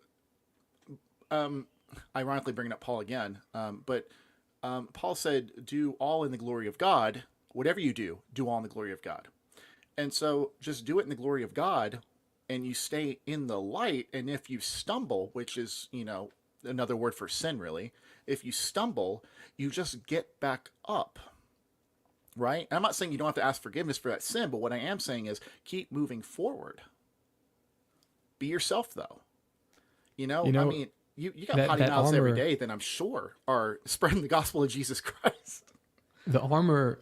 ironically bringing up Paul again, but Paul said, do all in the glory of God. Whatever you do, do all in the glory of God. And so just do it in the glory of God, and you stay in the light. And if you stumble, which is, another word for sin, really, if you stumble, you just get back up. Right? And I'm not saying you don't have to ask forgiveness for that sin, but what I am saying is keep moving forward. Be yourself, though. I mean, you got potty mouths every day that I'm sure are spreading the gospel of Jesus Christ. The armor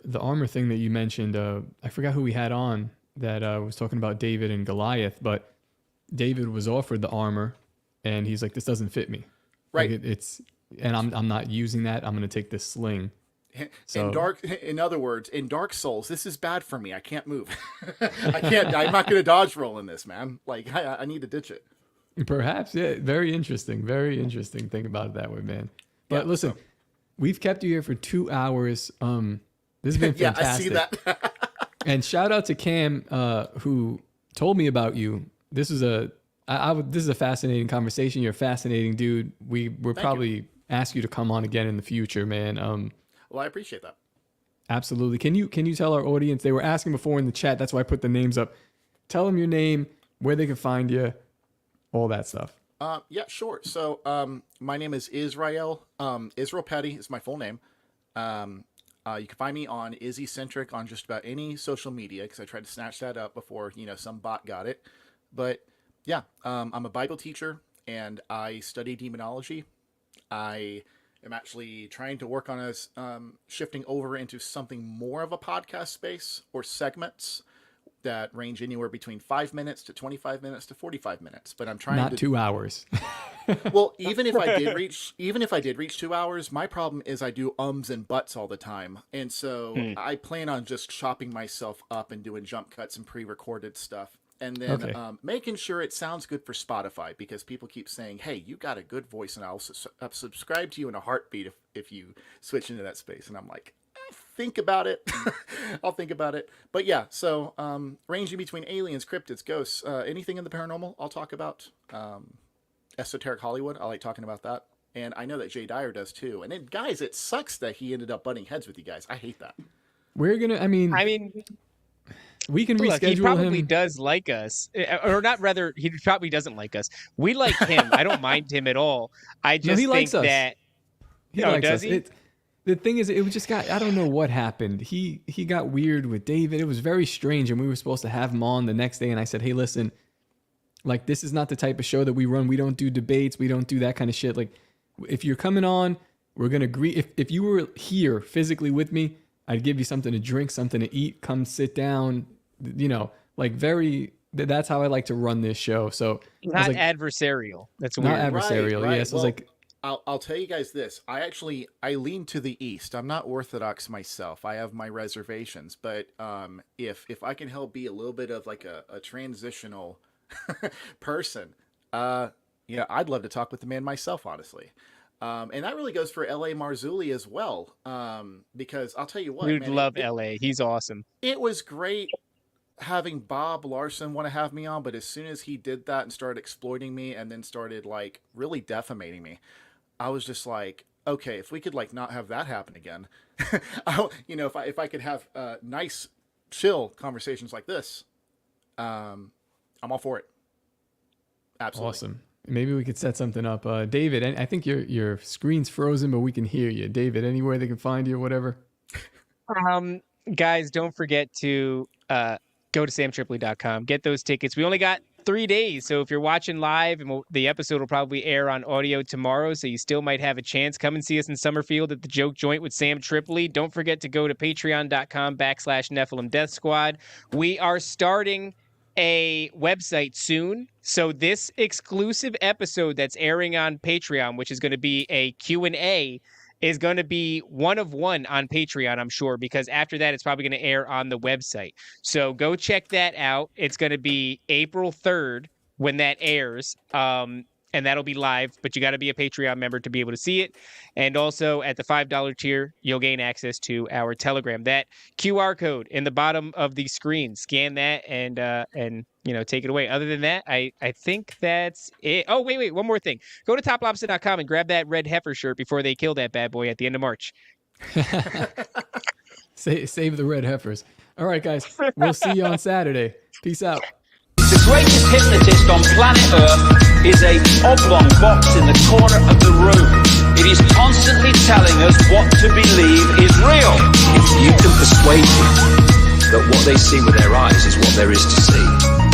thing that you mentioned, I forgot who we had on that was talking about David and Goliath, but David was offered the armor, and he's like, "This doesn't fit me." Right. Like and I'm not using that. I'm going to take this sling. So, in other words, in Dark Souls, this is bad for me. I can't move. I'm not going to dodge roll in this, man. Like, I need to ditch it. Perhaps, yeah. Very interesting. Very interesting. Think about it that way, man. But listen, we've kept you here for 2 hours. This has been fantastic. I see that. And shout out to Cam, who told me about you. This is this is a fascinating conversation. You're a fascinating dude. We'll probably ask you to come on again in the future, man. Well, I appreciate that. Absolutely. Can you tell our audience? They were asking before in the chat. That's why I put the names up. Tell them your name, where they can find you, all that stuff. Yeah, sure. So, my name is Israel. Israel Petty is my full name. You can find me on Izzycentric on just about any social media, because I tried to snatch that up before, some bot got it. But yeah, I'm a Bible teacher, and I study demonology. I am actually trying to work on us shifting over into something more of a podcast space, or segments that range anywhere between 5 minutes to 25 minutes to 45 minutes. But I'm trying not 2 hours. Well, even if I did reach 2 hours, my problem is I do ums and buts all the time. And so I plan on just chopping myself up and doing jump cuts and pre-recorded stuff. And then making sure it sounds good for Spotify, because people keep saying, "Hey, you got a good voice, and I'll subscribe to you in a heartbeat if you switch into that space." And I'm like, think about it. I'll think about it. But yeah, so ranging between aliens, cryptids, ghosts, anything in the paranormal, I'll talk about. Esoteric Hollywood, I like talking about that. And I know that Jay Dyer does too. And then, guys, it sucks that he ended up butting heads with you guys. I hate that. We're gonna. I mean, we can reschedule him. He probably does like us, or not. Rather, he probably doesn't like us. We like him. I don't mind him at all. I just he think likes us. that He likes does us. he? The thing is, it just got, I don't know what happened. He got weird with David. It was very strange, and we were supposed to have him on the next day, and I said, "Hey, listen, like, this is not the type of show that we run. We don't do debates. We don't do that kind of shit. Like, if you're coming on, we're going to agree. If you were here physically with me, I'd give you something to drink, something to eat, come sit down, that's how I like to run this show." So not adversarial. That's weird. Not adversarial. Right. Yes. Well, I was like, I'll tell you guys this. I lean to the east. I'm not Orthodox myself. I have my reservations. But if I can help be a little bit of like a transitional person, I'd love to talk with the man myself, honestly. And that really goes for L.A. Marzulli as well. Because I'll tell you what, We'd love L.A. He's awesome. It was great having Bob Larson want to have me on, but as soon as he did that and started exploiting me and then started like really defamating me, I was just like, okay, if we could like not have that happen again, if I could have nice, chill conversations like this, I'm all for it. Absolutely. Awesome. Maybe we could set something up. David, I think your screen's frozen, but we can hear you. David, anywhere they can find you or whatever? Guys, don't forget to go to samtripoli.com. Get those tickets. We only got 3 days, so if you're watching live, and the episode will probably air on audio tomorrow, so you still might have a chance. Come and see us in Summerfield at the Joke Joint with Sam Tripoli. Don't forget to go to patreon.com/Nephilim Death Squad. We are starting a website soon, so this exclusive episode that's airing on Patreon, which is going to be a Q&A, is going to be one of one on Patreon, I'm sure, because after that, it's probably going to air on the website. So go check that out. It's going to be April 3rd when that airs, and that'll be live, but you got to be a Patreon member to be able to see it. And also at the $5 tier, you'll gain access to our Telegram. That QR code in the bottom of the screen, scan that and take it away. Other than that, I think that's it. Oh, wait, one more thing. Go to toplobster.com and grab that red heifer shirt before they kill that bad boy at the end of March. Save the red heifers. All right, guys. We'll see you on Saturday. Peace out. The greatest hypnotist on planet Earth is a oblong box in the corner of the room. It is constantly telling us what to believe is real. If you can persuade people that what they see with their eyes is what there is to see,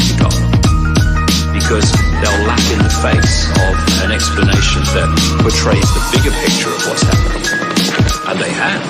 you got them. Because they'll laugh in the face of an explanation that portrays the bigger picture of what's happening. And they have.